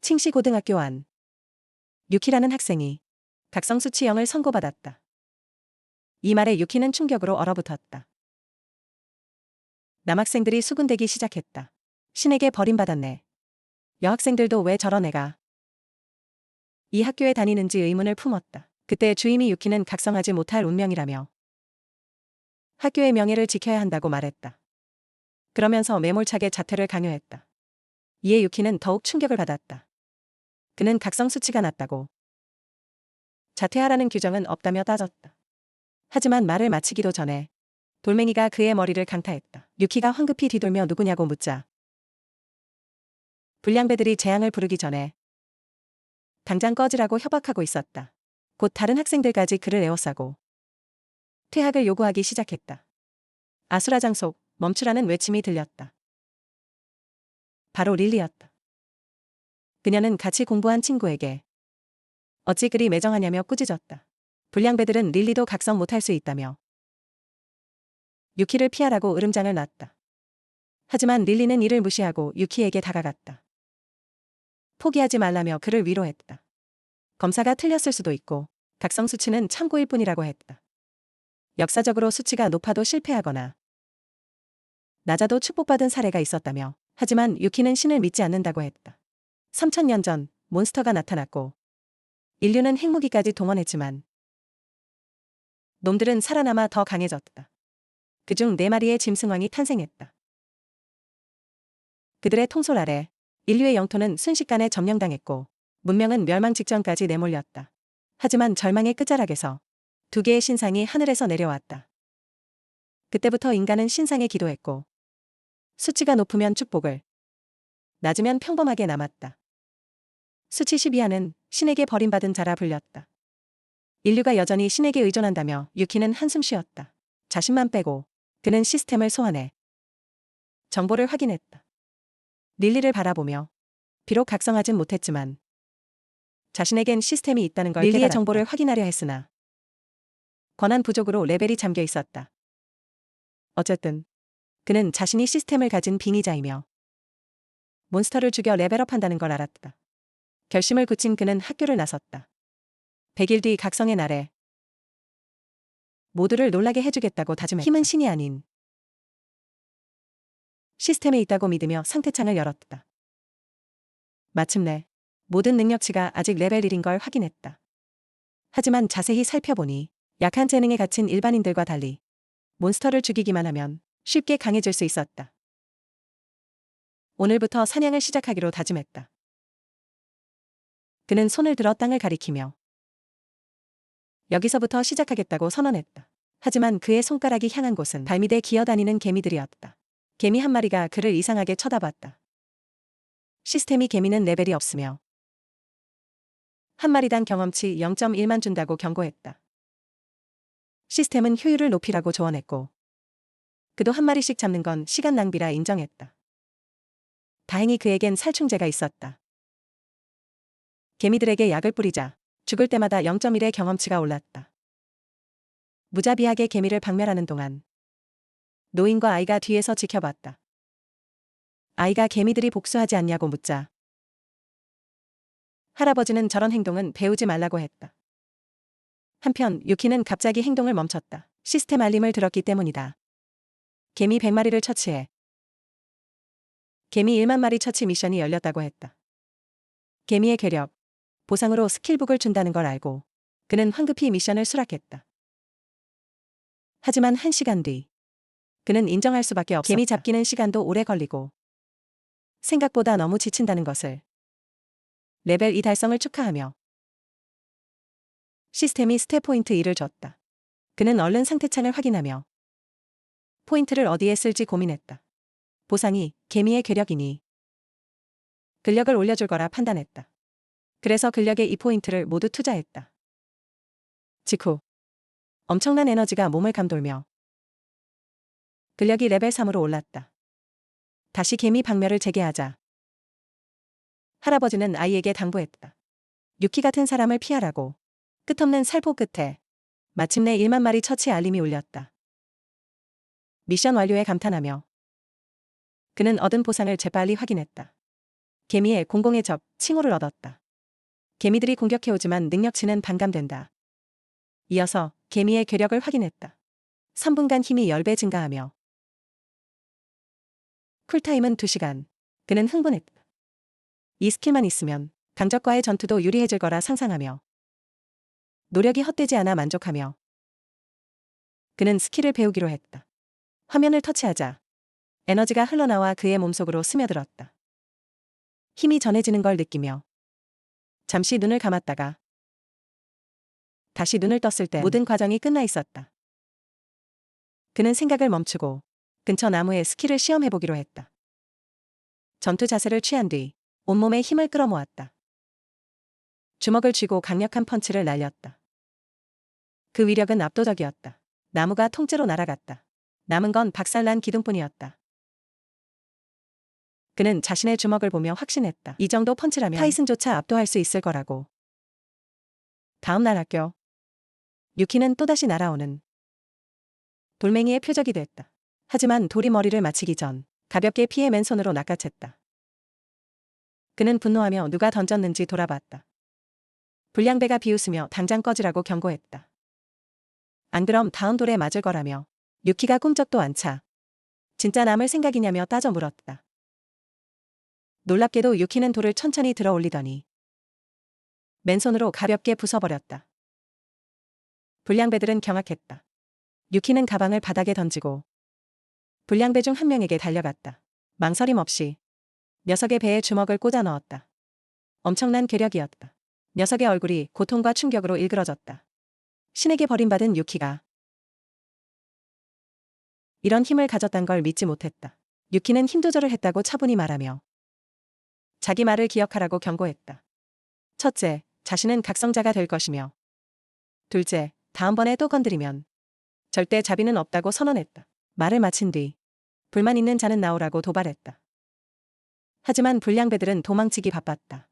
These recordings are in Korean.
칭시고등학교 안. 유키라는 학생이 각성수치 0을 선고받았다. 이 말에 유키는 충격으로 얼어붙었다. 남학생들이 수군대기 시작했다. 신에게 버림받았네. 여학생들도 왜 저런 애가 이 학교에 다니는지 의문을 품었다. 그때 주임이 유키는 각성하지 못할 운명이라며 학교의 명예를 지켜야 한다고 말했다. 그러면서 매몰차게 자퇴를 강요했다. 이에 유키는 더욱 충격을 받았다. 그는 각성 수치가 낮다고 자퇴하라는 규정은 없다며 따졌다. 하지만 말을 마치기도 전에 돌멩이가 그의 머리를 강타했다. 유키가 황급히 뒤돌며 누구냐고 묻자 불량배들이 재앙을 부르기 전에 당장 꺼지라고 협박하고 있었다. 곧 다른 학생들까지 그를 에워싸고 퇴학을 요구하기 시작했다. 아수라장 속 멈추라는 외침이 들렸다. 바로 릴리였다. 그녀는 같이 공부한 친구에게 어찌 그리 매정하냐며 꾸짖었다. 불량배들은 릴리도 각성 못할 수 있다며 유키를 피하라고 으름장을 놨다. 하지만 릴리는 이를 무시하고 유키에게 다가갔다. 포기하지 말라며 그를 위로했다. 검사가 틀렸을 수도 있고 각성 수치는 참고일 뿐이라고 했다. 역사적으로 수치가 높아도 실패하거나 낮아도 축복받은 사례가 있었다며 하지만 유키는 신을 믿지 않는다고 했다. 3000년 전 몬스터가 나타났고 인류는 핵무기까지 동원했지만 놈들은 살아남아 더 강해졌다. 그중 4마리의 짐승왕이 탄생했다. 그들의 통솔 아래 인류의 영토는 순식간에 점령당했고 문명은 멸망 직전까지 내몰렸다. 하지만 절망의 끝자락에서 2개의 신상이 하늘에서 내려왔다. 그때부터 인간은 신상에 기도했고 수치가 높으면 축복을, 낮으면 평범하게 남았다. 수치 12하는 신에게 버림받은 자라 불렸다. 인류가 여전히 신에게 의존한다며 유키는 한숨 쉬었다. 자신만 빼고 그는 시스템을 소환해 정보를 확인했다. 릴리를 바라보며 비록 각성하진 못했지만 자신에겐 시스템이 있다는 걸 릴리의 깨달았다. 정보를 확인하려 했으나 권한 부족으로 레벨이 잠겨 있었다. 어쨌든 그는 자신이 시스템을 가진 빙의자이며 몬스터를 죽여 레벨업한다는 걸 알았다. 결심을 굳힌 그는 학교를 나섰다. 100일 뒤 각성의 날에 모두를 놀라게 해주겠다고 다짐했다. 힘은 신이 아닌 시스템에 있다고 믿으며 상태창을 열었다. 마침내 모든 능력치가 아직 레벨 1인 걸 확인했다. 하지만 자세히 살펴보니 약한 재능에 갇힌 일반인들과 달리 몬스터를 죽이기만 하면 쉽게 강해질 수 있었다. 오늘부터 사냥을 시작하기로 다짐했다. 그는 손을 들어 땅을 가리키며 여기서부터 시작하겠다고 선언했다. 하지만 그의 손가락이 향한 곳은 발밑에 기어다니는 개미들이었다. 개미 한 마리가 그를 이상하게 쳐다봤다. 시스템이 개미는 레벨이 없으며 한 마리당 경험치 0.1만 준다고 경고했다. 시스템은 효율을 높이라고 조언했고 그도 한 마리씩 잡는 건 시간 낭비라 인정했다. 다행히 그에겐 살충제가 있었다. 개미들에게 약을 뿌리자 죽을 때마다 0.1의 경험치가 올랐다. 무자비하게 개미를 박멸하는 동안 노인과 아이가 뒤에서 지켜봤다. 아이가 개미들이 복수하지 않냐고 묻자 할아버지는 저런 행동은 배우지 말라고 했다. 한편 유키는 갑자기 행동을 멈췄다. 시스템 알림을 들었기 때문이다. 개미 100마리를 처치해 개미 1만 마리 처치 미션이 열렸다고 했다. 개미의 괴력, 보상으로 스킬북을 준다는 걸 알고 그는 황급히 미션을 수락했다. 하지만 1시간 뒤 그는 인정할 수밖에 없었다. 개미 잡기는 시간도 오래 걸리고 생각보다 너무 지친다는 것을. 레벨 2 달성을 축하하며 시스템이 스탯 포인트 1을 줬다. 그는 얼른 상태창을 확인하며 포인트를 어디에 쓸지 고민했다. 보상이 개미의 괴력이니 근력을 올려줄 거라 판단했다. 그래서 근력의 2포인트를 모두 투자했다. 직후 엄청난 에너지가 몸을 감돌며 근력이 레벨 3으로 올랐다. 다시 개미 박멸을 재개하자 할아버지는 아이에게 당부했다. 유키 같은 사람을 피하라고. 끝없는 살포 끝에 마침내 1만 마리 처치 알림이 울렸다. 미션 완료에 감탄하며 그는 얻은 보상을 재빨리 확인했다. 개미의 공공의 적, 칭호를 얻었다. 개미들이 공격해오지만 능력치는 반감된다. 이어서 개미의 괴력을 확인했다. 3분간 힘이 10배 증가하며 쿨타임은 2시간. 그는 흥분했다. 이 스킬만 있으면 강적과의 전투도 유리해질 거라 상상하며 노력이 헛되지 않아 만족하며 그는 스킬을 배우기로 했다. 화면을 터치하자 에너지가 흘러나와 그의 몸속으로 스며들었다. 힘이 전해지는 걸 느끼며 잠시 눈을 감았다가 다시 눈을 떴을 때 모든 과정이 끝나 있었다. 그는 생각을 멈추고 근처 나무에 스킬을 시험해보기로 했다. 전투 자세를 취한 뒤 온몸에 힘을 끌어모았다. 주먹을 쥐고 강력한 펀치를 날렸다. 그 위력은 압도적이었다. 나무가 통째로 날아갔다. 남은 건 박살난 기둥뿐이었다. 그는 자신의 주먹을 보며 확신했다. 이 정도 펀치라면 타이슨조차 압도할 수 있을 거라고. 다음 날 학교. 유키는 또다시 날아오는 돌멩이의 표적이 됐다. 하지만 돌이 머리를 맞히기 전 가볍게 피해 맨손으로 낚아챘다. 그는 분노하며 누가 던졌는지 돌아봤다. 불량배가 비웃으며 당장 꺼지라고 경고했다. 안 그럼 다음 돌에 맞을 거라며 유키가 꿈쩍도 안 차. 진짜 남을 생각이냐며 따져 물었다. 놀랍게도 유키는 돌을 천천히 들어 올리더니 맨손으로 가볍게 부숴버렸다. 불량배들은 경악했다. 유키는 가방을 바닥에 던지고 불량배 중 한 명에게 달려갔다. 망설임 없이 녀석의 배에 주먹을 꽂아 넣었다. 엄청난 괴력이었다. 녀석의 얼굴이 고통과 충격으로 일그러졌다. 신에게 버림받은 유키가 이런 힘을 가졌단 걸 믿지 못했다. 유키는 힘 조절을 했다고 차분히 말하며 자기 말을 기억하라고 경고했다. 첫째, 자신은 각성자가 될 것이며 둘째, 다음번에 또 건드리면 절대 자비는 없다고 선언했다. 말을 마친 뒤 불만 있는 자는 나오라고 도발했다. 하지만 불량배들은 도망치기 바빴다.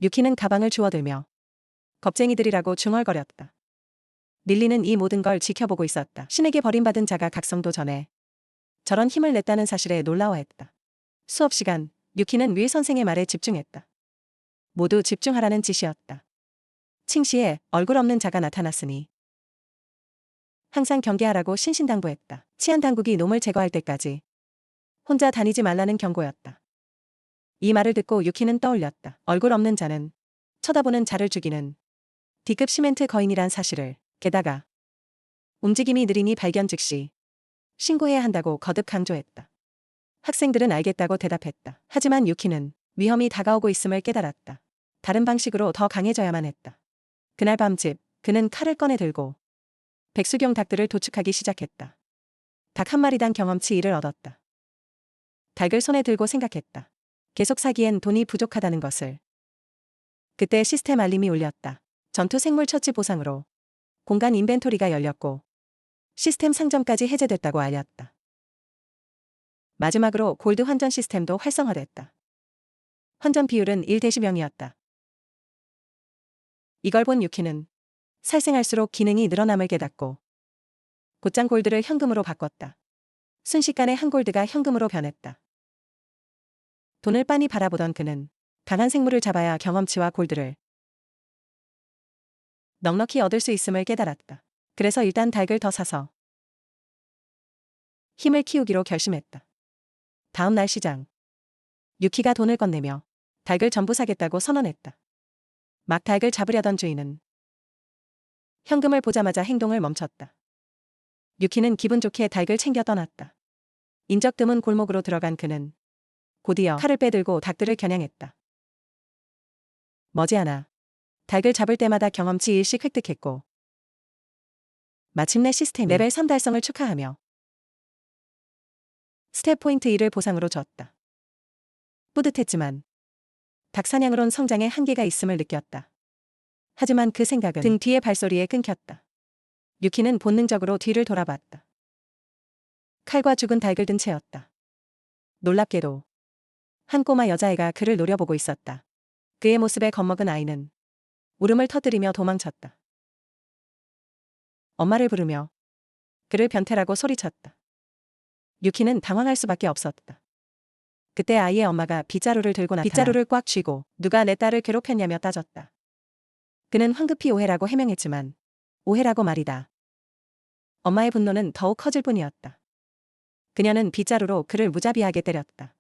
유키는 가방을 주워들며 겁쟁이들이라고 중얼거렸다. 릴리는 이 모든 걸 지켜보고 있었다. 신에게 버림받은 자가 각성도 전에 저런 힘을 냈다는 사실에 놀라워했다. 수업 시간, 유키는 윌 선생의 말에 집중했다. 모두 집중하라는 지시였다. 칭시에 얼굴 없는 자가 나타났으니 항상 경계하라고 신신당부했다. 치안 당국이 놈을 제거할 때까지 혼자 다니지 말라는 경고였다. 이 말을 듣고 유키는 떠올렸다. 얼굴 없는 자는 쳐다보는 자를 죽이는 D급 시멘트 거인이란 사실을, 게다가 움직임이 느리니 발견 즉시 신고해야 한다고 거듭 강조했다. 학생들은 알겠다고 대답했다. 하지만 유키는 위험이 다가오고 있음을 깨달았다. 다른 방식으로 더 강해져야만 했다. 그날 밤집, 그는 칼을 꺼내 들고 백수경 닭들을 도축하기 시작했다. 닭 한 마리당 경험치 1을 얻었다. 닭을 손에 들고 생각했다. 계속 사기엔 돈이 부족하다는 것을. 그때 시스템 알림이 울렸다. 전투 생물 처치 보상으로 공간 인벤토리가 열렸고 시스템 상점까지 해제됐다고 알렸다. 마지막으로 골드 환전 시스템도 활성화됐다. 환전 비율은 1대10이었다. 이걸 본 유키는 살생할수록 기능이 늘어남을 깨닫고 곧장 골드를 현금으로 바꿨다. 순식간에 한 골드가 현금으로 변했다. 돈을 빤히 바라보던 그는 강한 생물을 잡아야 경험치와 골드를 넉넉히 얻을 수 있음을 깨달았다. 그래서 일단 닭을 더 사서 힘을 키우기로 결심했다. 다음 날 시장. 유키가 돈을 건네며 닭을 전부 사겠다고 선언했다. 막 닭을 잡으려던 주인은 현금을 보자마자 행동을 멈췄다. 유키는 기분 좋게 닭을 챙겨 떠났다. 인적 드문 골목으로 들어간 그는 곧이어 칼을 빼들고 닭들을 겨냥했다. 머지않아 닭을 잡을 때마다 경험치 1씩 획득했고 마침내 시스템이 레벨 3 달성을 축하하며 스텝 포인트 1을 보상으로 줬다. 뿌듯했지만 닭 사냥으론 성장에 한계가 있음을 느꼈다. 하지만 그 생각은 등 뒤의 발소리에 끊겼다. 유키는 본능적으로 뒤를 돌아봤다. 칼과 죽은 닭을 든 채였다. 놀랍게도 한 꼬마 여자애가 그를 노려보고 있었다. 그의 모습에 겁먹은 아이는 울음을 터뜨리며 도망쳤다. 엄마를 부르며 그를 변태라고 소리쳤다. 유키는 당황할 수밖에 없었다. 그때 아이의 엄마가 빗자루를 들고 나타나 빗자루를 꽉 쥐고 누가 내 딸을 괴롭혔냐며 따졌다. 그는 황급히 오해라고 해명했지만 오해라고 말이다. 엄마의 분노는 더욱 커질 뿐이었다. 그녀는 빗자루로 그를 무자비하게 때렸다.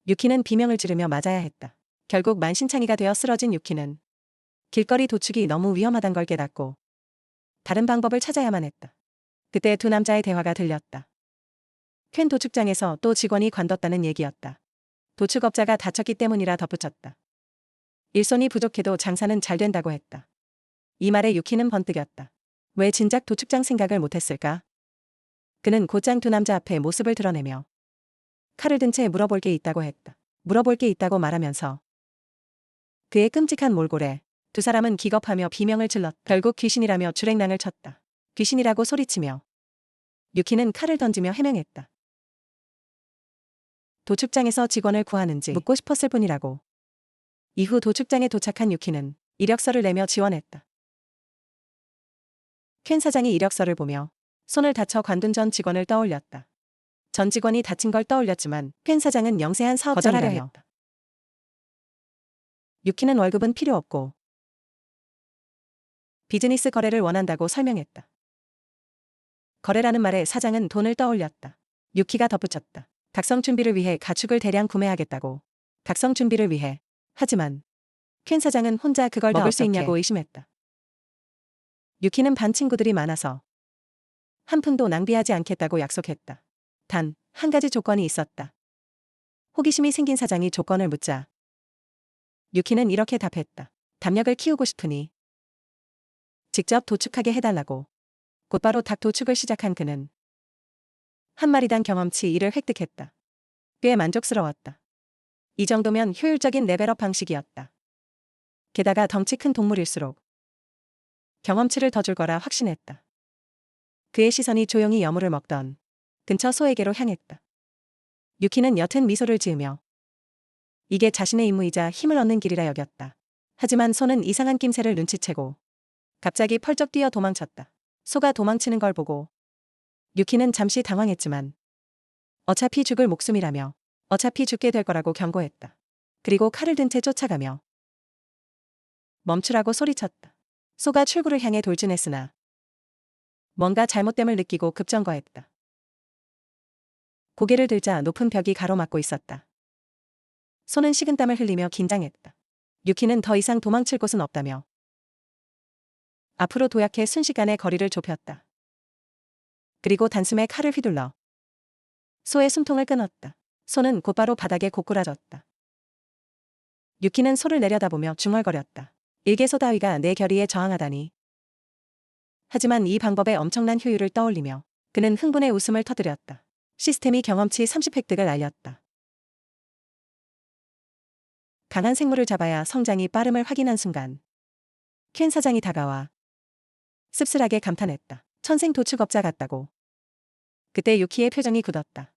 유키는 비명을 지르며 맞아야 했다. 결국 만신창이가 되어 쓰러진 유키는 길거리 도축이 너무 위험하단 걸 깨닫고 다른 방법을 찾아야만 했다. 그때 두 남자의 대화가 들렸다. 퀸 도축장에서 또 직원이 관뒀다는 얘기였다. 도축업자가 다쳤기 때문이라 덧붙였다. 일손이 부족해도 장사는 잘 된다고 했다. 이 말에 유키는 번뜩였다. 왜 진작 도축장 생각을 못했을까? 그는 곧장 두 남자 앞에 모습을 드러내며 칼을 든 채 물어볼 게 있다고 했다. 물어볼 게 있다고 말하면서 그의 끔찍한 몰골에 두 사람은 기겁하며 비명을 질렀다. 결국 귀신이라며 주랭랑을 쳤다. 귀신이라고 소리치며 유키는 칼을 던지며 해명했다. 도축장에서 직원을 구하는지 묻고 싶었을 뿐이라고. 이후 도축장에 도착한 유키는 이력서를 내며 지원했다. 퀸 사장이 이력서를 보며 손을 다쳐 관둔 전 직원을 떠올렸다. 전 직원이 다친 걸 떠올렸지만 퀸 사장은 영세한 사업자라려 했다. 유키는 월급은 필요 없고 비즈니스 거래를 원한다고 설명했다. 거래라는 말에 사장은 돈을 떠올렸다. 유키가 덧붙였다. 각성 준비를 위해 가축을 대량 구매하겠다고. 각성 준비를 위해. 하지만 퀸 사장은 혼자 그걸 다 먹을 수 있냐고 의심했다. 유키는 반 친구들이 많아서 한 푼도 낭비하지 않겠다고 약속했다. 단, 한 가지 조건이 있었다. 호기심이 생긴 사장이 조건을 묻자 유키는 이렇게 답했다. 담력을 키우고 싶으니 직접 도축하게 해달라고. 곧바로 닭 도축을 시작한 그는 한 마리당 경험치 1을 획득했다. 꽤 만족스러웠다. 이 정도면 효율적인 레벨업 방식이었다. 게다가 덩치 큰 동물일수록 경험치를 더 줄 거라 확신했다. 그의 시선이 조용히 여물을 먹던 근처 소에게로 향했다. 유키는 옅은 미소를 지으며 이게 자신의 임무이자 힘을 얻는 길이라 여겼다. 하지만 소는 이상한 낌새를 눈치채고 갑자기 펄쩍 뛰어 도망쳤다. 소가 도망치는 걸 보고 유키는 잠시 당황했지만 어차피 죽을 목숨이라며 어차피 죽게 될 거라고 경고했다. 그리고 칼을 든 채 쫓아가며 멈추라고 소리쳤다. 소가 출구를 향해 돌진했으나 뭔가 잘못됨을 느끼고 급정거했다. 고개를 들자 높은 벽이 가로막고 있었다. 소는 식은땀을 흘리며 긴장했다. 유키는 더 이상 도망칠 곳은 없다며 앞으로 도약해 순식간에 거리를 좁혔다. 그리고 단숨에 칼을 휘둘러 소의 숨통을 끊었다. 소는 곧바로 바닥에 고꾸라졌다. 유키는 소를 내려다보며 중얼거렸다. 일개소 따위가 내 결의에 저항하다니. 하지만 이 방법의 엄청난 효율을 떠올리며 그는 흥분의 웃음을 터뜨렸다. 시스템이 경험치 30 획득을 알렸다. 강한 생물을 잡아야 성장이 빠름을 확인한 순간 퀸 사장이 다가와 씁쓸하게 감탄했다. 천생 도축업자 같다고. 그때 유키의 표정이 굳었다.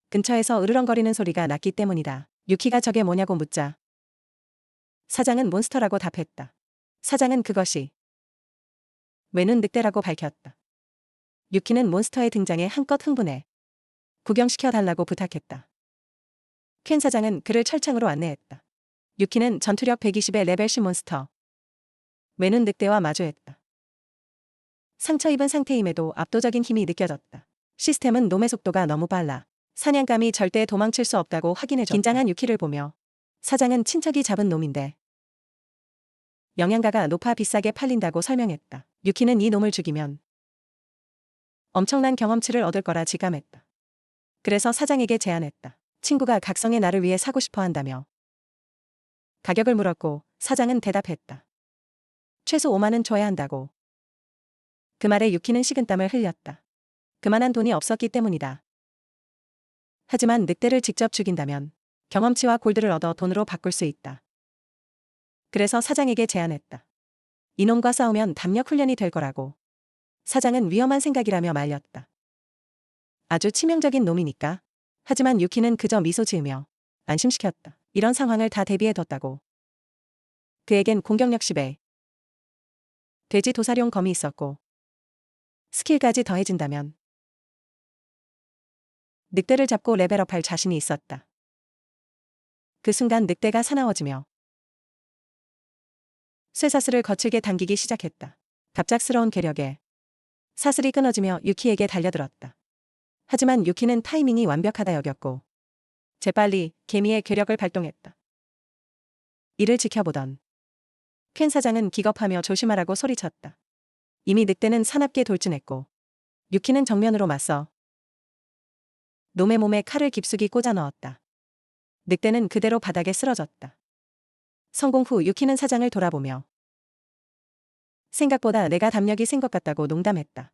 근처에서 으르렁거리는 소리가 났기 때문이다. 유키가 저게 뭐냐고 묻자 사장은 몬스터라고 답했다. 사장은 그것이 외눈 늑대라고 밝혔다. 유키는 몬스터의 등장에 한껏 흥분해 구경시켜 달라고 부탁했다. 퀸 사장은 그를 철창으로 안내했다. 유키는 전투력 120의 레벨 C 몬스터 외눈 늑대와 마주했다. 상처 입은 상태임에도 압도적인 힘이 느껴졌다. 시스템은 놈의 속도가 너무 빨라 사냥감이 절대 도망칠 수 없다고 확인해줬다. 긴장한 유키를 보며 사장은 친척이 잡은 놈인데 영양가가 높아 비싸게 팔린다고 설명했다. 유키는 이 놈을 죽이면 엄청난 경험치를 얻을 거라 직감했다. 그래서 사장에게 제안했다. 친구가 각성의 나를 위해 사고 싶어 한다며 가격을 물었고 사장은 대답했다. 최소 5만은 줘야 한다고. 그 말에 유키는 식은땀을 흘렸다. 그만한 돈이 없었기 때문이다. 하지만 늑대를 직접 죽인다면 경험치와 골드를 얻어 돈으로 바꿀 수 있다. 그래서 사장에게 제안했다. 이놈과 싸우면 담력 훈련이 될 거라고. 사장은 위험한 생각이라며 말렸다. 아주 치명적인 놈이니까. 하지만 유키는 그저 미소 지으며 안심시켰다. 이런 상황을 다 대비해뒀다고. 그에겐 공격력 10에 돼지 도사룡 검이 있었고 스킬까지 더해진다면 늑대를 잡고 레벨업할 자신이 있었다. 그 순간 늑대가 사나워지며 쇠사슬을 거칠게 당기기 시작했다. 갑작스러운 괴력에 사슬이 끊어지며 유키에게 달려들었다. 하지만 유키는 타이밍이 완벽하다 여겼고 재빨리 개미의 괴력을 발동했다. 이를 지켜보던 켄 사장은 기겁하며 조심하라고 소리쳤다. 이미 늑대는 사납게 돌진했고 유키는 정면으로 맞서 놈의 몸에 칼을 깊숙이 꽂아 넣었다. 늑대는 그대로 바닥에 쓰러졌다. 성공 후 유키는 사장을 돌아보며 생각보다 내가 담력이 센 것 같다고 농담했다.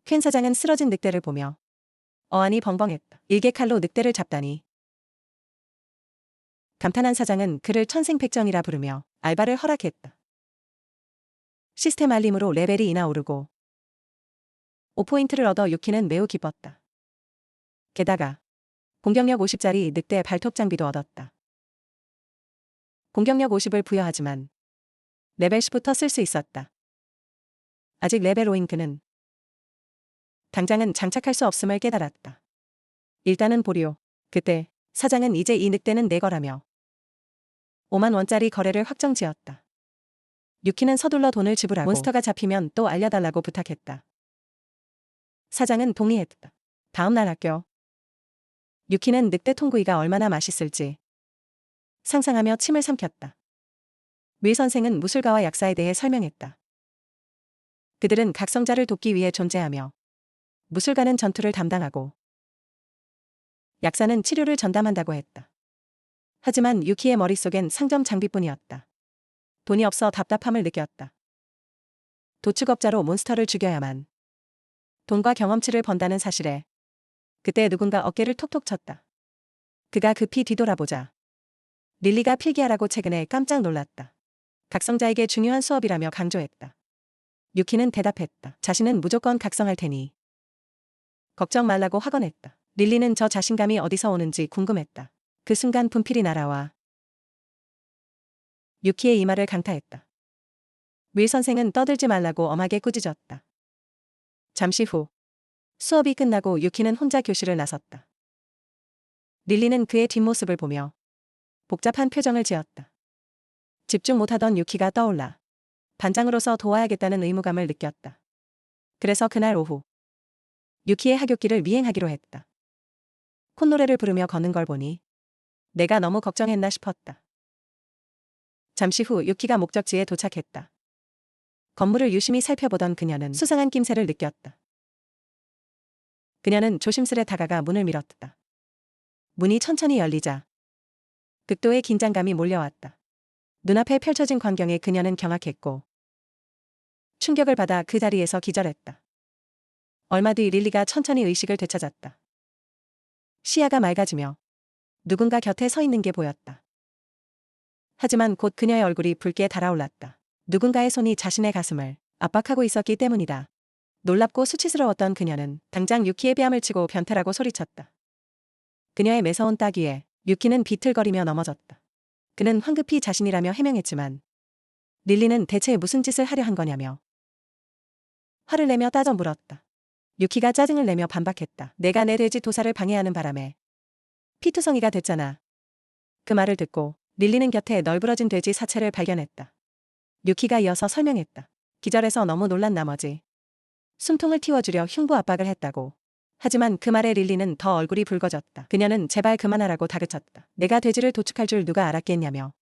켄 사장은 쓰러진 늑대를 보며 어안이 벙벙했다. 일개 칼로 늑대를 잡다니. 감탄한 사장은 그를 천생백정이라 부르며 알바를 허락했다. 시스템 알림으로 레벨이 인하 오르고 5포인트를 얻어 유키는 매우 기뻤다. 게다가 공격력 50짜리 늑대 발톱 장비도 얻었다. 공격력 50을 부여하지만 레벨 10부터 쓸 수 있었다. 아직 레벨 5인 그는 당장은 장착할 수 없음을 깨달았다. 일단은 보리오. 그때 사장은 이제 이 늑대는 내 거라며 5만 원짜리 거래를 확정지었다. 유키는 서둘러 돈을 지불하고 몬스터가 잡히면 또 알려달라고 부탁했다. 사장은 동의했다. 다음 날 학교. 유키는 늑대 통구이가 얼마나 맛있을지 상상하며 침을 삼켰다. 윌 선생은 무술가와 약사에 대해 설명했다. 그들은 각성자를 돕기 위해 존재하며 무술가는 전투를 담당하고 약사는 치료를 전담한다고 했다. 하지만 유키의 머릿속엔 상점 장비뿐이었다. 돈이 없어 답답함을 느꼈다. 도축업자로 몬스터를 죽여야만 돈과 경험치를 번다는 사실에 그때 누군가 어깨를 톡톡 쳤다. 그가 급히 뒤돌아보자 릴리가 필기하라고 최근에 깜짝 놀랐다. 각성자에게 중요한 수업이라며 강조했다. 유키는 대답했다. 자신은 무조건 각성할 테니 걱정 말라고 확언했다. 릴리는 저 자신감이 어디서 오는지 궁금했다. 그 순간 분필이 날아와 유키의 이마를 강타했다. 윌 선생은 떠들지 말라고 엄하게 꾸짖었다. 잠시 후 수업이 끝나고 유키는 혼자 교실을 나섰다. 릴리는 그의 뒷모습을 보며 복잡한 표정을 지었다. 집중 못하던 유키가 떠올라 반장으로서 도와야겠다는 의무감을 느꼈다. 그래서 그날 오후 유키의 하굣길을 미행하기로 했다. 콧노래를 부르며 걷는 걸 보니 내가 너무 걱정했나 싶었다. 잠시 후 유키가 목적지에 도착했다. 건물을 유심히 살펴보던 그녀는 수상한 낌새를 느꼈다. 그녀는 조심스레 다가가 문을 밀었다. 문이 천천히 열리자 극도의 긴장감이 몰려왔다. 눈앞에 펼쳐진 광경에 그녀는 경악했고 충격을 받아 그 자리에서 기절했다. 얼마 뒤 릴리가 천천히 의식을 되찾았다. 시야가 맑아지며 누군가 곁에 서 있는 게 보였다. 하지만 곧 그녀의 얼굴이 붉게 달아올랐다. 누군가의 손이 자신의 가슴을 압박하고 있었기 때문이다. 놀랍고 수치스러웠던 그녀는 당장 유키의 뺨을 치고 변태라고 소리쳤다. 그녀의 매서운 따귀에 유키는 비틀거리며 넘어졌다. 그는 황급히 자신이라며 해명했지만 릴리는 대체 무슨 짓을 하려 한 거냐며 화를 내며 따져 물었다. 유키가 짜증을 내며 반박했다. 내가 내 돼지 도살을 방해하는 바람에 피투성이가 됐잖아. 그 말을 듣고 릴리는 곁에 널브러진 돼지 사체를 발견했다. 유키가 이어서 설명했다. 기절해서 너무 놀란 나머지 숨통을 틔워주려 흉부 압박을 했다고. 하지만 그 말에 릴리는 더 얼굴이 붉어졌다. 그녀는 제발 그만하라고 다그쳤다. 내가 돼지를 도축할 줄 누가 알았겠냐며.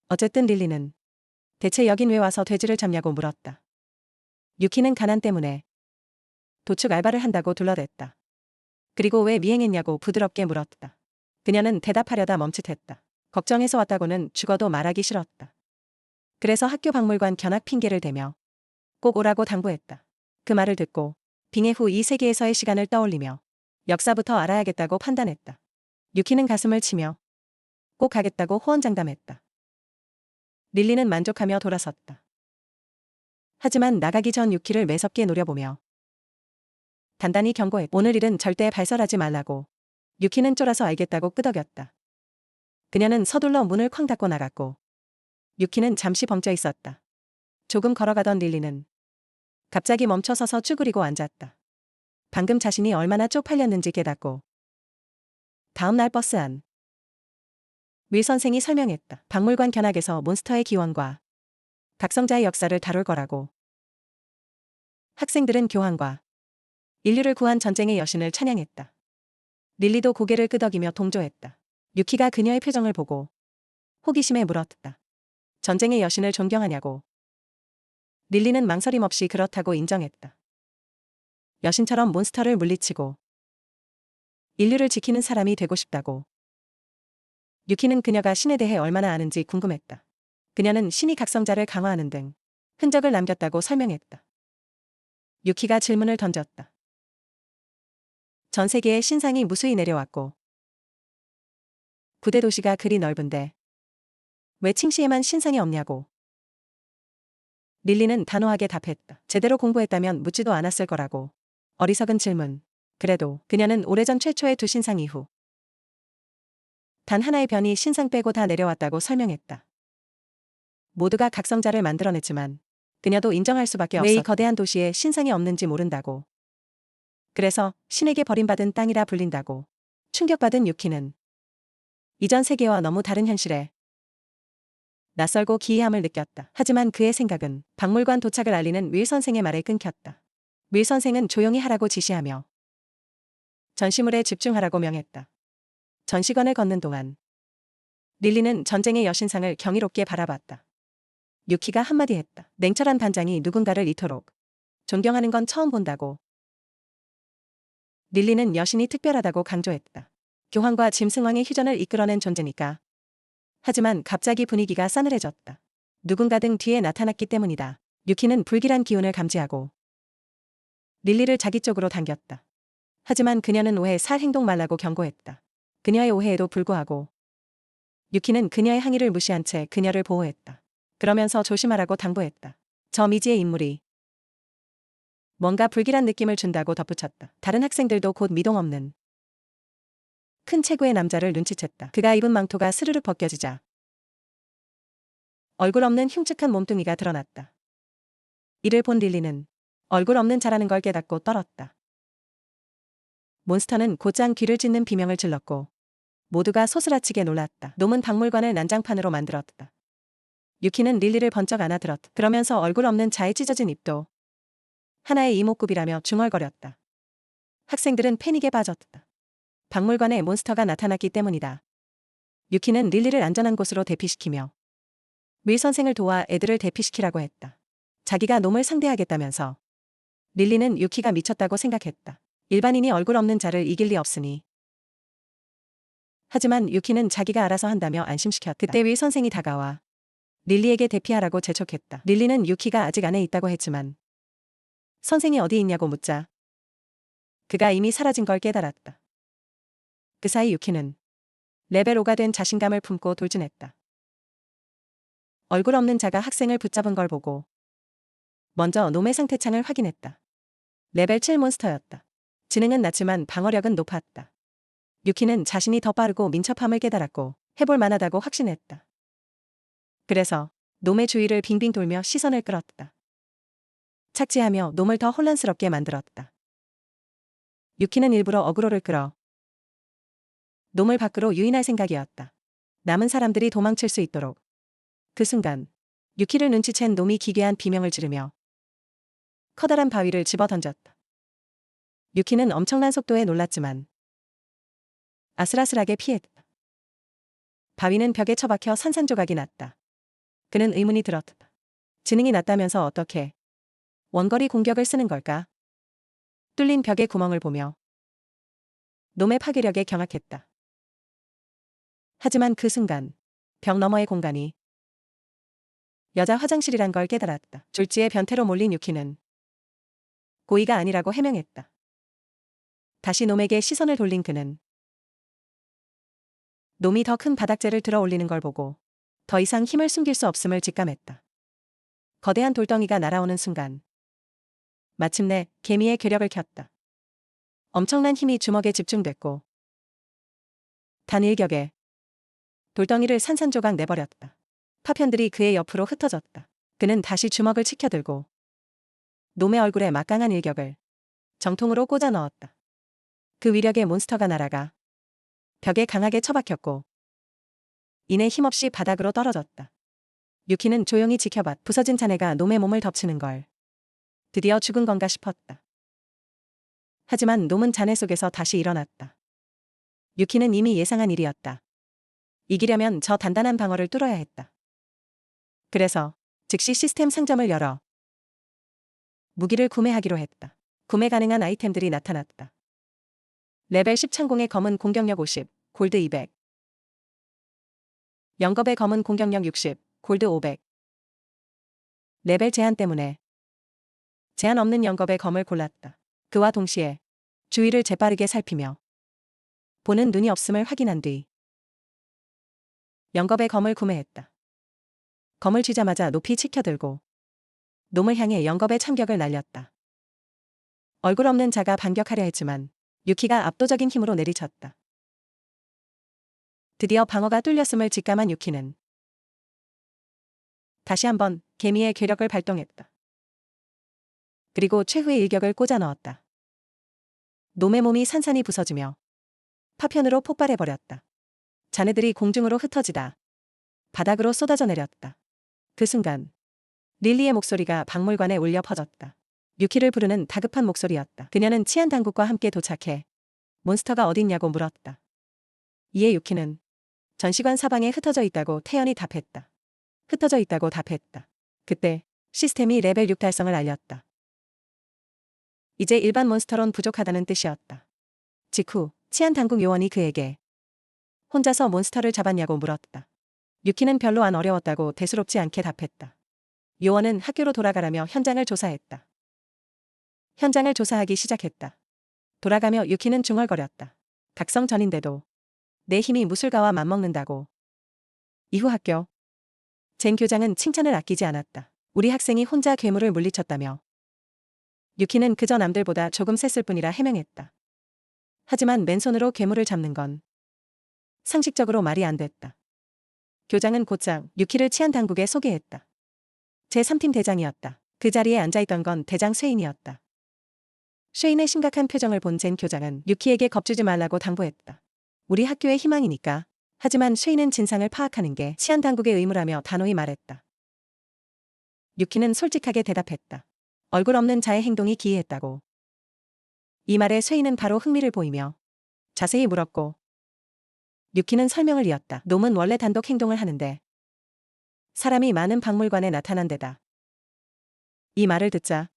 어쨌든 릴리는 대체 여긴 왜 와서 돼지를 잡냐고 물었다. 유키는 가난 때문에 도축 알바를 한다고 둘러댔다. 그리고 왜 미행했냐고 부드럽게 물었다. 그녀는 대답하려다 멈칫했다. 걱정해서 왔다고는 죽어도 말하기 싫었다. 그래서 학교 박물관 견학 핑계를 대며 꼭 오라고 당부했다. 그 말을 듣고 빙의 후 이 세계에서의 시간을 떠올리며 역사부터 알아야겠다고 판단했다. 유키는 가슴을 치며 꼭 가겠다고 호언장담했다. 릴리는 만족하며 돌아섰다. 하지만 나가기 전 유키를 매섭게 노려보며 단단히 경고했다. 오늘 일은 절대 발설하지 말라고. 유키는 쫄아서 알겠다고 끄덕였다. 그녀는 서둘러 문을 쾅 닫고 나갔고 유키는 잠시 벙쪄 있었다. 조금 걸어가던 릴리는 갑자기 멈춰서서 쭈그리고 앉았다. 방금 자신이 얼마나 쪽팔렸는지 깨닫고 다음 날 버스 안. 윌 선생이 설명했다. 박물관 견학에서 몬스터의 기원과 각성자의 역사를 다룰 거라고. 학생들은 교황과 인류를 구한 전쟁의 여신을 찬양했다. 릴리도 고개를 끄덕이며 동조했다. 유키가 그녀의 표정을 보고 호기심에 물었다. 전쟁의 여신을 존경하냐고. 릴리는 망설임 없이 그렇다고 인정했다. 여신처럼 몬스터를 물리치고 인류를 지키는 사람이 되고 싶다고. 유키는 그녀가 신에 대해 얼마나 아는지 궁금했다. 그녀는 신이 각성자를 강화하는 등 흔적을 남겼다고 설명했다. 유키가 질문을 던졌다. 전 세계에 신상이 무수히 내려왔고 구대 도시가 그리 넓은데 왜 칭시에만 신상이 없냐고. 릴리는 단호하게 답했다. 제대로 공부했다면 묻지도 않았을 거라고. 어리석은 질문. 그래도 그녀는 오래전 최초의 두 신상 이후 단 하나의 변이 신상 빼고 다 내려왔다고 설명했다. 모두가 각성자를 만들어냈지만 그녀도 인정할 수밖에 없었다. 왜 이 거대한 도시에 신상이 없는지 모른다고. 그래서 신에게 버림받은 땅이라 불린다고. 충격받은 유키는 이전 세계와 너무 다른 현실에 낯설고 기이함을 느꼈다. 하지만 그의 생각은 박물관 도착을 알리는 윌 선생의 말에 끊겼다. 윌 선생은 조용히 하라고 지시하며 전시물에 집중하라고 명했다. 전시관을 걷는 동안 릴리는 전쟁의 여신상을 경이롭게 바라봤다. 유키가 한마디 했다. 냉철한 반장이 누군가를 이토록 존경하는 건 처음 본다고. 릴리는 여신이 특별하다고 강조했다. 교황과 짐승왕의 휴전을 이끌어낸 존재니까. 하지만 갑자기 분위기가 싸늘해졌다. 누군가 등 뒤에 나타났기 때문이다. 유키는 불길한 기운을 감지하고 릴리를 자기 쪽으로 당겼다. 하지만 그녀는 오해 살 행동 말라고 경고했다. 그녀의 오해에도 불구하고 유키는 그녀의 항의를 무시한 채 그녀를 보호했다. 그러면서 조심하라고 당부했다. 저 미지의 인물이 뭔가 불길한 느낌을 준다고 덧붙였다. 다른 학생들도 곧 미동 없는 큰 체구의 남자를 눈치챘다. 그가 입은 망토가 스르륵 벗겨지자 얼굴 없는 흉측한 몸뚱이가 드러났다. 이를 본 릴리는 얼굴 없는 자라는 걸 깨닫고 떨었다. 몬스터는 곧장 귀를 찢는 비명을 질렀고 모두가 소스라치게 놀랐다. 놈은 박물관을 난장판으로 만들었다. 유키는 릴리를 번쩍 안아들었다. 그러면서 얼굴 없는 자의 찢어진 입도 하나의 이목구비라며 중얼거렸다. 학생들은 패닉에 빠졌다. 박물관에 몬스터가 나타났기 때문이다. 유키는 릴리를 안전한 곳으로 대피시키며 윌 선생을 도와 애들을 대피시키라고 했다. 자기가 놈을 상대하겠다면서. 릴리는 유키가 미쳤다고 생각했다. 일반인이 얼굴 없는 자를 이길 리 없으니. 하지만 유키는 자기가 알아서 한다며 안심시켰다. 그때 윌 선생이 다가와 릴리에게 대피하라고 재촉했다. 릴리는 유키가 아직 안에 있다고 했지만 선생이 어디 있냐고 묻자 그가 이미 사라진 걸 깨달았다. 그 사이 유키는 레벨 5가 된 자신감을 품고 돌진했다. 얼굴 없는 자가 학생을 붙잡은 걸 보고 먼저 놈의 상태창을 확인했다. 레벨 7 몬스터였다. 지능은 낮지만 방어력은 높았다. 유키는 자신이 더 빠르고 민첩함을 깨달았고 해볼 만하다고 확신했다. 그래서 놈의 주위를 빙빙 돌며 시선을 끌었다. 착지하며 놈을 더 혼란스럽게 만들었다. 유키는 일부러 어그로를 끌어 놈을 밖으로 유인할 생각이었다. 남은 사람들이 도망칠 수 있도록. 그 순간 유키를 눈치챈 놈이 기괴한 비명을 지르며 커다란 바위를 집어던졌다. 유키는 엄청난 속도에 놀랐지만 아슬아슬하게 피했다. 바위는 벽에 처박혀 산산조각이 났다. 그는 의문이 들었다. 지능이 낮다면서 어떻게 원거리 공격을 쓰는 걸까? 뚫린 벽의 구멍을 보며 놈의 파괴력에 경악했다. 하지만 그 순간 벽 너머의 공간이 여자 화장실이란 걸 깨달았다. 졸지에 변태로 몰린 유키는 고의가 아니라고 해명했다. 다시 놈에게 시선을 돌린 그는 놈이 더 큰 바닥재를 들어 올리는 걸 보고 더 이상 힘을 숨길 수 없음을 직감했다. 거대한 돌덩이가 날아오는 순간 마침내 개미의 괴력을 켰다. 엄청난 힘이 주먹에 집중됐고 단 일격에 돌덩이를 산산조각 내버렸다. 파편들이 그의 옆으로 흩어졌다. 그는 다시 주먹을 치켜들고 놈의 얼굴에 막강한 일격을 정통으로 꽂아 넣었다. 그 위력의 몬스터가 날아가 벽에 강하게 처박혔고 이내 힘없이 바닥으로 떨어졌다. 유키는 조용히 지켜봤 부서진 잔해가 놈의 몸을 덮치는 걸. 드디어 죽은 건가 싶었다. 하지만 놈은 잔해 속에서 다시 일어났다. 유키는 이미 예상한 일이었다. 이기려면 저 단단한 방어를 뚫어야 했다. 그래서 즉시 시스템 상점을 열어 무기를 구매하기로 했다. 구매 가능한 아이템들이 나타났다. 레벨 10 창공의 검은 공격력 50, 골드 200. 영겁의 검은 공격력 60, 골드 500. 레벨 제한 때문에 제한 없는 영겁의 검을 골랐다. 그와 동시에 주위를 재빠르게 살피며 보는 눈이 없음을 확인한 뒤 영겁의 검을 구매했다. 검을 쥐자마자 높이 치켜들고 놈을 향해 영겁의 참격을 날렸다. 얼굴 없는 자가 반격하려 했지만 유키가 압도적인 힘으로 내리쳤다. 드디어 방어가 뚫렸음을 직감한 유키는 다시 한번 개미의 괴력을 발동했다. 그리고 최후의 일격을 꽂아 넣었다. 놈의 몸이 산산이 부서지며 파편으로 폭발해버렸다. 잔해들이 공중으로 흩어지다 바닥으로 쏟아져 내렸다. 그 순간 릴리의 목소리가 박물관에 울려 퍼졌다. 유키를 부르는 다급한 목소리였다. 그녀는 치안 당국과 함께 도착해 몬스터가 어딨냐고 물었다. 이에 유키는 전시관 사방에 흩어져 있다고 태연히 답했다. 흩어져 있다고 답했다. 그때 시스템이 레벨 6 달성을 알렸다. 이제 일반 몬스터론 부족하다는 뜻이었다. 직후 치안 당국 요원이 그에게 혼자서 몬스터를 잡았냐고 물었다. 유키는 별로 안 어려웠다고 대수롭지 않게 답했다. 요원은 학교로 돌아가라며 현장을 조사했다. 현장을 조사하기 시작했다. 돌아가며 유키는 중얼거렸다. 각성 전인데도 내 힘이 무술가와 맞먹는다고. 이후 학교. 젠 교장은 칭찬을 아끼지 않았다. 우리 학생이 혼자 괴물을 물리쳤다며. 유키는 그저 남들보다 조금 셌을 뿐이라 해명했다. 하지만 맨손으로 괴물을 잡는 건 상식적으로 말이 안 됐다. 교장은 곧장 유키를 치안 당국에 소개했다. 제3팀 대장이었다. 그 자리에 앉아있던 건 대장 쇠인이었다. 쇠인의 심각한 표정을 본 젠 교장은 유키에게 겁주지 말라고 당부했다. 우리 학교의 희망이니까. 하지만 쇠인은 진상을 파악하는 게 치안 당국의 의무라며 단호히 말했다. 유키는 솔직하게 대답했다. 얼굴 없는 자의 행동이 기이했다고. 이 말에 쇠인은 바로 흥미를 보이며 자세히 물었고 유키는 설명을 이었다. 놈은 원래 단독 행동을 하는데 사람이 많은 박물관에 나타난 데다. 이 말을 듣자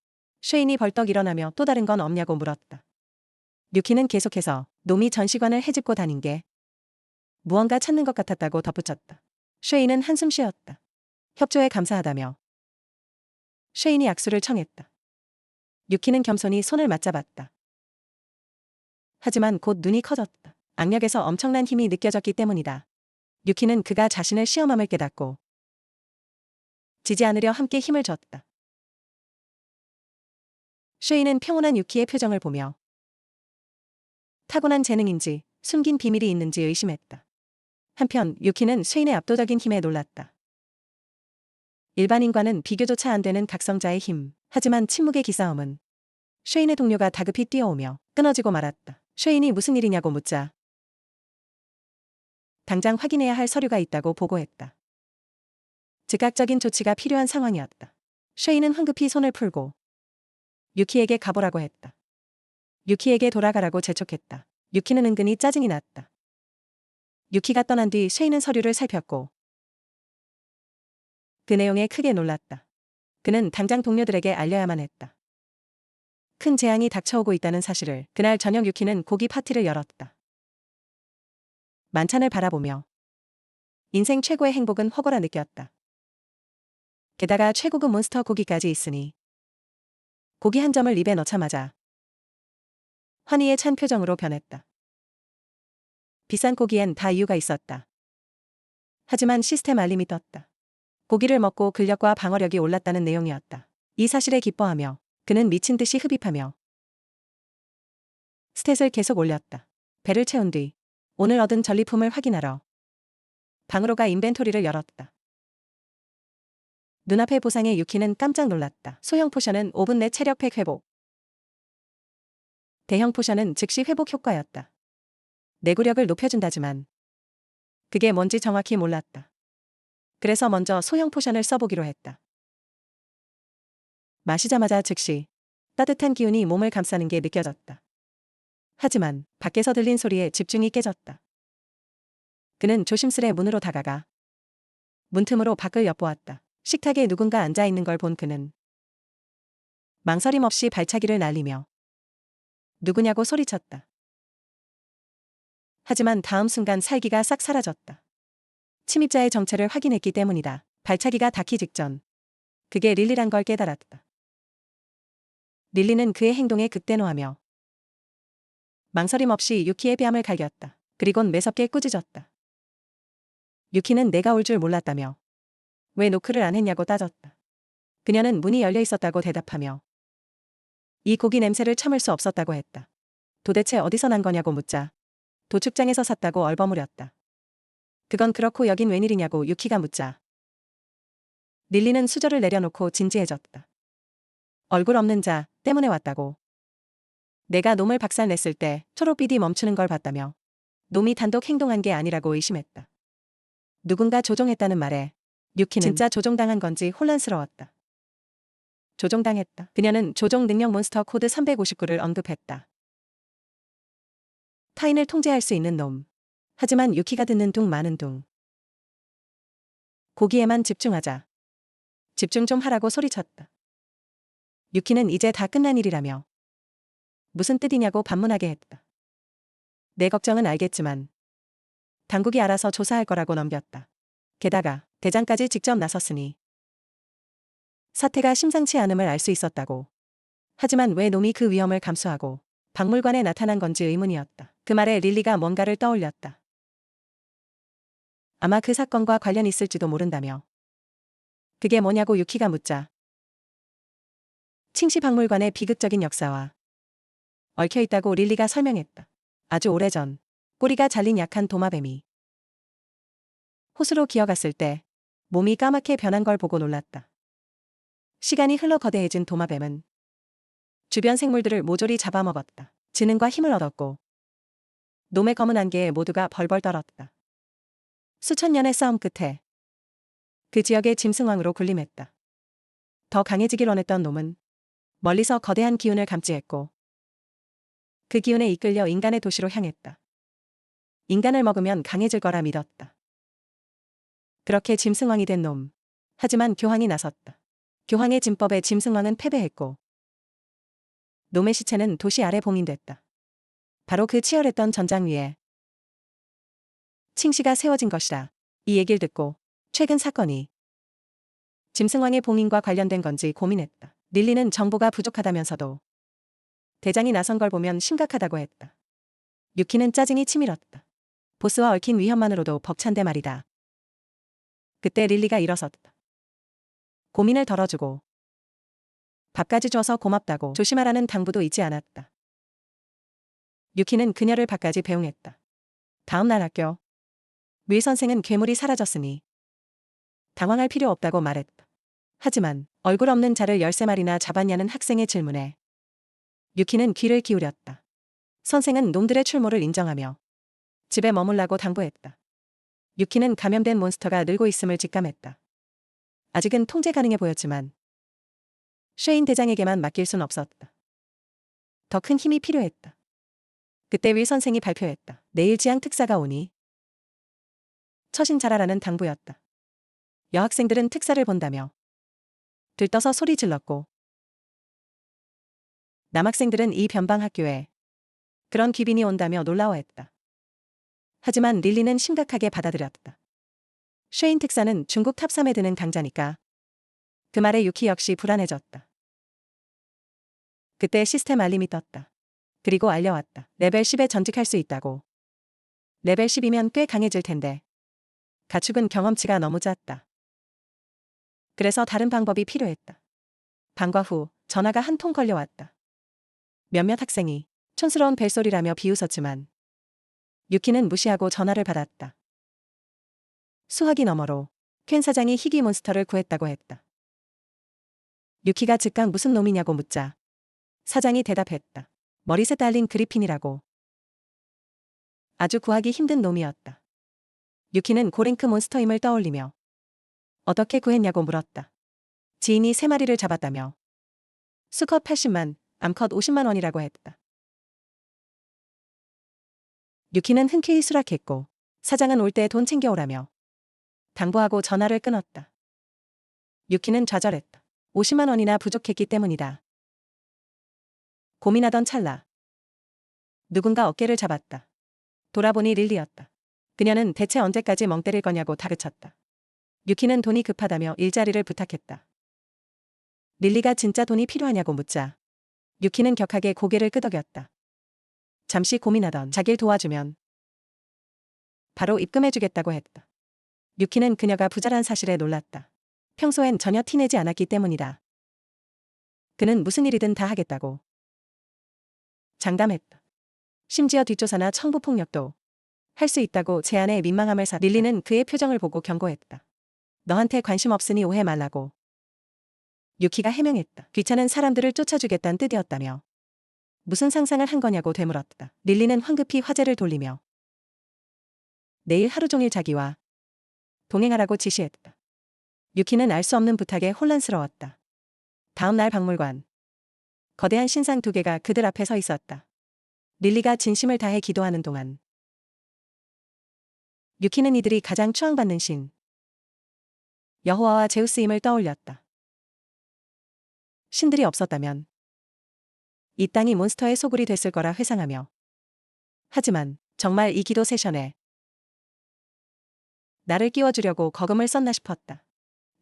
쉐인이 벌떡 일어나며 또 다른 건 없냐고 물었다. 유키는 계속해서 놈이 전시관을 헤집고 다닌 게 무언가 찾는 것 같았다고 덧붙였다. 쉐인은 한숨 쉬었다. 협조에 감사하다며 쉐인이 악수를 청했다. 유키는 겸손히 손을 맞잡았다. 하지만 곧 눈이 커졌다. 악력에서 엄청난 힘이 느껴졌기 때문이다. 유키는 그가 자신을 시험함을 깨닫고 지지 않으려 함께 힘을 줬다. 쉐인은 평온한 유키의 표정을 보며 타고난 재능인지 숨긴 비밀이 있는지 의심했다. 한편 유키는 쉐인의 압도적인 힘에 놀랐다. 일반인과는 비교조차 안 되는 각성자의 힘. 하지만 침묵의 기싸움은 쉐인의 동료가 다급히 뛰어오며 끊어지고 말았다. 쉐인이 무슨 일이냐고 묻자 당장 확인해야 할 서류가 있다고 보고했다. 즉각적인 조치가 필요한 상황이었다. 쉐인은 황급히 손을 풀고 유키에게 가보라고 했다. 유키에게 돌아가라고 재촉했다. 유키는 은근히 짜증이 났다. 유키가 떠난 뒤 쉐인은 서류를 살폈고 그 내용에 크게 놀랐다. 그는 당장 동료들에게 알려야만 했다. 큰 재앙이 닥쳐오고 있다는 사실을. 그날 저녁 유키는 고기 파티를 열었다. 만찬을 바라보며 인생 최고의 행복은 허거라 느꼈다. 게다가 최고급 몬스터 고기까지 있으니 고기 한 점을 입에 넣자마자 환희에 찬 표정으로 변했다. 비싼 고기엔 다 이유가 있었다. 하지만 시스템 알림이 떴다. 고기를 먹고 근력과 방어력이 올랐다는 내용이었다. 이 사실에 기뻐하며 그는 미친 듯이 흡입하며 스탯을 계속 올렸다. 배를 채운 뒤 오늘 얻은 전리품을 확인하러 방으로 가 인벤토리를 열었다. 눈앞의 보상에 유키는 깜짝 놀랐다. 소형 포션은 5분 내 체력 100 회복. 대형 포션은 즉시 회복 효과였다. 내구력을 높여준다지만 그게 뭔지 정확히 몰랐다. 그래서 먼저 소형 포션을 써보기로 했다. 마시자마자 즉시 따뜻한 기운이 몸을 감싸는 게 느껴졌다. 하지만 밖에서 들린 소리에 집중이 깨졌다. 그는 조심스레 문으로 다가가 문틈으로 밖을 엿보았다. 식탁에 누군가 앉아있는 걸 본 그는 망설임 없이 발차기를 날리며 누구냐고 소리쳤다. 하지만 다음 순간 살기가 싹 사라졌다. 침입자의 정체를 확인했기 때문이다. 발차기가 닿기 직전 그게 릴리란 걸 깨달았다. 릴리는 그의 행동에 극대노하며 망설임 없이 유키의 뺨을 갈겼다. 그리곤 매섭게 꾸짖었다. 유키는 내가 올 줄 몰랐다며 왜 노크를 안 했냐고 따졌다. 그녀는 문이 열려 있었다고 대답하며 이 고기 냄새를 참을 수 없었다고 했다. 도대체 어디서 난 거냐고 묻자 도축장에서 샀다고 얼버무렸다. 그건 그렇고 여긴 웬일이냐고 유키가 묻자 릴리는 수저를 내려놓고 진지해졌다. 얼굴 없는 자 때문에 왔다고. 내가 놈을 박살냈을 때 초록빛이 멈추는 걸 봤다며 놈이 단독 행동한 게 아니라고 의심했다. 누군가 조종했다는 말에 유키는 진짜 조종당한 건지 혼란스러웠다. 조종당했다. 그녀는 조종 능력 몬스터 코드 359를 언급했다. 타인을 통제할 수 있는 놈. 하지만 유키가 듣는 둥 마는 둥. 고기에만 집중하자. 집중 좀 하라고 소리쳤다. 유키는 이제 다 끝난 일이라며 무슨 뜻이냐고 반문하게 했다. 내 걱정은 알겠지만 당국이 알아서 조사할 거라고 넘겼다. 게다가 대장까지 직접 나섰으니 사태가 심상치 않음을 알 수 있었다고. 하지만 왜 놈이 그 위험을 감수하고 박물관에 나타난 건지 의문이었다. 그 말에 릴리가 뭔가를 떠올렸다. 아마 그 사건과 관련 있을지도 모른다며. 그게 뭐냐고 유키가 묻자 칭시 박물관의 비극적인 역사와 얽혀있다고 릴리가 설명했다. 아주 오래전 꼬리가 잘린 약한 도마뱀이 호수로 기어갔을 때 몸이 까맣게 변한 걸 보고 놀랐다. 시간이 흘러 거대해진 도마뱀은 주변 생물들을 모조리 잡아먹었다. 지능과 힘을 얻었고 놈의 검은 안개에 모두가 벌벌 떨었다. 수천 년의 싸움 끝에 그 지역의 짐승왕으로 군림했다. 더 강해지길 원했던 놈은 멀리서 거대한 기운을 감지했고 그 기운에 이끌려 인간의 도시로 향했다. 인간을 먹으면 강해질 거라 믿었다. 그렇게 짐승왕이 된 놈. 하지만 교황이 나섰다. 교황의 진법에 짐승왕은 패배했고 놈의 시체는 도시 아래 봉인됐다. 바로 그 치열했던 전장 위에 칭시가 세워진 것이다. 이 얘기를 듣고 최근 사건이 짐승왕의 봉인과 관련된 건지 고민했다. 릴리는 정보가 부족하다면서도 대장이 나선 걸 보면 심각하다고 했다. 유키는 짜증이 치밀었다. 보스와 얽힌 위험만으로도 벅찬데 말이다. 그때 릴리가 일어섰다. 고민을 덜어주고 밥까지 줘서 고맙다고 조심하라는 당부도 잊지 않았다. 유키는 그녀를 밥까지 배웅했다. 다음 날 학교. 윌 선생은 괴물이 사라졌으니 당황할 필요 없다고 말했다. 하지만 얼굴 없는 자를 13마리나 잡았냐는 학생의 질문에 유키는 귀를 기울였다. 선생은 놈들의 출몰을 인정하며 집에 머물라고 당부했다. 유키는 감염된 몬스터가 늘고 있음을 직감했다. 아직은 통제 가능해 보였지만 쉐인 대장에게만 맡길 순 없었다. 더 큰 힘이 필요했다. 그때 윌 선생이 발표했다. 내일 지향 특사가 오니 처신 잘하라는 당부였다. 여학생들은 특사를 본다며 들떠서 소리 질렀고 남학생들은 이 변방 학교에 그런 귀빈이 온다며 놀라워했다. 하지만 릴리는 심각하게 받아들였다. 쉐인 특사는 중국 탑3에 드는 강자니까. 그 말에 유키 역시 불안해졌다. 그때 시스템 알림이 떴다. 그리고 알려왔다. 레벨 10에 전직할 수 있다고. 레벨 10이면 꽤 강해질 텐데 가축은 경험치가 너무 작다. 그래서 다른 방법이 필요했다. 방과 후 전화가 한 통 걸려왔다. 몇몇 학생이 촌스러운 벨소리라며 비웃었지만 유키는 무시하고 전화를 받았다. 수화기 너머로 켄 사장이 희귀 몬스터를 구했다고 했다. 유키가 즉각 무슨 놈이냐고 묻자 사장이 대답했다. 머리새 딸린 그리핀이라고. 아주 구하기 힘든 놈이었다. 유키는 고랭크 몬스터임을 떠올리며 어떻게 구했냐고 물었다. 지인이 3마리를 잡았다며 수컷 80만, 암컷 50만 원이라고 했다. 유키는 흔쾌히 수락했고 사장은 올 때 돈 챙겨오라며 당부하고 전화를 끊었다. 유키는 좌절했다. 50만 원이나 부족했기 때문이다. 고민하던 찰나 누군가 어깨를 잡았다. 돌아보니 릴리였다. 그녀는 대체 언제까지 멍 때릴 거냐고 다그쳤다. 유키는 돈이 급하다며 일자리를 부탁했다. 릴리가 진짜 돈이 필요하냐고 묻자 유키는 격하게 고개를 끄덕였다. 잠시 고민하던 자길 도와주면 바로 입금해주겠다고 했다. 유키는 그녀가 부자란 사실에 놀랐다. 평소엔 전혀 티내지 않았기 때문이다. 그는 무슨 일이든 다 하겠다고 장담했다. 심지어 뒷조사나 청부폭력도 할 수 있다고 제안에 민망함을 샀다. 릴리는 그의 표정을 보고 경고했다. 너한테 관심 없으니 오해 말라고. 유키가 해명했다. 귀찮은 사람들을 쫓아주겠다는 뜻이었다며. 무슨 상상을 한 거냐고 되물었다. 릴리는 황급히 화제를 돌리며 내일 하루 종일 자기와 동행하라고 지시했다. 유키는 알 수 없는 부탁에 혼란스러웠다. 다음 날 박물관. 거대한 신상 2개가 그들 앞에 서 있었다. 릴리가 진심을 다해 기도하는 동안 유키는 이들이 가장 추앙받는 신 여호와와 제우스임을 떠올렸다. 신들이 없었다면 이 땅이 몬스터의 소굴이 됐을 거라 회상하며 하지만 정말 이 기도 세션에 나를 끼워주려고 거금을 썼나 싶었다.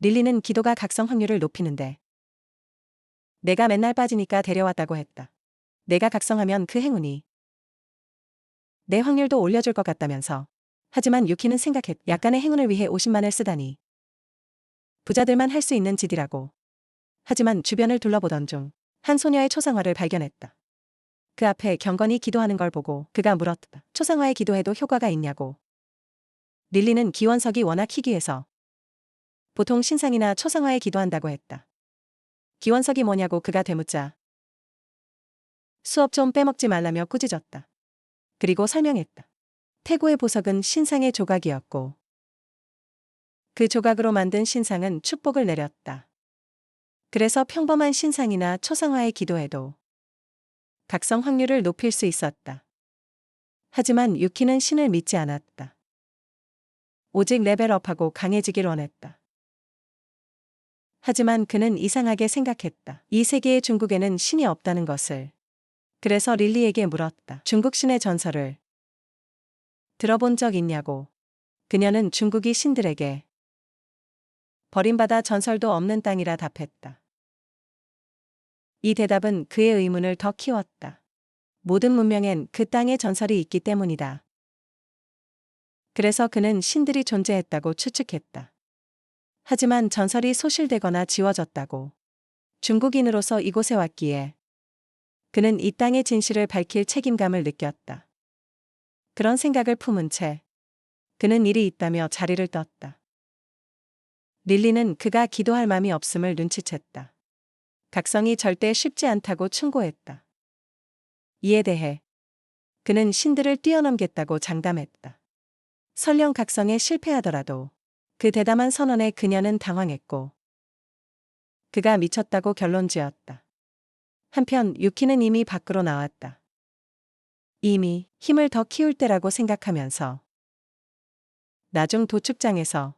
릴리는 기도가 각성 확률을 높이는데 내가 맨날 빠지니까 데려왔다고 했다. 내가 각성하면 그 행운이 내 확률도 올려줄 것 같다면서. 하지만 유키는 생각했다. 약간의 행운을 위해 50만을 쓰다니. 부자들만 할 수 있는 짓이라고. 하지만 주변을 둘러보던 중 한 소녀의 초상화를 발견했다. 그 앞에 경건히 기도하는 걸 보고 그가 물었다. 초상화에 기도해도 효과가 있냐고. 릴리는 기원석이 워낙 희귀해서 보통 신상이나 초상화에 기도한다고 했다. 기원석이 뭐냐고 그가 되묻자 수업 좀 빼먹지 말라며 꾸짖었다. 그리고 설명했다. 태고의 보석은 신상의 조각이었고 그 조각으로 만든 신상은 축복을 내렸다. 그래서 평범한 신상이나 초상화에 기도해도 각성 확률을 높일 수 있었다. 하지만 유키는 신을 믿지 않았다. 오직 레벨업하고 강해지길 원했다. 하지만 그는 이상하게 생각했다. 이 세계의 중국에는 신이 없다는 것을. 그래서 릴리에게 물었다. 중국 신의 전설을 들어본 적 있냐고. 그녀는 중국이 신들에게 버림받아 전설도 없는 땅이라 답했다. 이 대답은 그의 의문을 더 키웠다. 모든 문명엔 그 땅에 전설이 있기 때문이다. 그래서 그는 신들이 존재했다고 추측했다. 하지만 전설이 소실되거나 지워졌다고. 중국인으로서 이곳에 왔기에 그는 이 땅의 진실을 밝힐 책임감을 느꼈다. 그런 생각을 품은 채 그는 일이 있다며 자리를 떴다. 릴리는 그가 기도할 마음이 없음을 눈치챘다. 각성이 절대 쉽지 않다고 충고했다. 이에 대해 그는 신들을 뛰어넘겠다고 장담했다. 설령 각성에 실패하더라도 그 대담한 선언에 그녀는 당황했고 그가 미쳤다고 결론지었다. 한편 유키는 이미 밖으로 나왔다. 이미 힘을 더 키울 때라고 생각하면서 나중 도축장에서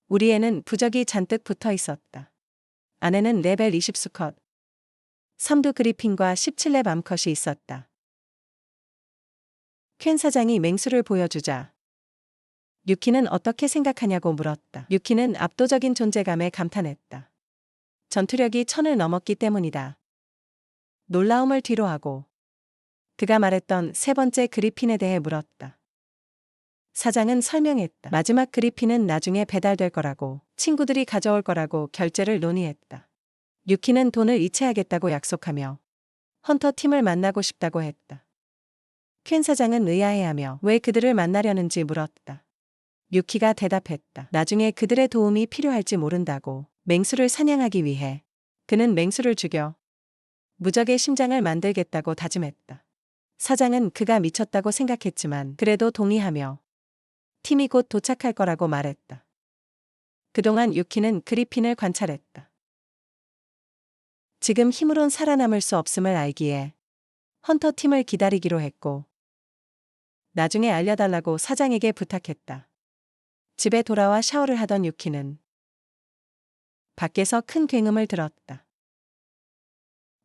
우리 애는 부적이 잔뜩 붙어 있었다. 안에는 레벨 20 수컷, 3두 그리핀과 17렙 암컷이 있었다. 퀸 사장이 맹수를 보여주자 유키는 어떻게 생각하냐고 물었다. 유키는 압도적인 존재감에 감탄했다. 전투력이 1000을 넘었기 때문이다. 놀라움을 뒤로하고 그가 말했던 3번째 그리핀에 대해 물었다. 사장은 설명했다. 마지막 그리핀은 나중에 배달될 거라고, 친구들이 가져올 거라고 결제를 논의했다. 유키는 돈을 이체하겠다고 약속하며 헌터 팀을 만나고 싶다고 했다. 퀸 사장은 의아해하며 왜 그들을 만나려는지 물었다. 유키가 대답했다. 나중에 그들의 도움이 필요할지 모른다고. 맹수를 사냥하기 위해 그는 맹수를 죽여 무적의 심장을 만들겠다고 다짐했다. 사장은 그가 미쳤다고 생각했지만 그래도 동의하며 팀이 곧 도착할 거라고 말했다. 그동안 유키는 그리핀을 관찰했다. 지금 힘으론 살아남을 수 없음을 알기에 헌터 팀을 기다리기로 했고 나중에 알려달라고 사장에게 부탁했다. 집에 돌아와 샤워를 하던 유키는 밖에서 큰 굉음을 들었다.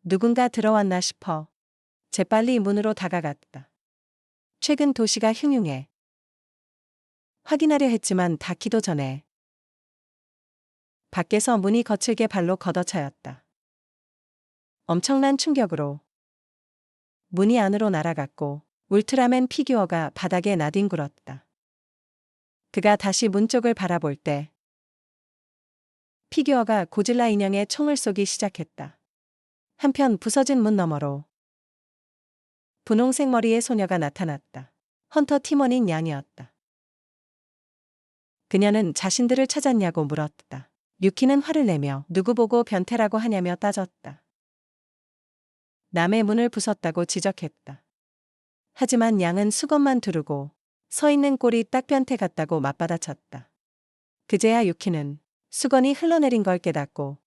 누군가 들어왔나 싶어 재빨리 문으로 다가갔다. 최근 도시가 흉흉해. 확인하려 했지만 닫기도 전에 밖에서 문이 거칠게 발로 걷어차였다. 엄청난 충격으로 문이 안으로 날아갔고 울트라맨 피규어가 바닥에 나뒹굴었다. 그가 다시 문 쪽을 바라볼 때 피규어가 고질라 인형에 총을 쏘기 시작했다. 한편 부서진 문 너머로 분홍색 머리의 소녀가 나타났다. 헌터 팀원인 양이었다. 그녀는 자신들을 찾았냐고 물었다. 유키는 화를 내며 누구 보고 변태라고 하냐며 따졌다. 남의 문을 부쉈다고 지적했다. 하지만 양은 수건만 두르고 서 있는 꼴이 딱 변태 같다고 맞받아쳤다. 그제야 유키는 수건이 흘러내린 걸 깨닫고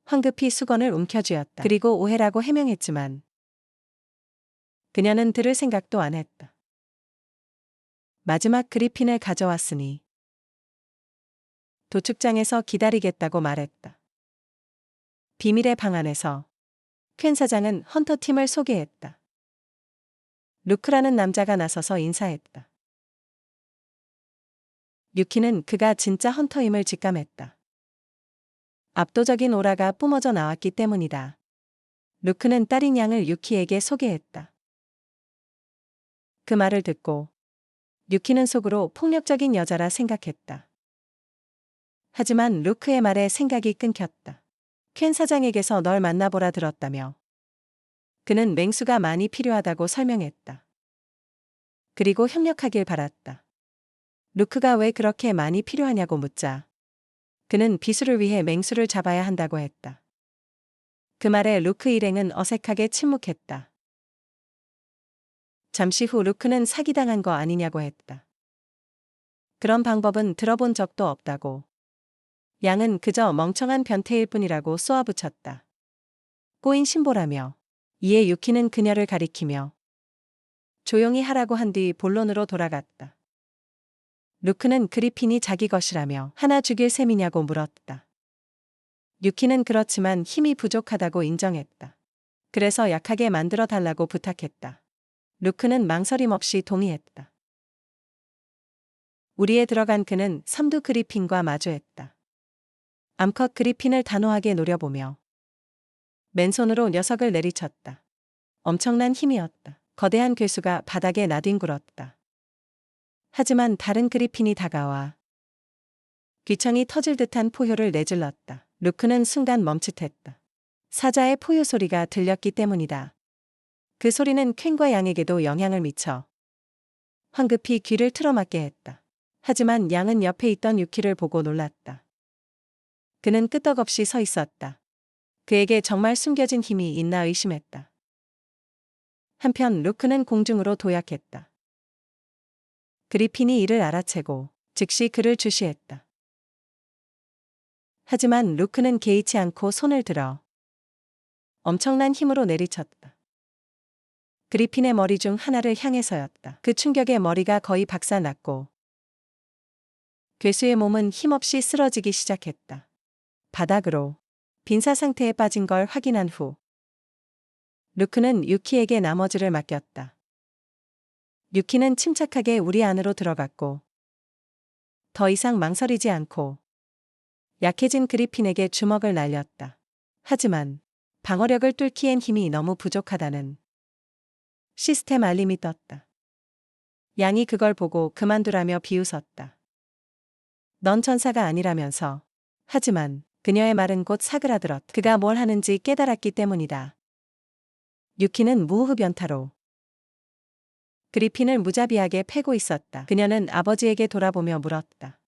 황급히 수건을 움켜쥐었다. 그리고 오해라고 해명했지만 그녀는 들을 생각도 안 했다. 마지막 그리핀을 가져왔으니 도축장에서 기다리겠다고 말했다. 비밀의 방 안에서 퀸 사장은 헌터팀을 소개했다. 루크라는 남자가 나서서 인사했다. 유키는 그가 진짜 헌터임을 직감했다. 압도적인 오라가 뿜어져 나왔기 때문이다. 루크는 딸인 양을 유키에게 소개했다. 그 말을 듣고 유키는 속으로 폭력적인 여자라 생각했다. 하지만 루크의 말에 생각이 끊겼다. 퀸 사장에게서 널 만나보라 들었다며 그는 맹수가 많이 필요하다고 설명했다. 그리고 협력하길 바랐다. 루크가 왜 그렇게 많이 필요하냐고 묻자 그는 비수를 위해 맹수를 잡아야 한다고 했다. 그 말에 루크 일행은 어색하게 침묵했다. 잠시 후 루크는 사기당한 거 아니냐고 했다. 그런 방법은 들어본 적도 없다고. 양은 그저 멍청한 변태일 뿐이라고 쏘아붙였다. 꼬인 신보라며 이에 유키는 그녀를 가리키며 조용히 하라고 한 뒤 본론으로 돌아갔다. 루크는 그리핀이 자기 것이라며 하나 죽일 셈이냐고 물었다. 유키는 그렇지만 힘이 부족하다고 인정했다. 그래서 약하게 만들어 달라고 부탁했다. 루크는 망설임 없이 동의했다. 우리에 들어간 그는 삼두 그리핀과 마주했다. 암컷 그리핀을 단호하게 노려보며 맨손으로 녀석을 내리쳤다. 엄청난 힘이었다. 거대한 괴수가 바닥에 나뒹굴었다. 하지만 다른 그리핀이 다가와 귀청이 터질 듯한 포효를 내질렀다. 루크는 순간 멈칫했다. 사자의 포효 소리가 들렸기 때문이다. 그 소리는 퀸과 양에게도 영향을 미쳐 황급히 귀를 틀어막게 했다. 하지만 양은 옆에 있던 유키를 보고 놀랐다. 그는 끄떡없이 서 있었다. 그에게 정말 숨겨진 힘이 있나 의심했다. 한편 루크는 공중으로 도약했다. 그리핀이 이를 알아채고 즉시 그를 주시했다. 하지만 루크는 개의치 않고 손을 들어 엄청난 힘으로 내리쳤다. 그리핀의 머리 중 하나를 향해서였다. 그 충격에 머리가 거의 박살났고 괴수의 몸은 힘없이 쓰러지기 시작했다. 바닥으로 빈사 상태에 빠진 걸 확인한 후 루크는 유키에게 나머지를 맡겼다. 유키는 침착하게 우리 안으로 들어갔고 더 이상 망설이지 않고 약해진 그리핀에게 주먹을 날렸다. 하지만 방어력을 뚫기엔 힘이 너무 부족하다는 시스템 알림이 떴다. 양이 그걸 보고 그만두라며 비웃었다. 넌 천사가 아니라면서. 하지만 그녀의 말은 곧 사그라들었다. 그가 뭘 하는지 깨달았기 때문이다. 유키는 무흡연타로 그리핀을 무자비하게 패고 있었다. 그녀는 아버지에게 돌아보며 물었다.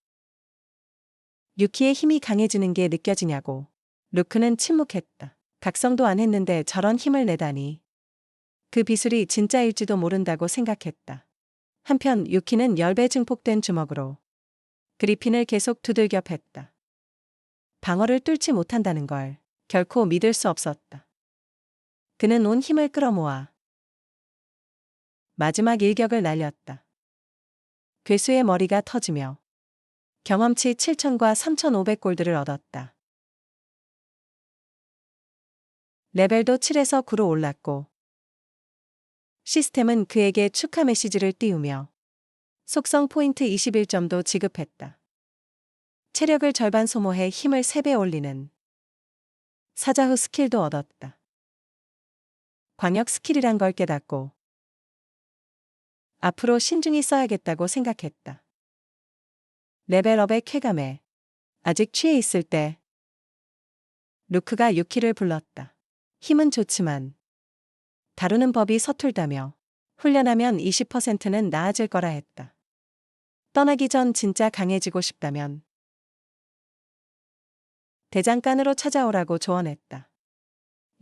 유키의 힘이 강해지는 게 느껴지냐고. 루크는 침묵했다. 각성도 안 했는데 저런 힘을 내다니. 그 비술이 진짜일지도 모른다고 생각했다. 한편 유키는 10배 증폭된 주먹으로 그리핀을 계속 두들겨 팼다. 방어를 뚫지 못한다는 걸 결코 믿을 수 없었다. 그는 온 힘을 끌어모아 마지막 일격을 날렸다. 괴수의 머리가 터지며 경험치 7,000과 3,500골드를 얻었다. 레벨도 7에서 9로 올랐고 시스템은 그에게 축하 메시지를 띄우며 속성 포인트 21점도 지급했다. 체력을 절반 소모해 힘을 3배 올리는 사자후 스킬도 얻었다. 광역 스킬이란 걸 깨닫고 앞으로 신중히 써야겠다고 생각했다. 레벨업의 쾌감에 아직 취해 있을 때 루크가 유키를 불렀다. 힘은 좋지만 다루는 법이 서툴다며 훈련하면 20%는 나아질 거라 했다. 떠나기 전 진짜 강해지고 싶다면 대장간으로 찾아오라고 조언했다.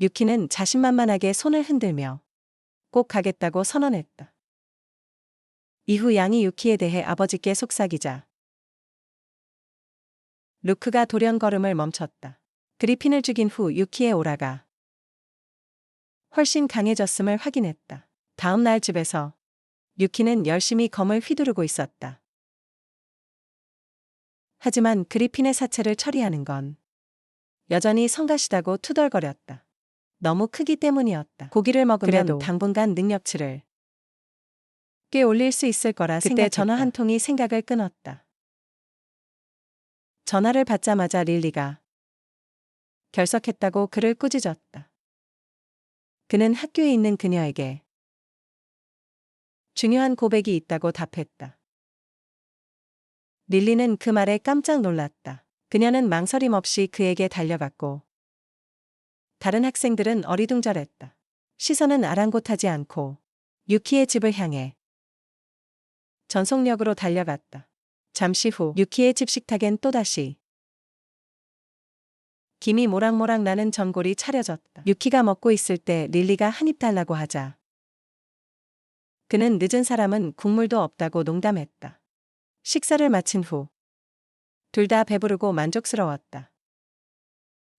유키는 자신만만하게 손을 흔들며 꼭 가겠다고 선언했다. 이후 양이 유키에 대해 아버지께 속삭이자 루크가 돌연 걸음을 멈췄다. 그리핀을 죽인 후 유키의 오라가 훨씬 강해졌음을 확인했다. 다음 날 집에서 유키는 열심히 검을 휘두르고 있었다. 하지만 그리핀의 사체를 처리하는 건 여전히 성가시다고 투덜거렸다. 너무 크기 때문이었다. 고기를 먹으면 당분간 능력치를 꽤 올릴 수 있을 거라 생각했다. 그때 전화 한 통이 생각을 끊었다. 전화를 받자마자 릴리가 결석했다고 그를 꾸짖었다. 그는 학교에 있는 그녀에게 중요한 고백이 있다고 답했다. 릴리는 그 말에 깜짝 놀랐다. 그녀는 망설임 없이 그에게 달려갔고 다른 학생들은 어리둥절했다. 시선은 아랑곳하지 않고 유키의 집을 향해 전속력으로 달려갔다. 잠시 후 유키의 집 식탁엔 또다시 김이 모락모락 나는 전골이 차려졌다. 유키가 먹고 있을 때 릴리가 한 입 달라고 하자 그는 늦은 사람은 국물도 없다고 농담했다. 식사를 마친 후 둘 다 배부르고 만족스러웠다.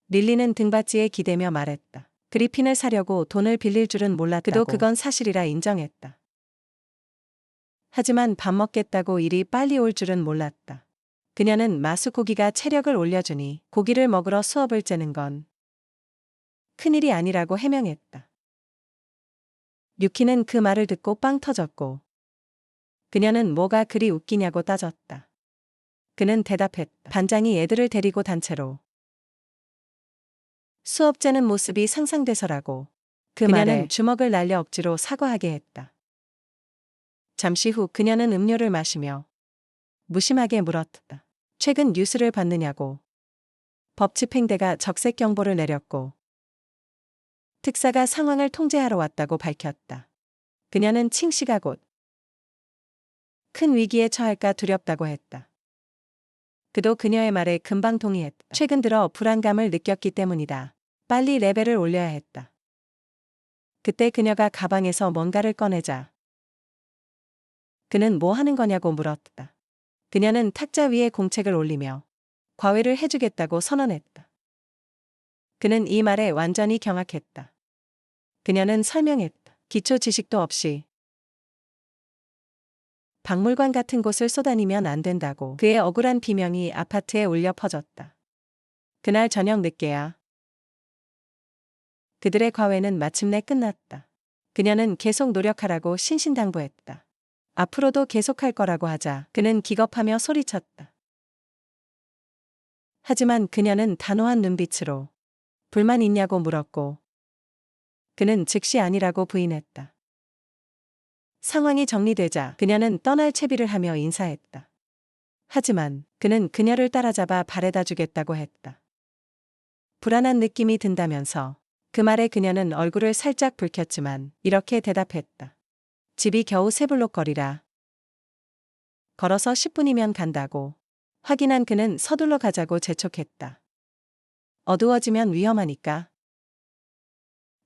릴리는 등받이에 기대며 말했다. 그리핀을 사려고 돈을 빌릴 줄은 몰랐다고. 그도 그건 사실이라 인정했다. 하지만 밥 먹겠다고 일이 빨리 올 줄은 몰랐다. 그녀는 마수고기가 체력을 올려주니 고기를 먹으러 수업을 째는 건 큰일이 아니라고 해명했다. 유키는 그 말을 듣고 빵 터졌고 그녀는 뭐가 그리 웃기냐고 따졌다. 그는 대답했다. 반장이 애들을 데리고 단체로 수업 째는 모습이 상상돼서라고. 그녀는 주먹을 날려 억지로 사과하게 했다. 잠시 후 그녀는 음료를 마시며 무심하게 물었다. 최근 뉴스를 봤느냐고. 법 집행대가 적색 경보를 내렸고 특사가 상황을 통제하러 왔다고 밝혔다. 그녀는 칭씨가 곧 큰 위기에 처할까 두렵다고 했다. 그도 그녀의 말에 금방 동의했다. 최근 들어 불안감을 느꼈기 때문이다. 빨리 레벨을 올려야 했다. 그때 그녀가 가방에서 뭔가를 꺼내자 그는 뭐 하는 거냐고 물었다. 그녀는 탁자 위에 공책을 올리며 과외를 해주겠다고 선언했다. 그는 이 말에 완전히 경악했다. 그녀는 설명했다. 기초 지식도 없이 박물관 같은 곳을 쏘다니면 안 된다고. 그의 억울한 비명이 아파트에 울려 퍼졌다. 그날 저녁 늦게야 그들의 과외는 마침내 끝났다. 그녀는 계속 노력하라고 신신당부했다. 앞으로도 계속할 거라고 하자 그는 기겁하며 소리쳤다. 하지만 그녀는 단호한 눈빛으로 불만 있냐고 물었고 그는 즉시 아니라고 부인했다. 상황이 정리되자 그녀는 떠날 채비를 하며 인사했다. 하지만 그는 그녀를 따라잡아 발에다 주겠다고 했다. 불안한 느낌이 든다면서 그 말에 그녀는 얼굴을 살짝 붉혔지만 이렇게 대답했다. 집이 겨우 3블록 거리라. 걸어서 10분이면 간다고. 확인한 그는 서둘러 가자고 재촉했다. 어두워지면 위험하니까.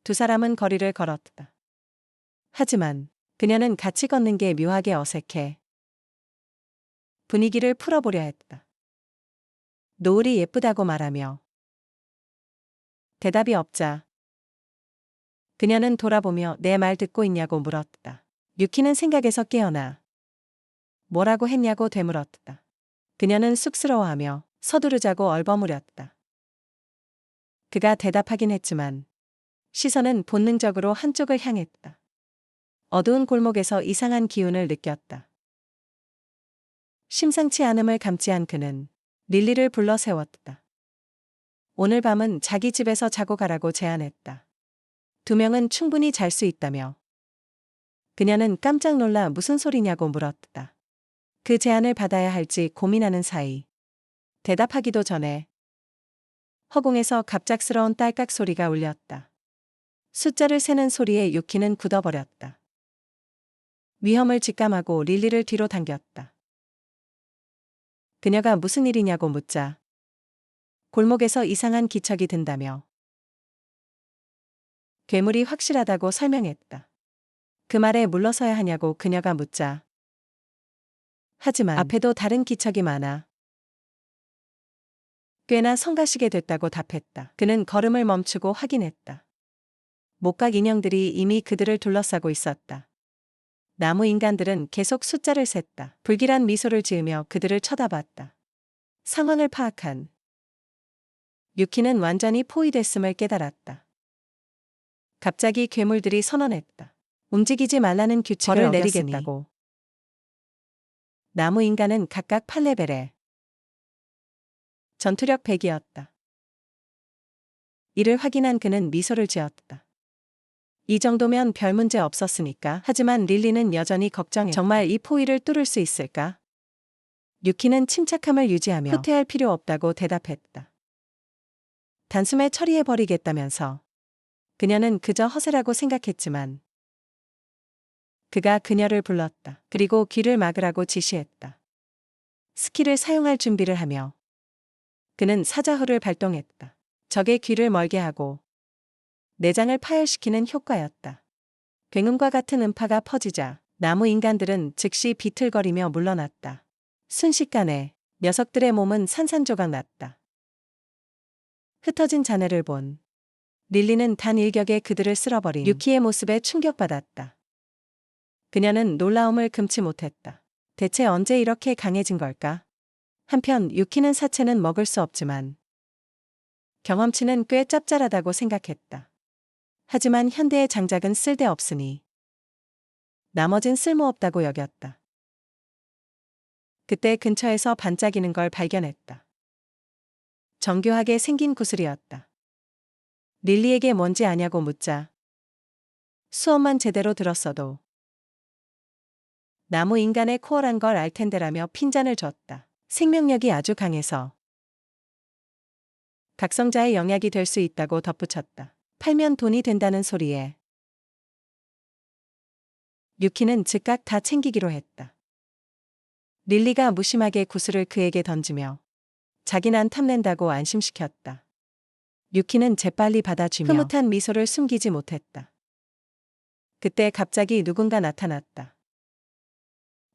두 사람은 거리를 걸었다. 하지만 그녀는 같이 걷는 게 묘하게 어색해 분위기를 풀어보려 했다. 노을이 예쁘다고 말하며 대답이 없자 그녀는 돌아보며 내 말 듣고 있냐고 물었다. 유키는 생각에서 깨어나 뭐라고 했냐고 되물었다. 그녀는 쑥스러워하며 서두르자고 얼버무렸다. 그가 대답하긴 했지만 시선은 본능적으로 한쪽을 향했다. 어두운 골목에서 이상한 기운을 느꼈다. 심상치 않음을 감지한 그는 릴리를 불러 세웠다. 오늘 밤은 자기 집에서 자고 가라고 제안했다. 두 명은 충분히 잘 수 있다며. 그녀는 깜짝 놀라 무슨 소리냐고 물었다. 그 제안을 받아야 할지 고민하는 사이 대답하기도 전에 허공에서 갑작스러운 딸깍 소리가 울렸다. 숫자를 세는 소리에 유키는 굳어버렸다. 위험을 직감하고 릴리를 뒤로 당겼다. 그녀가 무슨 일이냐고 묻자 골목에서 이상한 기척이 든다며 괴물이 확실하다고 설명했다. 그 말에 물러서야 하냐고 그녀가 묻자 하지만 앞에도 다른 기척이 많아 꽤나 성가시게 됐다고 답했다. 그는 걸음을 멈추고 확인했다. 목각 인형들이 이미 그들을 둘러싸고 있었다. 나무 인간들은 계속 숫자를 셌다. 불길한 미소를 지으며 그들을 쳐다봤다. 상황을 파악한 유키는 완전히 포위됐음을 깨달았다. 갑자기 괴물들이 선언했다. 움직이지 말라는 규칙을 내리겠다고. 나무 인간은 각각 8레벨에 전투력 100이었다. 이를 확인한 그는 미소를 지었다. 이 정도면 별 문제 없었으니까. 하지만 릴리는 여전히 걱정했다. 정말 이 포위를 뚫을 수 있을까? 유키는 침착함을 유지하며 후퇴할 필요 없다고 대답했다. 단숨에 처리해버리겠다면서. 그녀는 그저 허세라고 생각했지만 그가 그녀를 불렀다. 그리고 귀를 막으라고 지시했다. 스킬을 사용할 준비를 하며 그는 사자후를 발동했다. 적의 귀를 멀게 하고 내장을 파열시키는 효과였다. 굉음과 같은 음파가 퍼지자 나무 인간들은 즉시 비틀거리며 물러났다. 순식간에 녀석들의 몸은 산산조각 났다. 흩어진 잔해를 본 릴리는 단 일격에 그들을 쓸어버린 유키의 모습에 충격받았다. 그녀는 놀라움을 금치 못했다. 대체 언제 이렇게 강해진 걸까? 한편 유키는 사체는 먹을 수 없지만 경험치는 꽤 짭짤하다고 생각했다. 하지만 현대의 장작은 쓸데없으니 나머진 쓸모없다고 여겼다. 그때 근처에서 반짝이는 걸 발견했다. 정교하게 생긴 구슬이었다. 릴리에게 뭔지 아냐고 묻자 수업만 제대로 들었어도 나무 인간의 코어란 걸 알 텐데라며 핀잔을 줬다. 생명력이 아주 강해서 각성자의 영약이 될 수 있다고 덧붙였다. 팔면 돈이 된다는 소리에 유키는 즉각 다 챙기기로 했다. 릴리가 무심하게 구슬을 그에게 던지며 자기는 탐낸다고 안심시켰다. 유키는 재빨리 받아주며 흐뭇한 미소를 숨기지 못했다. 그때 갑자기 누군가 나타났다.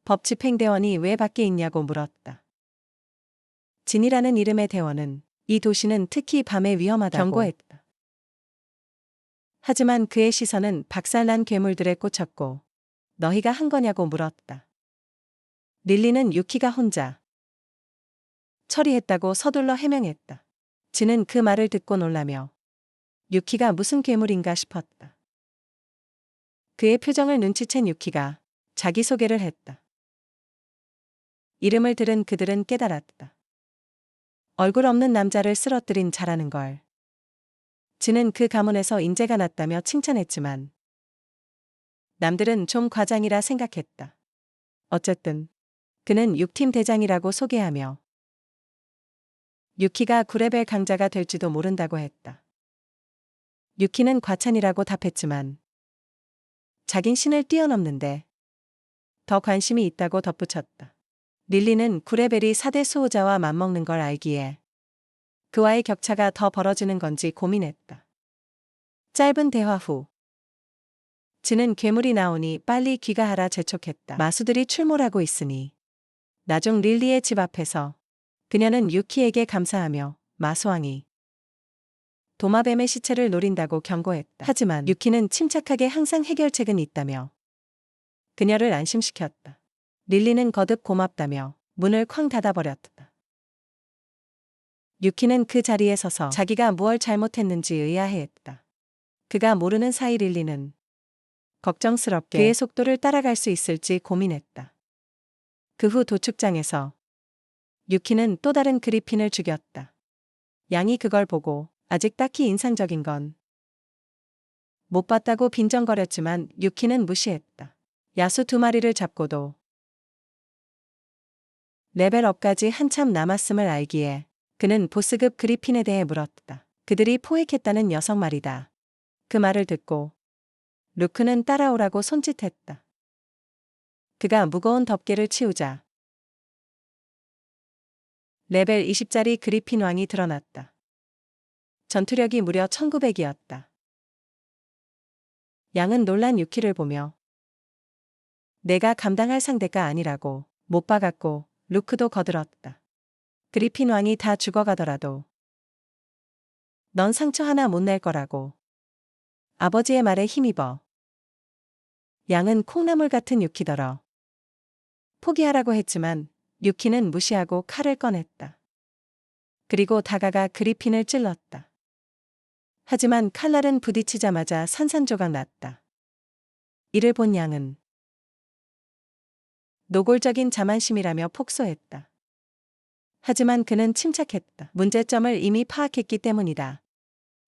법집행대원이 왜 밖에 있냐고 물었다. 진이라는 이름의 대원은 이 도시는 특히 밤에 위험하다고 경고했다. 하지만 그의 시선은 박살난 괴물들에 꽂혔고 너희가 한 거냐고 물었다. 릴리는 유키가 혼자 처리했다고 서둘러 해명했다. 진은 그 말을 듣고 놀라며 유키가 무슨 괴물인가 싶었다. 그의 표정을 눈치챈 유키가 자기소개를 했다. 이름을 들은 그들은 깨달았다. 얼굴 없는 남자를 쓰러뜨린 자라는 걸. 진은 그 가문에서 인재가 났다며 칭찬했지만 남들은 좀 과장이라 생각했다. 어쨌든 그는 6팀 대장이라고 소개하며 유키가 9레벨 강자가 될지도 모른다고 했다. 유키는 과찬이라고 답했지만 자긴 신을 뛰어넘는데 더 관심이 있다고 덧붙였다. 릴리는 9레벨이 4대 수호자와 맞먹는 걸 알기에 그와의 격차가 더 벌어지는 건지 고민했다. 짧은 대화 후 지는 괴물이 나오니 빨리 귀가하라 재촉했다. 마수들이 출몰하고 있으니 나중 릴리의 집 앞에서 그녀는 유키에게 감사하며 마수왕이 도마뱀의 시체를 노린다고 경고했다. 하지만 유키는 침착하게 항상 해결책은 있다며 그녀를 안심시켰다. 릴리는 거듭 고맙다며 문을 쾅 닫아버렸다. 유키는 그 자리에 서서 자기가 무얼 잘못했는지 의아해했다. 그가 모르는 사이 릴리는 걱정스럽게 그의 속도를 따라갈 수 있을지 고민했다. 그 후 도축장에서 유키는 또 다른 그리핀을 죽였다. 양이 그걸 보고 아직 딱히 인상적인 건 못 봤다고 빈정거렸지만 유키는 무시했다. 야수 2마리를 잡고도 레벨업까지 한참 남았음을 알기에 그는 보스급 그리핀에 대해 물었다. 그들이 포획했다는 녀석 말이다. 그 말을 듣고 루크는 따라오라고 손짓했다. 그가 무거운 덮개를 치우자 레벨 20짜리 그리핀 왕이 드러났다. 전투력이 무려 1900이었다. 양은 놀란 유키를 보며 내가 감당할 상대가 아니라고 못 박았고 루크도 거들었다. 그리핀 왕이 다 죽어가더라도 넌 상처 하나 못 낼 거라고 아버지의 말에 힘입어. 양은 콩나물 같은 유키더러 포기하라고 했지만 유키는 무시하고 칼을 꺼냈다. 그리고 다가가 그리핀을 찔렀다. 하지만 칼날은 부딪히자마자 산산조각 났다. 이를 본 양은 노골적인 자만심이라며 폭소했다. 하지만 그는 침착했다. 문제점을 이미 파악했기 때문이다.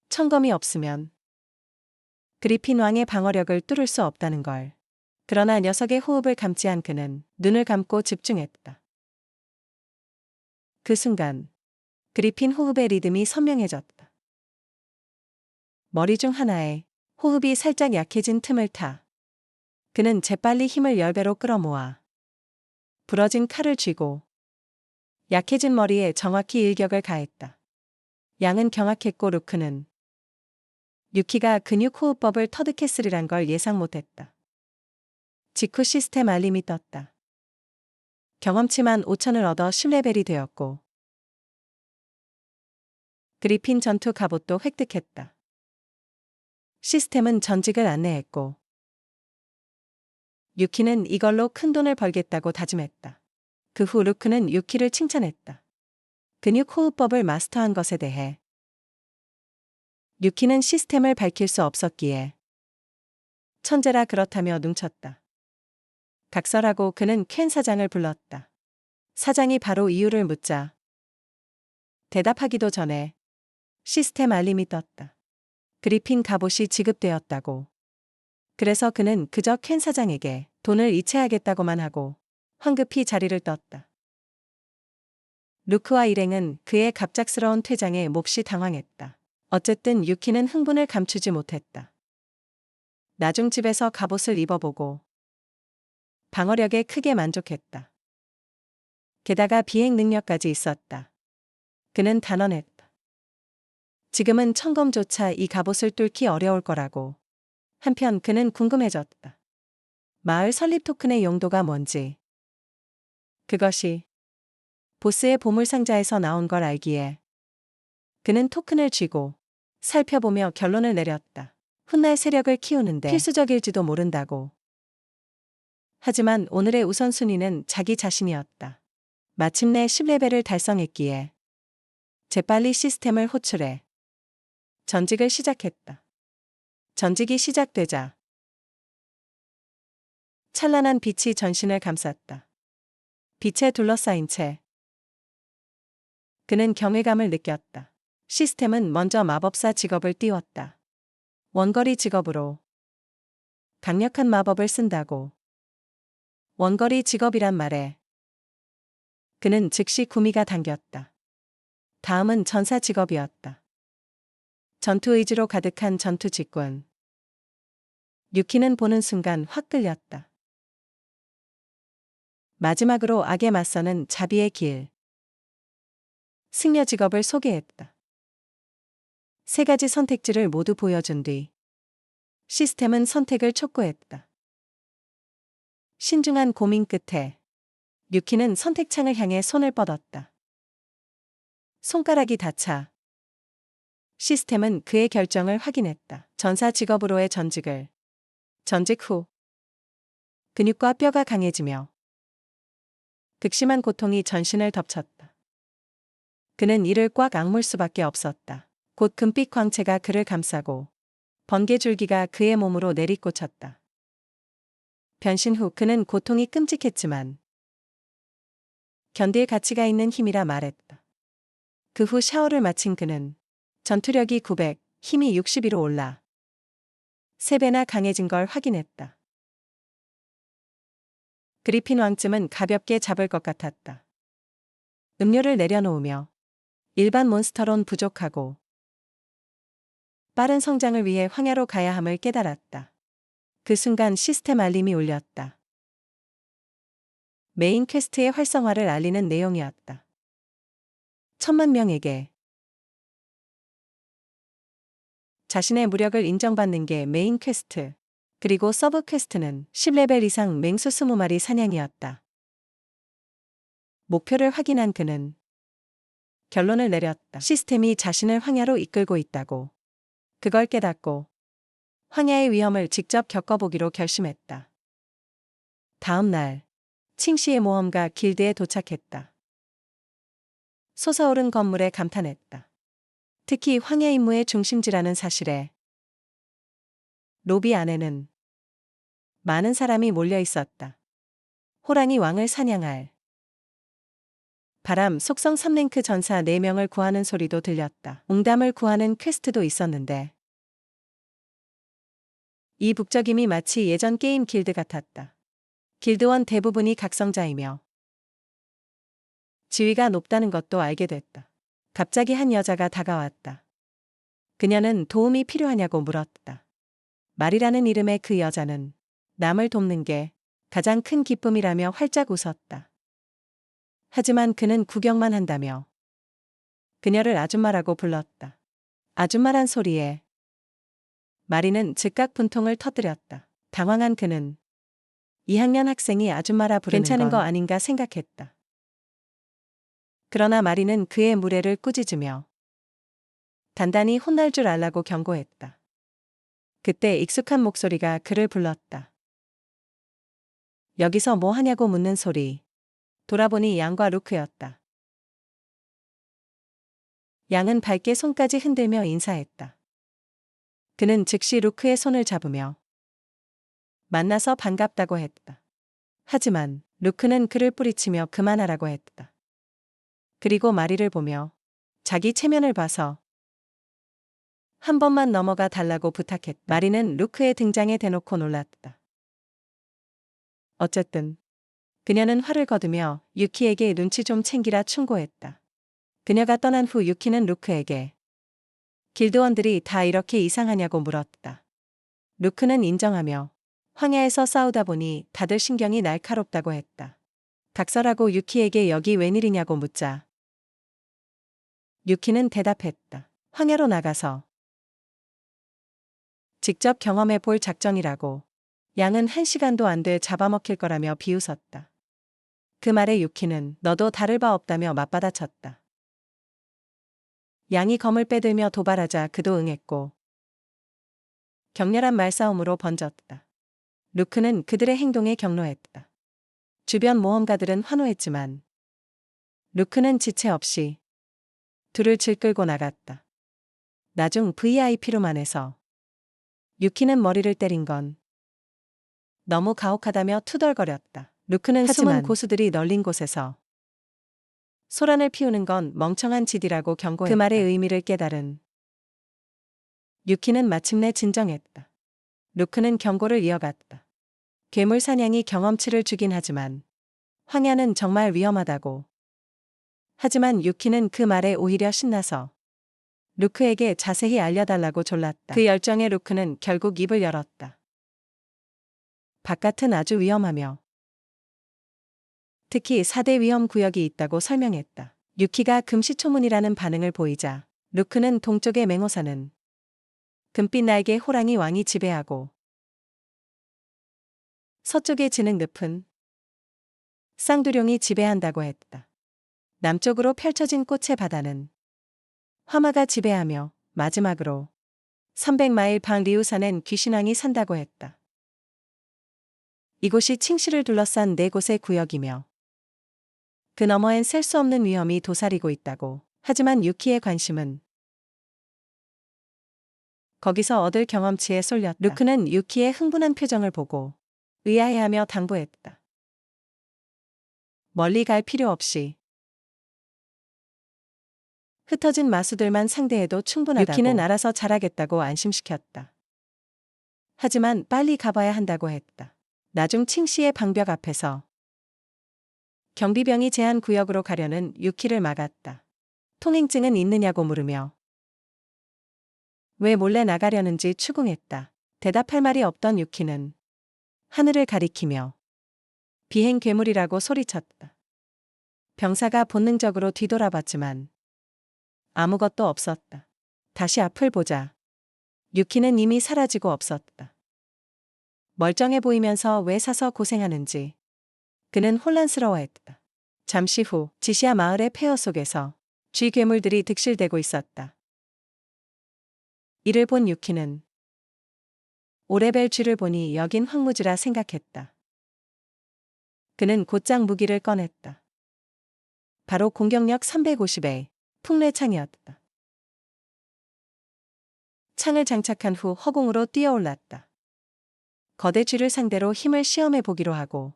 청검이 없으면 그리핀 왕의 방어력을 뚫을 수 없다는 걸. 그러나 녀석의 호흡을 감지한 그는 눈을 감고 집중했다. 그 순간 그리핀 호흡의 리듬이 선명해졌다. 머리 중 하나에 호흡이 살짝 약해진 틈을 타 그는 재빨리 힘을 10배로 끌어모아 부러진 칼을 쥐고 약해진 머리에 정확히 일격을 가했다. 양은 경악했고 루크는 유키가 근육 호흡법을 터득했으리란 걸 예상 못했다. 직후 시스템 알림이 떴다. 경험치만 5000을 얻어 10레벨이 되었고 그리핀 전투 갑옷도 획득했다. 시스템은 전직을 안내했고 유키는 이걸로 큰 돈을 벌겠다고 다짐했다. 그 후 루크는 유키를 칭찬했다. 근육 호흡법을 마스터한 것에 대해. 유키는 시스템을 밝힐 수 없었기에 천재라 그렇다며 눈쳤다. 각설하고 그는 켄 사장을 불렀다. 사장이 바로 이유를 묻자 대답하기도 전에 시스템 알림이 떴다. 그리핀 갑옷이 지급되었다고. 그래서 그는 그저 켄 사장에게 돈을 이체하겠다고만 하고 황급히 자리를 떴다. 루크와 일행은 그의 갑작스러운 퇴장에 몹시 당황했다. 어쨌든 유키는 흥분을 감추지 못했다. 나중 집에서 갑옷을 입어보고 방어력에 크게 만족했다. 게다가 비행 능력까지 있었다. 그는 단언했다. 지금은 청검조차 이 갑옷을 뚫기 어려울 거라고. 한편 그는 궁금해졌다. 마을 설립 토큰의 용도가 뭔지. 그것이 보스의 보물상자에서 나온 걸 알기에 그는 토큰을 쥐고 살펴보며 결론을 내렸다. 훗날 세력을 키우는데 필수적일지도 모른다고. 하지만 오늘의 우선순위는 자기 자신이었다. 마침내 10레벨을 달성했기에 재빨리 시스템을 호출해 전직을 시작했다. 전직이 시작되자 찬란한 빛이 전신을 감쌌다. 빛에 둘러싸인 채 그는 경외감을 느꼈다. 시스템은 먼저 마법사 직업을 띄웠다. 원거리 직업으로 강력한 마법을 쓴다고. 원거리 직업이란 말에 그는 즉시 구미가 당겼다. 다음은 전사 직업이었다. 전투 의지로 가득한 전투 직군. 유키는 보는 순간 확 끌렸다. 마지막으로 악에 맞서는 자비의 길. 승려 직업을 소개했다. 3가지 선택지를 모두 보여준 뒤 시스템은 선택을 촉구했다. 신중한 고민 끝에 유키는 선택창을 향해 손을 뻗었다. 손가락이 닿자 시스템은 그의 결정을 확인했다. 전사 직업으로의 전직 후 근육과 뼈가 강해지며 극심한 고통이 전신을 덮쳤다. 그는 이를 꽉 악물 수밖에 없었다. 곧 금빛 광채가 그를 감싸고 번개 줄기가 그의 몸으로 내리꽂혔다. 변신 후 그는 고통이 끔찍했지만 견딜 가치가 있는 힘이라 말했다. 그 후 샤워를 마친 그는 전투력이 900, 힘이 62로 올라 3배나 강해진 걸 확인했다. 그리핀 왕쯤은 가볍게 잡을 것 같았다. 음료를 내려놓으며 일반 몬스터론 부족하고 빠른 성장을 위해 황야로 가야 함을 깨달았다. 그 순간 시스템 알림이 울렸다. 메인 퀘스트의 활성화를 알리는 내용이었다. 1000만 명에게 자신의 무력을 인정받는 게 메인 퀘스트, 그리고 서브 퀘스트는 10레벨 이상 맹수 20마리 사냥이었다. 목표를 확인한 그는 결론을 내렸다. 시스템이 자신을 황야로 이끌고 있다고. 그걸 깨닫고 황야의 위험을 직접 겪어보기로 결심했다. 다음 날 칭시의 모험가 길드에 도착했다. 솟아오른 건물에 감탄했다. 특히 황야 임무의 중심지라는 사실에 로비 안에는 많은 사람이 몰려 있었다. 호랑이 왕을 사냥할 바람 속성 3랭크 전사 4명을 구하는 소리도 들렸다. 웅담을 구하는 퀘스트도 있었는데 이 북적임이 마치 예전 게임 길드 같았다. 길드원 대부분이 각성자이며 지위가 높다는 것도 알게 됐다. 갑자기 한 여자가 다가왔다. 그녀는 도움이 필요하냐고 물었다. 말이라는 이름의 그 여자는 남을 돕는 게 가장 큰 기쁨이라며 활짝 웃었다. 하지만 그는 구경만 한다며 그녀를 아줌마라고 불렀다. 아줌마란 소리에 마리는 즉각 분통을 터뜨렸다. 당황한 그는 2학년 학생이 아줌마라 부르는 괜찮은 거 아닌가 생각했다. 그러나 마리는 그의 무례를 꾸짖으며 단단히 혼날 줄 알라고 경고했다. 그때 익숙한 목소리가 그를 불렀다. 여기서 뭐 하냐고 묻는 소리. 돌아보니 양과 루크였다. 양은 밝게 손까지 흔들며 인사했다. 그는 즉시 루크의 손을 잡으며 만나서 반갑다고 했다. 하지만 루크는 그를 뿌리치며 그만하라고 했다. 그리고 마리를 보며 자기 체면을 봐서 한 번만 넘어가 달라고 부탁했다. 마리는 루크의 등장에 대놓고 놀랐다. 어쨌든 그녀는 화를 거두며 유키에게 눈치 좀 챙기라 충고했다. 그녀가 떠난 후 유키는 루크에게 길드원들이 다 이렇게 이상하냐고 물었다. 루크는 인정하며 황야에서 싸우다 보니 다들 신경이 날카롭다고 했다. 각설하고 유키에게 여기 웬일이냐고 묻자 유키는 대답했다. 황야로 나가서 직접 경험해 볼 작정이라고. 양은 1시간도 안 돼 잡아먹힐 거라며 비웃었다. 그 말에 유키는 너도 다를 바 없다며 맞받아쳤다. 양이 검을 빼들며 도발하자 그도 응했고 격렬한 말싸움으로 번졌다. 루크는 그들의 행동에 경로했다. 주변 모험가들은 환호했지만 루크는 지체 없이 둘을 질끌고 나갔다. 나중 VIP로만 해서 유키는 머리를 때린 건 너무 가혹하다며 투덜거렸다. 루크는 숨은 고수들이 널린 곳에서 소란을 피우는 건 멍청한 짓이라고 경고했다. 그 말의 의미를 깨달은 유키는 마침내 진정했다. 루크는 경고를 이어갔다. 괴물 사냥이 경험치를 주긴 하지만 황야는 정말 위험하다고. 하지만 유키는 그 말에 오히려 신나서 루크에게 자세히 알려달라고 졸랐다. 그 열정에 루크는 결국 입을 열었다. 바깥은 아주 위험하며 특히 4대 위험 구역이 있다고 설명했다. 유키가 금시초문이라는 반응을 보이자 루크는 동쪽의 맹호사는 금빛 날개 호랑이 왕이 지배하고 서쪽에 지능 늪은 쌍두룡이 지배한다고 했다. 남쪽으로 펼쳐진 꽃의 바다는 화마가 지배하며 마지막으로 300마일 밖 리우산엔 귀신왕이 산다고 했다. 이곳이 칭시를 둘러싼 4곳의 구역이며 그 너머엔 셀 수 없는 위험이 도사리고 있다고. 하지만 유키의 관심은 거기서 얻을 경험치에 쏠렸다. 루크는 유키의 흥분한 표정을 보고 의아해하며 당부했다. 멀리 갈 필요 없이 흩어진 마수들만 상대해도 충분하다고. 유키는 알아서 잘하겠다고 안심시켰다. 하지만 빨리 가봐야 한다고 했다. 나중 칭시의 방벽 앞에서 경비병이 제한 구역으로 가려는 유키를 막았다. 통행증은 있느냐고 물으며 왜 몰래 나가려는지 추궁했다. 대답할 말이 없던 유키는 하늘을 가리키며 비행 괴물이라고 소리쳤다. 병사가 본능적으로 뒤돌아봤지만 아무것도 없었다. 다시 앞을 보자. 유키는 이미 사라지고 없었다. 멀쩡해 보이면서 왜 사서 고생하는지 그는 혼란스러워했다. 잠시 후 지시아 마을의 폐허 속에서 쥐 괴물들이 득실대고 있었다. 이를 본 유키는 오레벨 쥐를 보니 여긴 황무지라 생각했다. 그는 곧장 무기를 꺼냈다. 바로 공격력 350의 풍뢰창이었다. 창을 장착한 후 허공으로 뛰어올랐다. 거대 쥐를 상대로 힘을 시험해 보기로 하고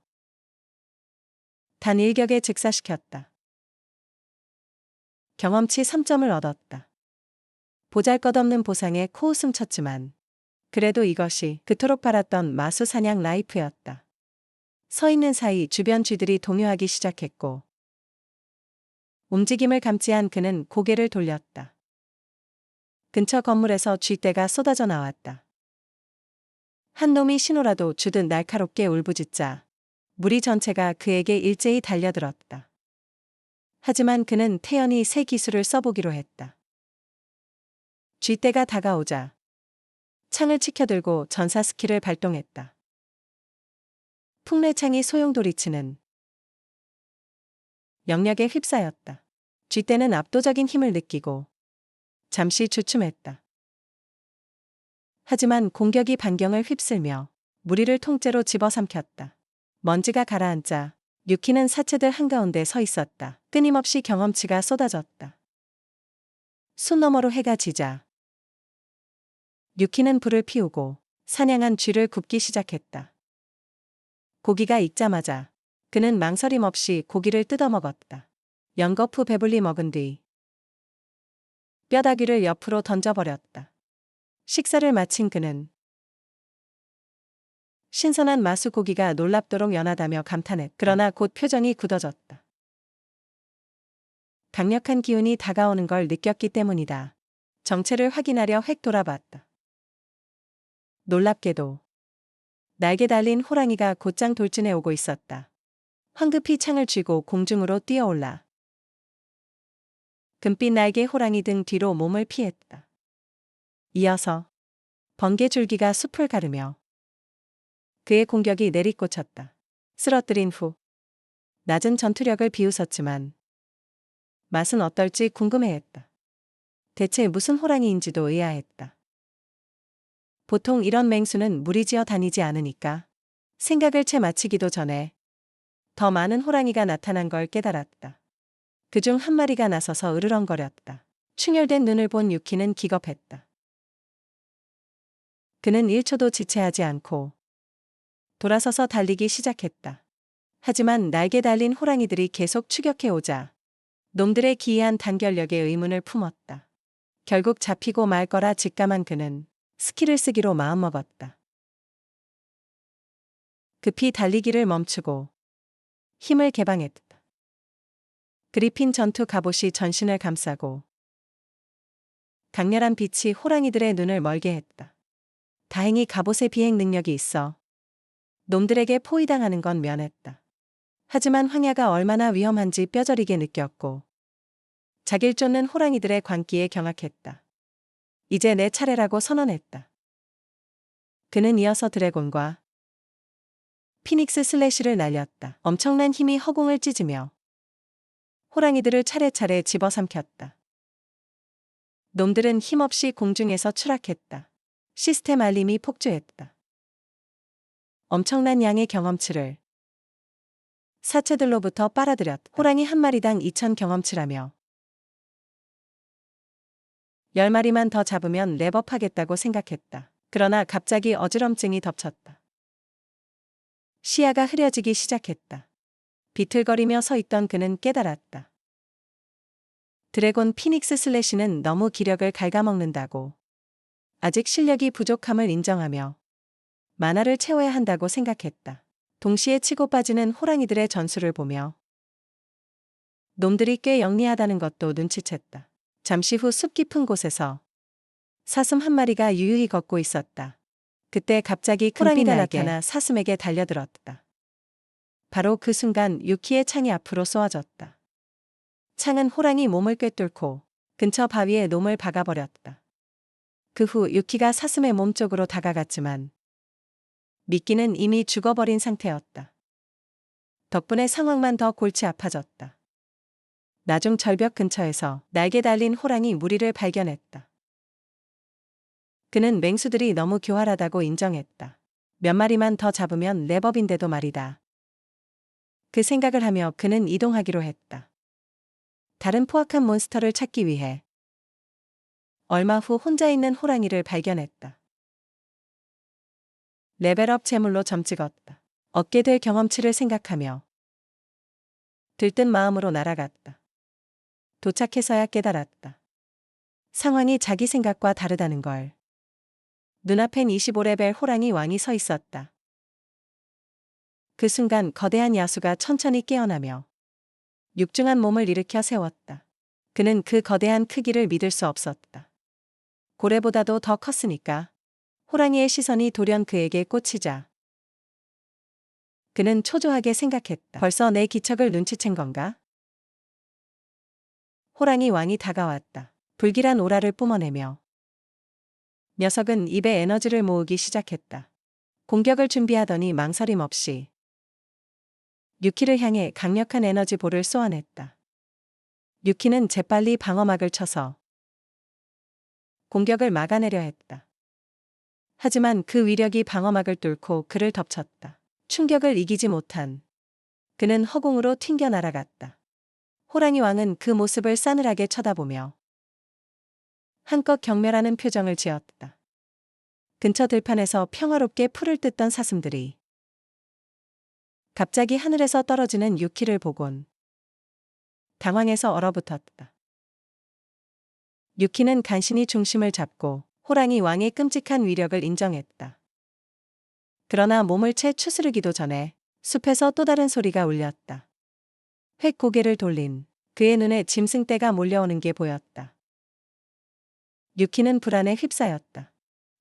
단 일격에 즉사시켰다. 경험치 3점을 얻었다. 보잘것없는 보상에 코웃음 쳤지만 그래도 이것이 그토록 바랐던 마수 사냥 라이프였다. 서 있는 사이 주변 쥐들이 동요하기 시작했고 움직임을 감지한 그는 고개를 돌렸다. 근처 건물에서 쥐떼가 쏟아져 나왔다. 한 놈이 신호라도 주듯 날카롭게 울부짖자 무리 전체가 그에게 일제히 달려들었다. 하지만 그는 태연히 새 기술을 써보기로 했다. 쥐떼가 다가오자 창을 치켜들고 전사 스킬을 발동했다. 풍뢰창이 소용돌이치는 영역에 휩싸였다. 쥐떼는 압도적인 힘을 느끼고 잠시 주춤했다. 하지만 공격이 반경을 휩쓸며 무리를 통째로 집어삼켰다. 먼지가 가라앉자 유키는 사체들 한가운데 서 있었다. 끊임없이 경험치가 쏟아졌다. 숲 너머로 해가 지자 유키는 불을 피우고 사냥한 쥐를 굽기 시작했다. 고기가 익자마자 그는 망설임 없이 고기를 뜯어먹었다. 연거푸 배불리 먹은 뒤 뼈다귀를 옆으로 던져버렸다. 식사를 마친 그는 신선한 마수 고기가 놀랍도록 연하다며 감탄했다. 그러나 곧 표정이 굳어졌다. 강력한 기운이 다가오는 걸 느꼈기 때문이다. 정체를 확인하려 획 돌아봤다. 놀랍게도 날개 달린 호랑이가 곧장 돌진해 오고 있었다. 황급히 창을 쥐고 공중으로 뛰어올라 금빛 날개 호랑이 등 뒤로 몸을 피했다. 이어서 번개줄기가 숲을 가르며 그의 공격이 내리꽂혔다. 쓰러뜨린 후 낮은 전투력을 비웃었지만 맛은 어떨지 궁금해했다. 대체 무슨 호랑이인지도 의아했다. 보통 이런 맹수는 무리지어 다니지 않으니까 생각을 채 마치기도 전에 더 많은 호랑이가 나타난 걸 깨달았다. 그중 한 마리가 나서서 으르렁거렸다. 충혈된 눈을 본 유키는 기겁했다. 그는 1초도 지체하지 않고 돌아서서 달리기 시작했다. 하지만 날개 달린 호랑이들이 계속 추격해 오자 놈들의 기이한 단결력에 의문을 품었다. 결국 잡히고 말 거라 직감한 그는 스킬을 쓰기로 마음먹었다. 급히 달리기를 멈추고 힘을 개방했다. 그리핀 전투 갑옷이 전신을 감싸고 강렬한 빛이 호랑이들의 눈을 멀게 했다. 다행히 갑옷의 비행 능력이 있어 놈들에게 포위당하는 건 면했다. 하지만 황야가 얼마나 위험한지 뼈저리게 느꼈고 자길 쫓는 호랑이들의 광기에 경악했다. 이제 내 차례라고 선언했다. 그는 이어서 드래곤과 피닉스 슬래시를 날렸다. 엄청난 힘이 허공을 찢으며 호랑이들을 차례차례 집어삼켰다. 놈들은 힘없이 공중에서 추락했다. 시스템 알림이 폭주했다. 엄청난 양의 경험치를 사체들로부터 빨아들였다. 호랑이 한 마리당 2000 경험치라며 10마리만 더 잡으면 랩업하겠다고 생각했다. 그러나 갑자기 어지럼증이 덮쳤다. 시야가 흐려지기 시작했다. 비틀거리며 서 있던 그는 깨달았다. 드래곤 피닉스 슬래시는 너무 기력을 갉아먹는다고, 아직 실력이 부족함을 인정하며 만화를 채워야 한다고 생각했다. 동시에 치고 빠지는 호랑이들의 전술을 보며 놈들이 꽤 영리하다는 것도 눈치챘다. 잠시 후 숲 깊은 곳에서 사슴 한 마리가 유유히 걷고 있었다. 그때 갑자기 호랑이가 나타나 사슴에게 달려들었다. 바로 그 순간 유키의 창이 앞으로 쏘아졌다. 창은 호랑이 몸을 꿰뚫고 근처 바위에 놈을 박아버렸다. 그 후 유키가 사슴의 몸 쪽으로 다가갔지만 미끼는 이미 죽어버린 상태였다. 덕분에 상황만 더 골치 아파졌다. 나중 절벽 근처에서 날개 달린 호랑이 무리를 발견했다. 그는 맹수들이 너무 교활하다고 인정했다. 몇 마리만 더 잡으면 랩업인데도 말이다. 그 생각을 하며 그는 이동하기로 했다. 다른 포악한 몬스터를 찾기 위해. 얼마 후 혼자 있는 호랑이를 발견했다. 레벨업 재물로 점찍었다. 얻게 될 경험치를 생각하며 들뜬 마음으로 날아갔다. 도착해서야 깨달았다. 상황이 자기 생각과 다르다는 걸. 눈앞엔 25레벨 호랑이 왕이 서 있었다. 그 순간 거대한 야수가 천천히 깨어나며 육중한 몸을 일으켜 세웠다. 그는 그 거대한 크기를 믿을 수 없었다. 고래보다도 더 컸으니까. 호랑이의 시선이 돌연 그에게 꽂히자 그는 초조하게 생각했다. 벌써 내 기척을 눈치챈 건가? 호랑이 왕이 다가왔다. 불길한 오라를 뿜어내며 녀석은 입에 에너지를 모으기 시작했다. 공격을 준비하더니 망설임 없이 유키를 향해 강력한 에너지 볼을 쏘아냈다. 유키는 재빨리 방어막을 쳐서 공격을 막아내려 했다. 하지만 그 위력이 방어막을 뚫고 그를 덮쳤다. 충격을 이기지 못한 그는 허공으로 튕겨 날아갔다. 호랑이 왕은 그 모습을 싸늘하게 쳐다보며 한껏 경멸하는 표정을 지었다. 근처 들판에서 평화롭게 풀을 뜯던 사슴들이 갑자기 하늘에서 떨어지는 유키를 보곤 당황해서 얼어붙었다. 유키는 간신히 중심을 잡고 호랑이 왕의 끔찍한 위력을 인정했다. 그러나 몸을 채 추스르기도 전에 숲에서 또 다른 소리가 울렸다. 획 고개를 돌린 그의 눈에 짐승떼가 몰려오는 게 보였다. 유키는 불안에 휩싸였다.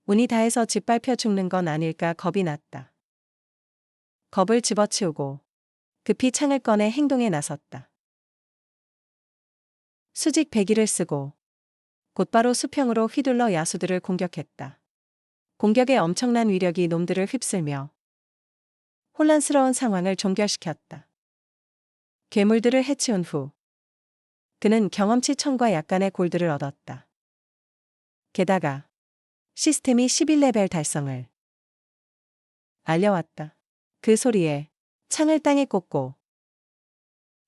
운이 다해서 짓밟혀 죽는 건 아닐까 겁이 났다. 겁을 집어치우고 급히 창을 꺼내 행동에 나섰다. 수직 배기를 쓰고 곧바로 수평으로 휘둘러 야수들을 공격했다. 공격의 엄청난 위력이 놈들을 휩쓸며 혼란스러운 상황을 종결시켰다. 괴물들을 해치운 후 그는 경험치 1000과 약간의 골드를 얻었다. 게다가 시스템이 11레벨 달성을 알려왔다. 그 소리에 창을 땅에 꽂고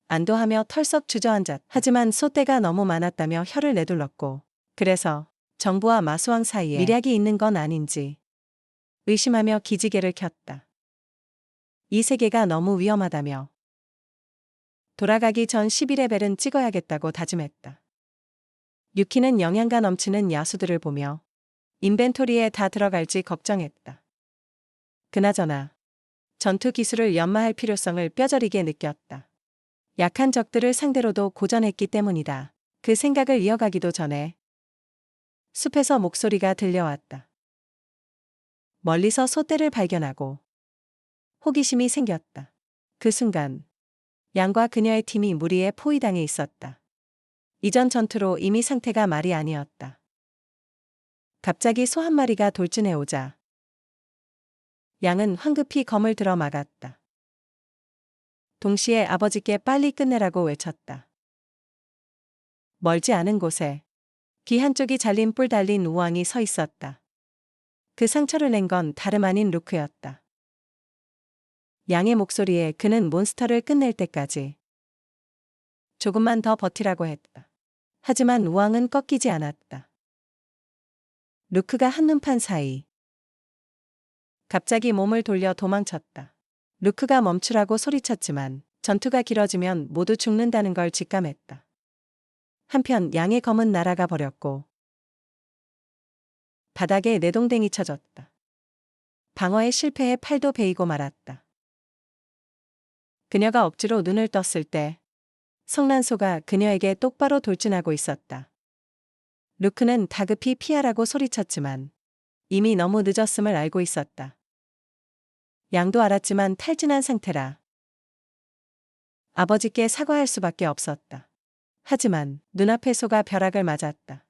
안도하며 털썩 주저앉았다. 하지만 소떼가 너무 많았다며 혀를 내둘렀고 그래서 정부와 마수왕 사이에 밀약이 있는 건 아닌지 의심하며 기지개를 켰다. 이 세계가 너무 위험하다며 돌아가기 전 12레벨은 찍어야겠다고 다짐했다. 유키는 영양가 넘치는 야수들을 보며 인벤토리에 다 들어갈지 걱정했다. 그나저나 전투 기술을 연마할 필요성을 뼈저리게 느꼈다. 약한 적들을 상대로도 고전했기 때문이다. 그 생각을 이어가기도 전에 숲에서 목소리가 들려왔다. 멀리서 소떼를 발견하고 호기심이 생겼다. 그 순간 양과 그녀의 팀이 무리에 포위당해 있었다. 이전 전투로 이미 상태가 말이 아니었다. 갑자기 소 한 마리가 돌진해 오자 양은 황급히 검을 들어 막았다. 동시에 아버지께 빨리 끝내라고 외쳤다. 멀지 않은 곳에 귀 한쪽이 잘린 뿔 달린 우왕이 서 있었다. 그 상처를 낸 건 다름 아닌 루크였다. 양의 목소리에 그는 몬스터를 끝낼 때까지 조금만 더 버티라고 했다. 하지만 우왕은 꺾이지 않았다. 루크가 한눈판 사이 갑자기 몸을 돌려 도망쳤다. 루크가 멈추라고 소리쳤지만 전투가 길어지면 모두 죽는다는 걸 직감했다. 한편 양의 검은 날아가 버렸고 바닥에 내동댕이 쳐졌다. 방어에 실패해 팔도 베이고 말았다. 그녀가 억지로 눈을 떴을 때 성난소가 그녀에게 똑바로 돌진하고 있었다. 루크는 다급히 피하라고 소리쳤지만 이미 너무 늦었음을 알고 있었다. 양도 알았지만 탈진한 상태라 아버지께 사과할 수밖에 없었다. 하지만 눈앞의 소가 벼락을 맞았다.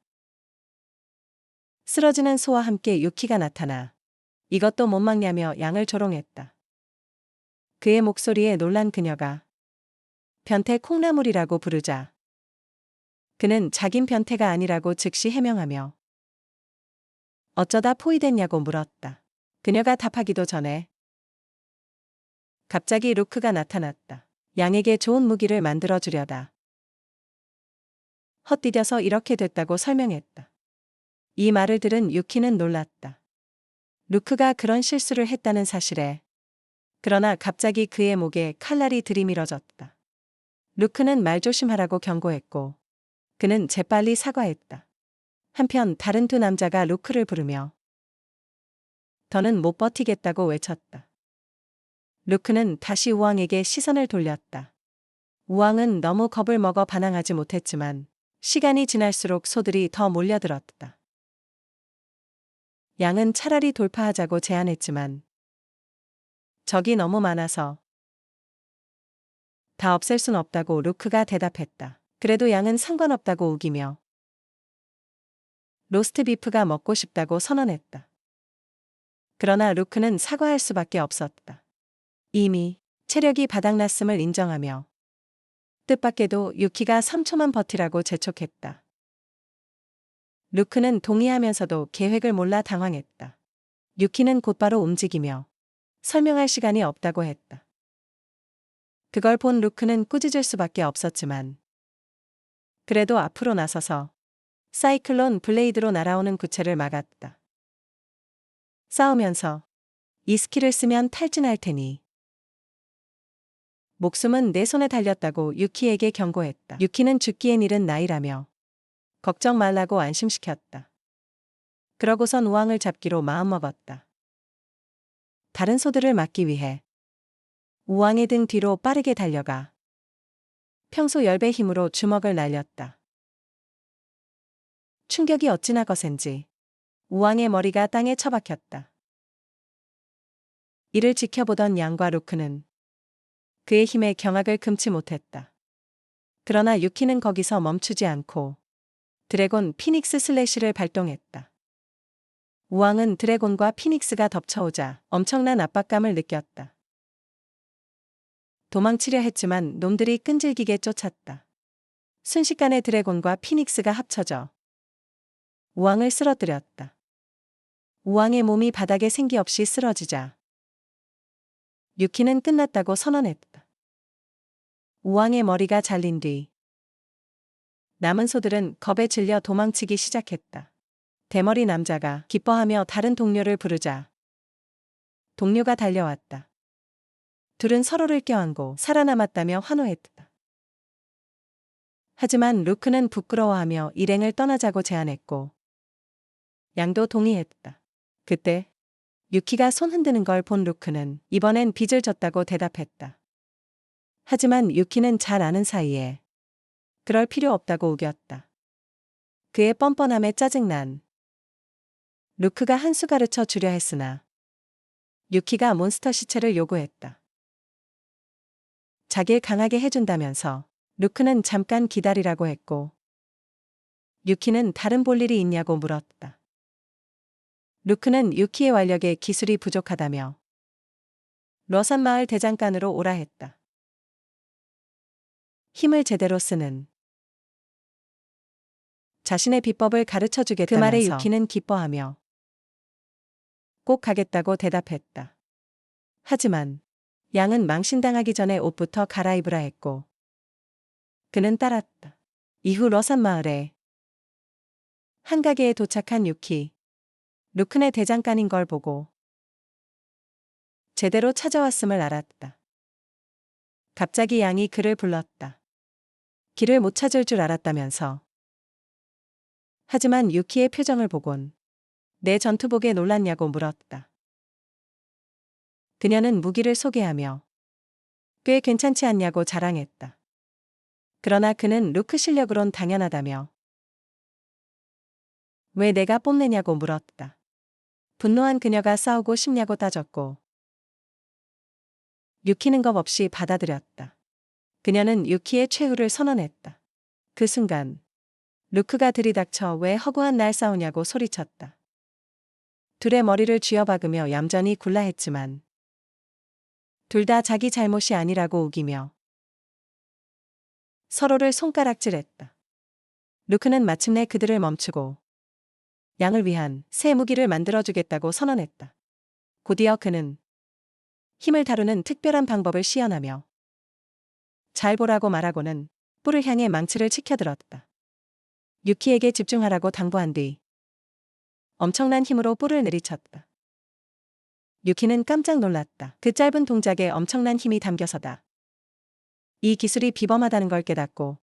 쓰러지는 소와 함께 유키가 나타나 이것도 못 막냐며 양을 조롱했다. 그의 목소리에 놀란 그녀가 변태 콩나물이라고 부르자 그는 자긴 변태가 아니라고 즉시 해명하며 어쩌다 포위됐냐고 물었다. 그녀가 답하기도 전에 갑자기 루크가 나타났다. 양에게 좋은 무기를 만들어주려다 헛디뎌서 이렇게 됐다고 설명했다. 이 말을 들은 유키는 놀랐다. 루크가 그런 실수를 했다는 사실에. 그러나 갑자기 그의 목에 칼날이 들이밀어졌다. 루크는 말조심하라고 경고했고 그는 재빨리 사과했다. 한편 다른 두 남자가 루크를 부르며 더는 못 버티겠다고 외쳤다. 루크는 다시 우왕에게 시선을 돌렸다. 우왕은 너무 겁을 먹어 반항하지 못했지만 시간이 지날수록 소들이 더 몰려들었다. 양은 차라리 돌파하자고 제안했지만 적이 너무 많아서 다 없앨 순 없다고 루크가 대답했다. 그래도 양은 상관없다고 우기며 로스트 비프가 먹고 싶다고 선언했다. 그러나 루크는 사과할 수밖에 없었다. 이미 체력이 바닥났음을 인정하며 뜻밖에도 유키가 3초만 버티라고 재촉했다. 루크는 동의하면서도 계획을 몰라 당황했다. 유키는 곧바로 움직이며 설명할 시간이 없다고 했다. 그걸 본 루크는 꾸짖을 수밖에 없었지만 그래도 앞으로 나서서 사이클론 블레이드로 날아오는 구체를 막았다. 싸우면서 이 스킬을 쓰면 탈진할 테니 목숨은 내 손에 달렸다고 유키에게 경고했다. 유키는 죽기엔 이른 나이라며 걱정 말라고 안심시켰다. 그러고선 우왕을 잡기로 마음먹었다. 다른 소들을 막기 위해 우왕의 등 뒤로 빠르게 달려가 평소 10배 힘으로 주먹을 날렸다. 충격이 어찌나 거센지 우왕의 머리가 땅에 처박혔다. 이를 지켜보던 양과 루크는 그의 힘에 경악을 금치 못했다. 그러나 유키는 거기서 멈추지 않고 드래곤 피닉스 슬래시를 발동했다. 우왕은 드래곤과 피닉스가 덮쳐오자 엄청난 압박감을 느꼈다. 도망치려 했지만 놈들이 끈질기게 쫓았다. 순식간에 드래곤과 피닉스가 합쳐져 우왕을 쓰러뜨렸다. 우왕의 몸이 바닥에 생기 없이 쓰러지자 유키는 끝났다고 선언했다. 우왕의 머리가 잘린 뒤 남은 소들은 겁에 질려 도망치기 시작했다. 대머리 남자가 기뻐하며 다른 동료를 부르자 동료가 달려왔다. 둘은 서로를 껴안고 살아남았다며 환호했다. 하지만 루크는 부끄러워하며 일행을 떠나자고 제안했고 양도 동의했다. 그때 유키가 손 흔드는 걸 본 루크는 이번엔 빚을 졌다고 대답했다. 하지만 유키는 잘 아는 사이에 그럴 필요 없다고 우겼다. 그의 뻔뻔함에 짜증난 루크가 한 수 가르쳐 주려 했으나 유키가 몬스터 시체를 요구했다. 자길 강하게 해준다면서 루크는 잠깐 기다리라고 했고 유키는 다른 볼 일이 있냐고 물었다. 루크는 유키의 완력에 기술이 부족하다며 러산 마을 대장간으로 오라 했다. 힘을 제대로 쓰는 자신의 비법을 가르쳐 주겠다면서 그 말에 유키는 기뻐하며 꼭 가겠다고 대답했다. 하지만 양은 망신당하기 전에 옷부터 갈아입으라 했고 그는 따랐다. 이후 러산 마을에 한 가게에 도착한 유키. 루크네 대장간인 걸 보고 제대로 찾아왔음을 알았다. 갑자기 양이 그를 불렀다. 길을 못 찾을 줄 알았다면서. 하지만 유키의 표정을 보곤 내 전투복에 놀랐냐고 물었다. 그녀는 무기를 소개하며 꽤 괜찮지 않냐고 자랑했다. 그러나 그는 루크 실력으론 당연하다며 왜 내가 뽐내냐고 물었다. 분노한 그녀가 싸우고 싶냐고 따졌고 유키는 겁 없이 받아들였다. 그녀는 유키의 최후를 선언했다. 그 순간 루크가 들이닥쳐 왜 허구한 날 싸우냐고 소리쳤다. 둘의 머리를 쥐어박으며 얌전히 굴라했지만 둘 다 자기 잘못이 아니라고 우기며 서로를 손가락질했다. 루크는 마침내 그들을 멈추고 양을 위한 새 무기를 만들어주겠다고 선언했다. 곧이어 그는 힘을 다루는 특별한 방법을 시연하며 잘 보라고 말하고는 뿔을 향해 망치를 치켜들었다. 유키에게 집중하라고 당부한 뒤 엄청난 힘으로 뿔을 내리쳤다. 유키는 깜짝 놀랐다. 그 짧은 동작에 엄청난 힘이 담겨서다. 이 기술이 비범하다는 걸 깨닫고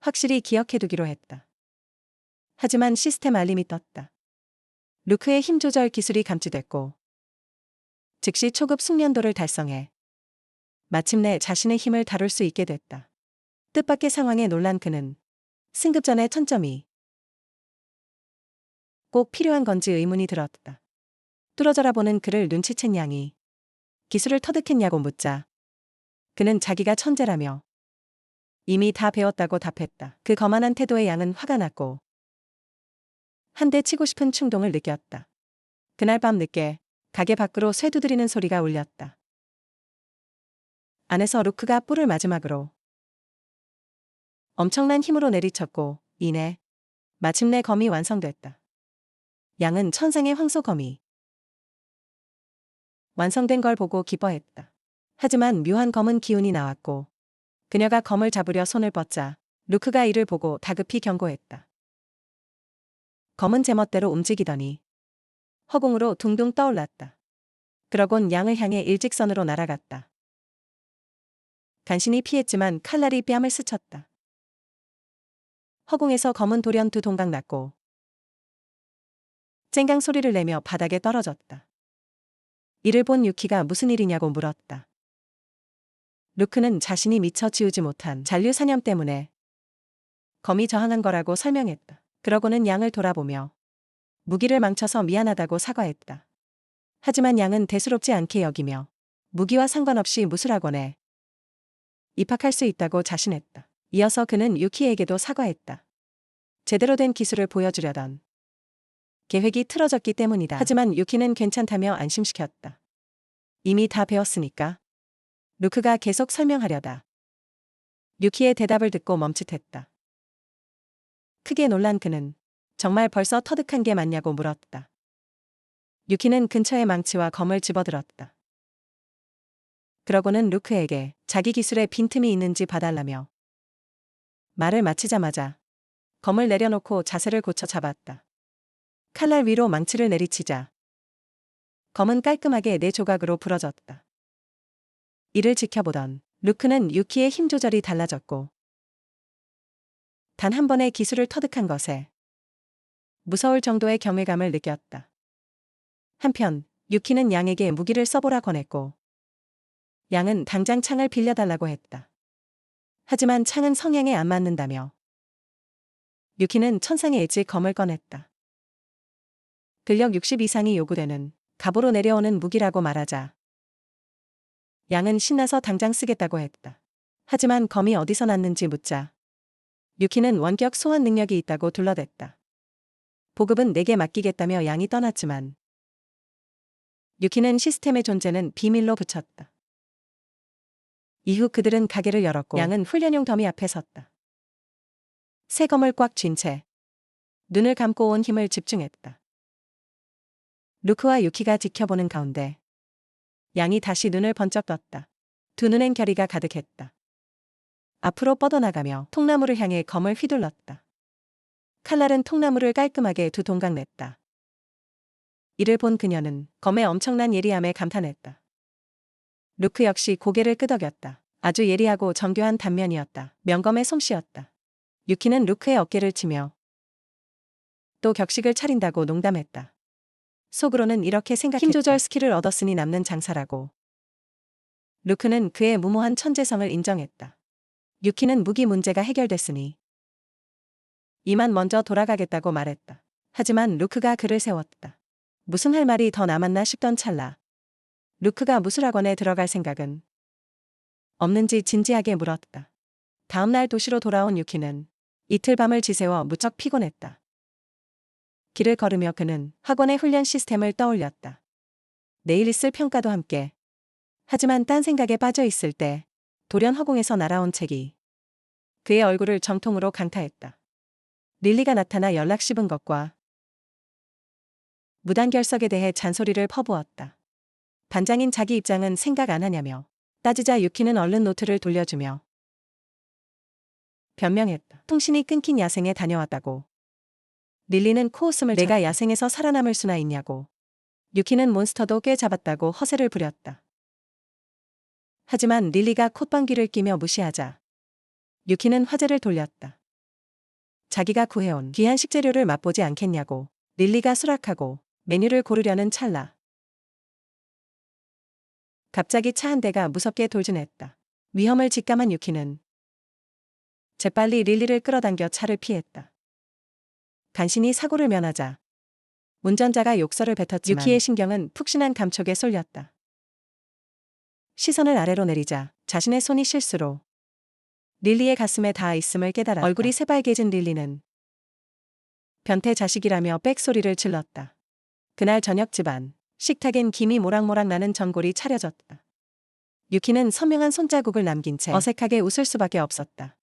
확실히 기억해두기로 했다. 하지만 시스템 알림이 떴다. 루크의 힘 조절 기술이 감지됐고 즉시 초급 숙련도를 달성해 마침내 자신의 힘을 다룰 수 있게 됐다. 뜻밖의 상황에 놀란 그는 승급 전에 1000점이 꼭 필요한 건지 의문이 들었다. 뚫어져라 보는 그를 눈치챈 양이 기술을 터득했냐고 묻자 그는 자기가 천재라며 이미 다 배웠다고 답했다. 그 거만한 태도에 양은 화가 났고 한 대 치고 싶은 충동을 느꼈다. 그날 밤 늦게 가게 밖으로 쇠 두드리는 소리가 울렸다. 안에서 루크가 뿔을 마지막으로 엄청난 힘으로 내리쳤고 이내 마침내 검이 완성됐다. 양은 천상의 황소검이 완성된 걸 보고 기뻐했다. 하지만 묘한 검은 기운이 나왔고 그녀가 검을 잡으려 손을 뻗자 루크가 이를 보고 다급히 경고했다. 검은 제멋대로 움직이더니 허공으로 둥둥 떠올랐다. 그러곤 양을 향해 일직선으로 날아갔다. 간신히 피했지만 칼날이 뺨을 스쳤다. 허공에서 검은 돌연 두 동강 났고 쨍강 소리를 내며 바닥에 떨어졌다. 이를 본 유키가 무슨 일이냐고 물었다. 루크는 자신이 미처 지우지 못한 잔류 사념 때문에 검이 저항한 거라고 설명했다. 그러고는 양을 돌아보며 무기를 망쳐서 미안하다고 사과했다. 하지만 양은 대수롭지 않게 여기며 무기와 상관없이 무술학원에 입학할 수 있다고 자신했다. 이어서 그는 유키에게도 사과했다. 제대로 된 기술을 보여주려던 계획이 틀어졌기 때문이다. 하지만 유키는 괜찮다며 안심시켰다. 이미 다 배웠으니까. 루크가 계속 설명하려다 유키의 대답을 듣고 멈칫했다. 크게 놀란 그는 정말 벌써 터득한 게 맞냐고 물었다. 유키는 근처의 망치와 검을 집어들었다. 그러고는 루크에게 자기 기술에 빈틈이 있는지 봐달라며 말을 마치자마자 검을 내려놓고 자세를 고쳐 잡았다. 칼날 위로 망치를 내리치자 검은 깔끔하게 네 조각으로 부러졌다. 이를 지켜보던 루크는 유키의 힘 조절이 달라졌고 단 한 번의 기술을 터득한 것에 무서울 정도의 경외감을 느꼈다. 한편 유키는 양에게 무기를 써보라 권했고 양은 당장 창을 빌려달라고 했다. 하지만 창은 성향에 안 맞는다며 유키는 천상의 엣지 검을 꺼냈다. 근력 60 이상이 요구되는 갑오로 내려오는 무기라고 말하자 양은 신나서 당장 쓰겠다고 했다. 하지만 검이 어디서 났는지 묻자 유키는 원격 소환 능력이 있다고 둘러댔다. 보급은 내게 맡기겠다며 양이 떠났지만 유키는 시스템의 존재는 비밀로 붙였다. 이후 그들은 가게를 열었고 양은 훈련용 더미 앞에 섰다. 새 검을 꽉 쥔 채 눈을 감고 온 힘을 집중했다. 루크와 유키가 지켜보는 가운데 양이 다시 눈을 번쩍 떴다. 두 눈엔 결의가 가득했다. 앞으로 뻗어나가며 통나무를 향해 검을 휘둘렀다. 칼날은 통나무를 깔끔하게 두 동강 냈다. 이를 본 그녀는 검의 엄청난 예리함에 감탄했다. 루크 역시 고개를 끄덕였다. 아주 예리하고 정교한 단면이었다. 명검의 솜씨였다. 유키는 루크의 어깨를 치며 또 격식을 차린다고 농담했다. 속으로는 이렇게 생각했다. 힘 조절 스킬을 얻었으니 남는 장사라고. 루크는 그의 무모한 천재성을 인정했다. 유키는 무기 문제가 해결됐으니 이만 먼저 돌아가겠다고 말했다. 하지만 루크가 그를 세웠다. 무슨 할 말이 더 남았나 싶던 찰나 루크가 무술학원에 들어갈 생각은 없는지 진지하게 물었다. 다음날 도시로 돌아온 유키는 이틀 밤을 지새워 무척 피곤했다. 길을 걸으며 그는 학원의 훈련 시스템을 떠올렸다. 내일 있을 평가도 함께. 하지만 딴 생각에 빠져 있을 때 돌연 허공에서 날아온 책이 그의 얼굴을 정통으로 강타했다. 릴리가 나타나 연락 씹은 것과 무단결석에 대해 잔소리를 퍼부었다. 반장인 자기 입장은 생각 안 하냐며 따지자 유키는 얼른 노트를 돌려주며 변명했다. 통신이 끊긴 야생에 다녀왔다고. 릴리는 코웃음을 내가 야생에서 살아남을 수나 있냐고. 유키는 몬스터도 꽤 잡았다고 허세를 부렸다. 하지만 릴리가 콧방귀를 끼며 무시하자 유키는 화제를 돌렸다. 자기가 구해온 귀한 식재료를 맛보지 않겠냐고. 릴리가 수락하고 메뉴를 고르려는 찰나 갑자기 차 한 대가 무섭게 돌진했다. 위험을 직감한 유키는 재빨리 릴리를 끌어당겨 차를 피했다. 간신히 사고를 면하자 운전자가 욕설을 뱉었지만 유키의 신경은 푹신한 감촉에 쏠렸다. 시선을 아래로 내리자 자신의 손이 실수로 릴리의 가슴에 닿아 있음을 깨달았다. 얼굴이 새빨개진 릴리는 변태 자식이라며 빽소리를 질렀다. 그날 저녁 집안 식탁엔 김이 모락모락 나는 전골이 차려졌다. 유키는 선명한 손자국을 남긴 채 어색하게 웃을 수밖에 없었다.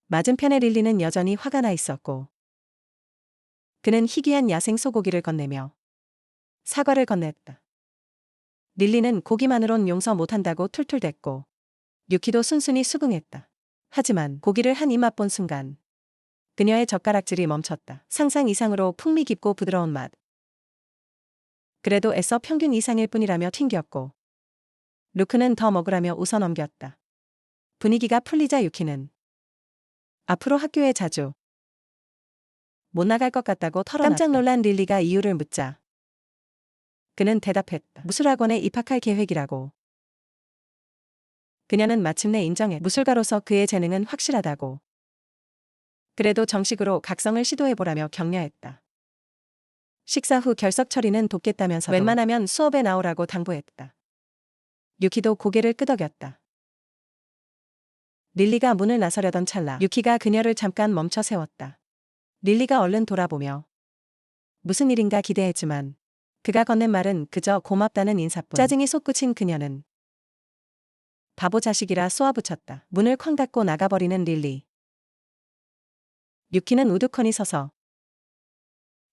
맞은편의 릴리는 여전히 화가 나 있었고 그는 희귀한 야생 소고기를 건네며 사과를 건넸다. 릴리는 고기만으론 용서 못한다고 툴툴댔고 유키도 순순히 수긍했다. 하지만 고기를 한 입 맛본 순간 그녀의 젓가락질이 멈췄다. 상상 이상으로 풍미 깊고 부드러운 맛. 그래도 애써 평균 이상일 뿐이라며 튕겼고 루크는 더 먹으라며 웃어 넘겼다. 분위기가 풀리자 유키는 앞으로 학교에 자주 못 나갈 것 같다고 털어놨다. 깜짝 놀란 릴리가 이유를 묻자 그는 대답했다. 무술학원에 입학할 계획이라고. 그녀는 마침내 인정했다. 무술가로서 그의 재능은 확실하다고. 그래도 정식으로 각성을 시도해보라며 격려했다. 식사 후 결석 처리는 돕겠다면서도 웬만하면 수업에 나오라고 당부했다. 유키도 고개를 끄덕였다. 릴리가 문을 나서려던 찰나 유키가 그녀를 잠깐 멈춰 세웠다. 릴리가 얼른 돌아보며 무슨 일인가 기대했지만 그가 건넨 말은 그저 고맙다는 인사뿐. 짜증이 솟구친 그녀는 바보 자식이라 쏘아붙였다. 문을 쾅 닫고 나가버리는 릴리. 유키는 우두커니 서서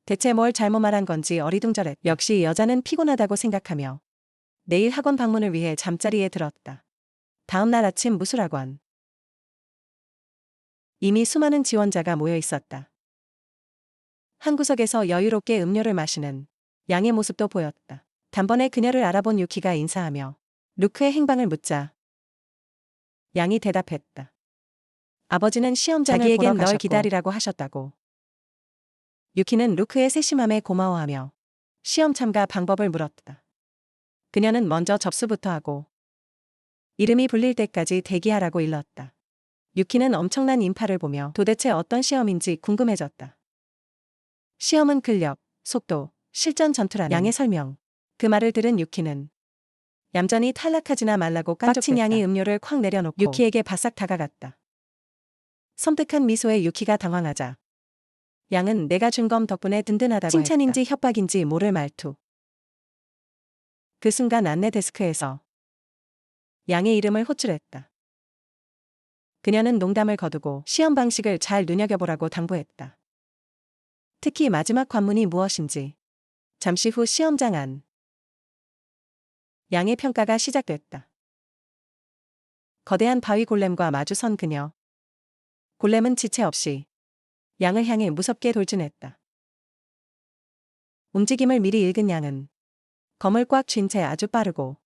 대체 뭘 잘못 말한 건지 어리둥절했다. 역시 여자는 피곤하다고 생각하며 내일 학원 방문을 위해 잠자리에 들었다. 다음 날 아침 무술학원. 이미 수많은 지원자가 모여 있었다. 한 구석에서 여유롭게 음료를 마시는 양의 모습도 보였다. 단번에 그녀를 알아본 유키가 인사하며 루크의 행방을 묻자 양이 대답했다. 아버지는 시험장을 보러 가셨고 자기에겐 널 기다리라고 하셨다고. 유키는 루크의 세심함에 고마워하며 시험 참가 방법을 물었다. 그녀는 먼저 접수부터 하고 이름이 불릴 때까지 대기하라고 일렀다. 유키는 엄청난 인파를 보며 도대체 어떤 시험인지 궁금해졌다. 시험은 근력, 속도, 실전 전투라는 양의 설명. 그 말을 들은 유키는 얌전히 탈락하지나 말라고 깐족했다. 빡친 양이 음료를 콱 내려놓고 유키에게 바싹 다가갔다. 섬뜩한 미소에 유키가 당황하자 양은 내가 준 검 덕분에 든든하다고 칭찬인지 했다. 협박인지 모를 말투. 그 순간 안내 데스크에서 양의 이름을 호출했다. 그녀는 농담을 거두고 시험 방식을 잘 눈여겨보라고 당부했다. 특히 마지막 관문이 무엇인지. 잠시 후 시험장 안. 양의 평가가 시작됐다. 거대한 바위 골렘과 마주선 그녀. 골렘은 지체 없이 양을 향해 무섭게 돌진했다. 움직임을 미리 읽은 양은 검을 꽉 쥔 채 아주 빠르고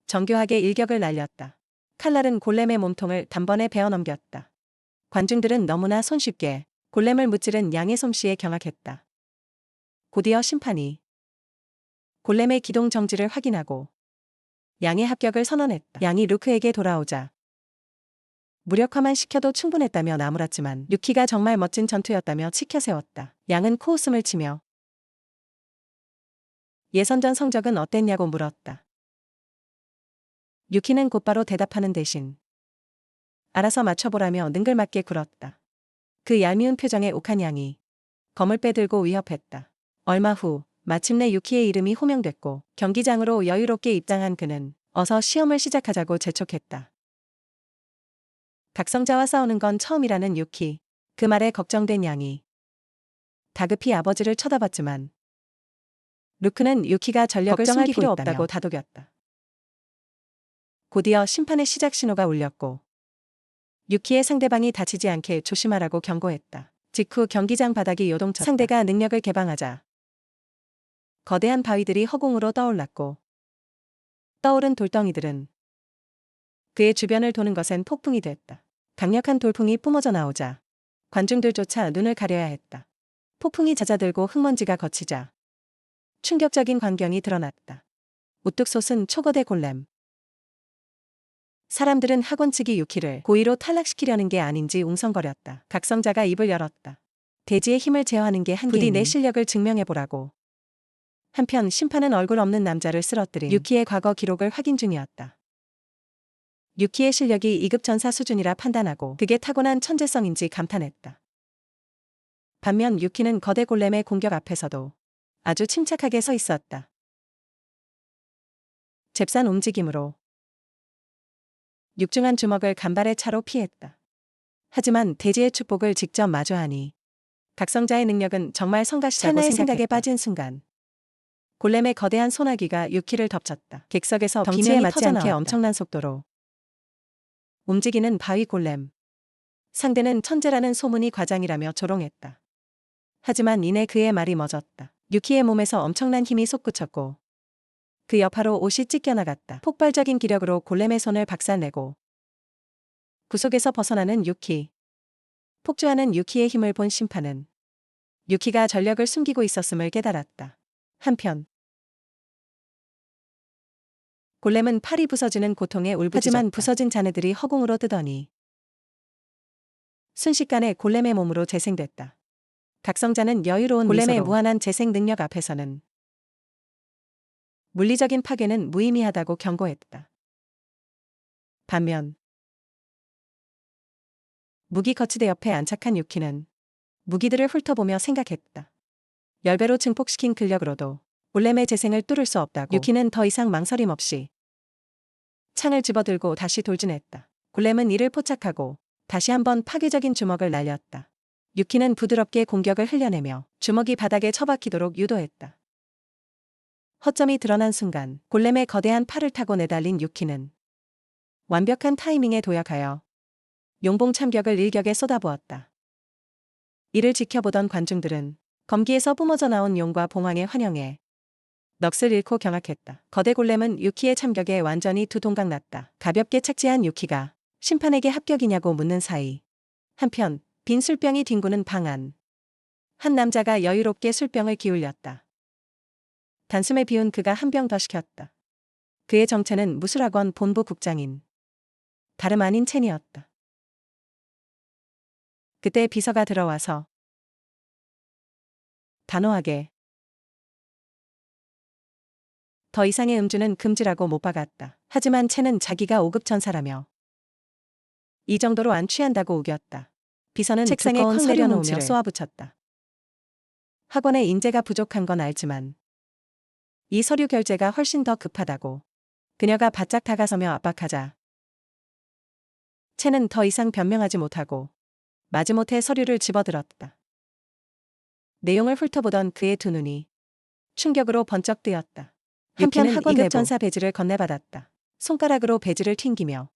정교하게 일격을 날렸다. 칼날은 골렘의 몸통을 단번에 베어 넘겼다. 관중들은 너무나 손쉽게 골렘을 무찌른 양의 솜씨에 경악했다. 곧이어 심판이 골렘의 기동 정지를 확인하고 양의 합격을 선언했다. 양이 루크에게 돌아오자 무력화만 시켜도 충분했다며 나무랐지만 유키가 정말 멋진 전투였다며 치켜세웠다. 양은 코웃음을 치며 예선전 성적은 어땠냐고 물었다. 유키는 곧바로 대답하는 대신 알아서 맞춰보라며 능글맞게 굴었다. 그 얄미운 표정의 욱한 양이 검을 빼들고 위협했다. 얼마 후 마침내 유키의 이름이 호명됐고 경기장으로 여유롭게 입장한 그는 어서 시험을 시작하자고 재촉했다. 각성자와 싸우는 건 처음이라는 유키. 그 말에 걱정된 양이 다급히 아버지를 쳐다봤지만 루크는 유키가 전력을 숨기고 필요 없다고 다독였다. 곧이어 심판의 시작 신호가 울렸고 유키의 상대방이 다치지 않게 조심하라고 경고했다. 직후 경기장 바닥이 요동쳤다. 상대가 능력을 개방하자 거대한 바위들이 허공으로 떠올랐고 떠오른 돌덩이들은 그의 주변을 도는 것엔 폭풍이 됐다. 강력한 돌풍이 뿜어져 나오자 관중들조차 눈을 가려야 했다. 폭풍이 잦아들고 흙먼지가 걷히자 충격적인 광경이 드러났다. 우뚝 솟은 초거대 골렘. 사람들은 학원 측이 유키를 고의로 탈락시키려는 게 아닌지 웅성거렸다. 각성자가 입을 열었다. 대지의 힘을 제어하는 게 한계이니 부디 내 실력을 증명해보라고. 한편 심판은 얼굴 없는 남자를 쓰러뜨린 유키의 과거 기록을 확인 중이었다. 유키의 실력이 2급 전사 수준이라 판단하고 그게 타고난 천재성인지 감탄했다. 반면 유키는 거대 골렘의 공격 앞에서도 아주 침착하게 서 있었다. 잽싼 움직임으로 육중한 주먹을 간발의 차로 피했다. 하지만 대지의 축복을 직접 마주하니 각성자의 능력은 정말 성가시다고 생각에 빠진 순간 골렘의 거대한 소나기가 유키를 덮쳤다. 객석에서 덩치에 맞지 않게 엄청난 속도로 움직이는 바위 골렘. 상대는 천재라는 소문이 과장이라며 조롱했다. 하지만 이내 그의 말이 멎었다. 유키의 몸에서 엄청난 힘이 솟구쳤고 그 여파로 옷이 찢겨나갔다. 폭발적인 기력으로 골렘의 손을 박살내고 구속에서 벗어나는 유키. 폭주하는 유키의 힘을 본 심판은 유키가 전력을 숨기고 있었음을 깨달았다. 한편 골렘은 팔이 부서지는 고통에 울부짖었다. 하지만 부서진 자네들이 허공으로 뜨더니 순식간에 골렘의 몸으로 재생됐다. 각성자는 여유로운 골렘의 미소로 무한한 재생 능력 앞에서는 물리적인 파괴는 무의미하다고 경고했다. 반면 무기 거치대 옆에 안착한 유키는 무기들을 훑어보며 생각했다. 10배로 증폭시킨 근력으로도 골렘의 재생을 뚫을 수 없다고. 유키는 더 이상 망설임 없이 창을 집어들고 다시 돌진했다. 골렘은 이를 포착하고 다시 한번 파괴적인 주먹을 날렸다. 유키는 부드럽게 공격을 흘려내며 주먹이 바닥에 처박히도록 유도했다. 허점이 드러난 순간 골렘의 거대한 팔을 타고 내달린 유키는 완벽한 타이밍에 도약하여 용봉 참격을 일격에 쏟아부었다. 이를 지켜보던 관중들은 검기에서 뿜어져 나온 용과 봉황의 환영에 넋을 잃고 경악했다. 거대 골렘은 유키의 참격에 완전히 두 동강 났다. 가볍게 착지한 유키가 심판에게 합격이냐고 묻는 사이 한편 빈 술병이 뒹구는 방 안. 한 남자가 여유롭게 술병을 기울였다. 단숨에 비운 그가 한 병 더 시켰다. 그의 정체는 무술학원 본부 국장인 다름 아닌 첸이었다. 그때 비서가 들어와서 단호하게 더 이상의 음주는 금지라고 못 박았다. 하지만 첸은 자기가 5급 전사라며 이 정도로 안 취한다고 우겼다. 비서는 책상에 콱 내려놓으며 쏘아붙였다. 학원에 인재가 부족한 건 알지만 이 서류 결제가 훨씬 더 급하다고 그녀가 바짝 다가서며 압박하자 채는 더 이상 변명하지 못하고 마지못해 서류를 집어들었다. 내용을 훑어보던 그의 두 눈이 충격으로 번쩍 뜨였다. 한편 학원 내부 전사 배지를 건네받았다. 손가락으로 배지를 튕기며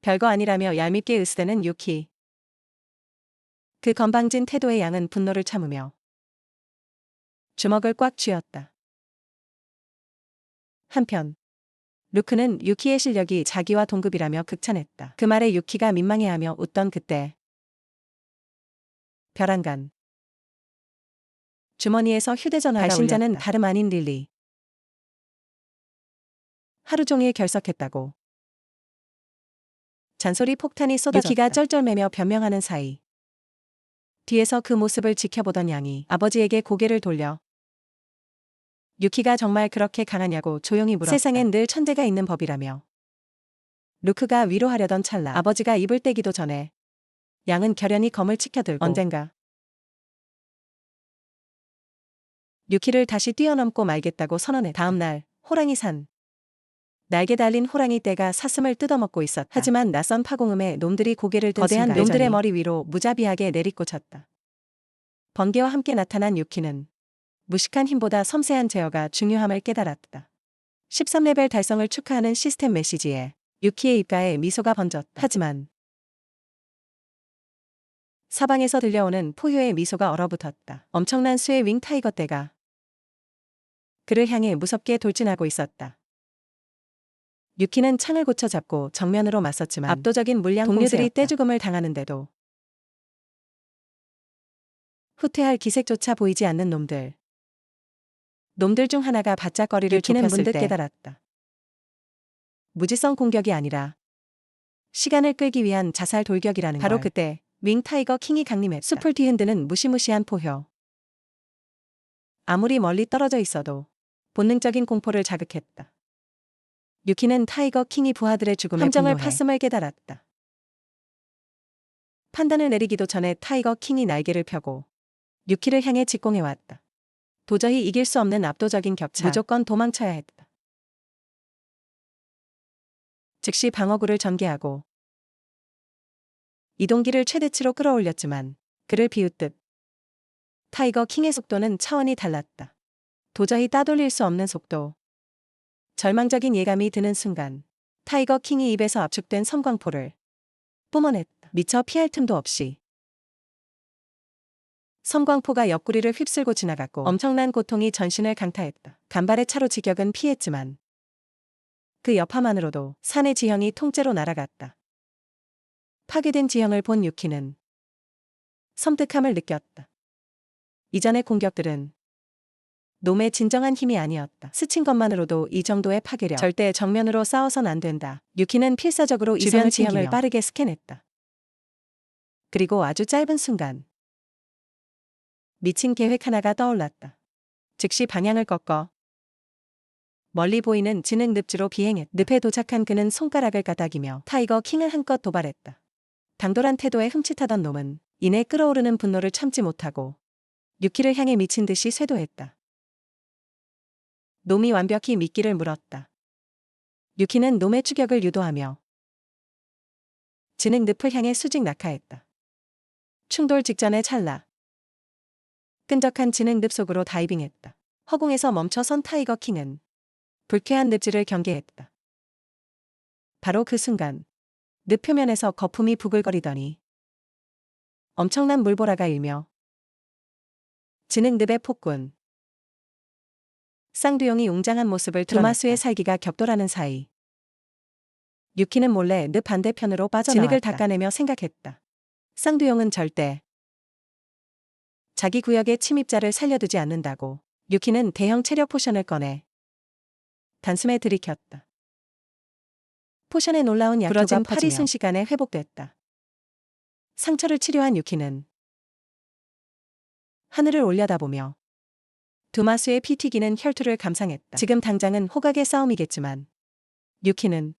별거 아니라며 얄밉게 으스대는 유키. 그 건방진 태도의 양은 분노를 참으며 주먹을 꽉 쥐었다. 한편 루크는 유키의 실력이 자기와 동급이라며 극찬했다. 그 말에 유키가 민망해하며 웃던 그때 벼랑간 주머니에서 휴대전화가 발신자는 울렸다. 다름 아닌 릴리. 하루 종일 결석했다고. 잔소리 폭탄이 쏟아졌다. 유키가 쩔쩔매며 변명하는 사이 뒤에서 그 모습을 지켜보던 양이 아버지에게 고개를 돌려 유키가 정말 그렇게 강하냐고 조용히 물었다. 세상엔 늘 천재가 있는 법이라며. 루크가 위로하려던 찰나 아버지가 입을 떼기도 전에 양은 결연히 검을 치켜들고 언젠가 유키를 다시 뛰어넘고 말겠다고 선언했다. 다음 날 호랑이 산. 날개 달린 호랑이 떼가 사슴을 뜯어먹고 있었다. 하지만 낯선 파공음에 놈들이 고개를 든 거대한 순간 놈들의 머리 위로 무자비하게 내리꽂혔다. 번개와 함께 나타난 유키는 무식한 힘보다 섬세한 제어가 중요함을 깨달았다. 13레벨 달성을 축하하는 시스템 메시지에 유키의 입가에 미소가 번졌다. 하지만 사방에서 들려오는 포효의 미소가 얼어붙었다. 엄청난 수의 윙 타이거 떼가 그를 향해 무섭게 돌진하고 있었다. 유키는 창을 고쳐 잡고 정면으로 맞섰지만 압도적인 물량 동료들이 떼죽음을 당하는데도 후퇴할 기색조차 보이지 않는 놈들. 놈들 중 하나가 바짝 거리를 좁혔을 문득 깨달았다. 무지성 공격이 아니라 시간을 끌기 위한 자살 돌격이라는 바로 걸. 그때 윙 타이거 킹이 강림했다. 숲을 뒤흔드는 무시무시한 포효. 아무리 멀리 떨어져 있어도 본능적인 공포를 자극했다. 유키는 타이거 킹이 부하들의 죽음에 함정을 팠음을 깨달았다. 판단을 내리기도 전에 타이거 킹이 날개를 펴고 유키를 향해 직공해왔다. 도저히 이길 수 없는 압도적인 격차. 무조건 도망쳐야 했다. 즉시 방어구를 전개하고 이동기를 최대치로 끌어올렸지만 그를 비웃듯 타이거 킹의 속도는 차원이 달랐다. 도저히 따돌릴 수 없는 속도. 절망적인 예감이 드는 순간 타이거 킹이 입에서 압축된 섬광포를 뿜어냈다. 미처 피할 틈도 없이. 섬광포가 옆구리를 휩쓸고 지나갔고 엄청난 고통이 전신을 강타했다. 간발의 차로 직격은 피했지만 그 여파만으로도 산의 지형이 통째로 날아갔다. 파괴된 지형을 본 유키는 섬뜩함을 느꼈다. 이전의 공격들은 놈의 진정한 힘이 아니었다. 스친 것만으로도 이 정도의 파괴력. 절대 정면으로 싸워선 안 된다. 유키는 필사적으로 주변 지형을 빠르게 스캔했다. 그리고 아주 짧은 순간 미친 계획 하나가 떠올랐다. 즉시 방향을 꺾어 멀리 보이는 진흙 늪지로 비행했다. 늪에 도착한 그는 손가락을 까닥이며 타이거 킹을 한껏 도발했다. 당돌한 태도에 흠칫하던 놈은 이내 끓어오르는 분노를 참지 못하고 유키를 향해 미친 듯이 쇄도했다. 놈이 완벽히 미끼를 물었다. 유키는 놈의 추격을 유도하며 진흙 늪을 향해 수직 낙하했다. 충돌 직전의 찰나 끈적한 진흙 늪 속으로 다이빙했다. 허공에서 멈춰선 타이거 킹은 불쾌한 늪지를 경계했다. 바로 그 순간 늪 표면에서 거품이 부글거리더니 엄청난 물보라가 일며 진흙 늪의 폭군 쌍두용이 웅장한 모습을 드러냈다. 두마수의 살기가 격돌하는 사이 유키는 몰래 늪 반대편으로 빠져나왔다. 진흙을 닦아내며 생각했다. 쌍두용은 절대 자기 구역의 침입자를 살려두지 않는다고. 유키는 대형 체력 포션을 꺼내 단숨에 들이켰다. 포션의 놀라운 약효가 팔이 순식간에 회복됐다. 상처를 치료한 유키는 하늘을 올려다보며 두마수의 피 튀기는 혈투를 감상했다. 지금 당장은 호각의 싸움이겠지만 유키는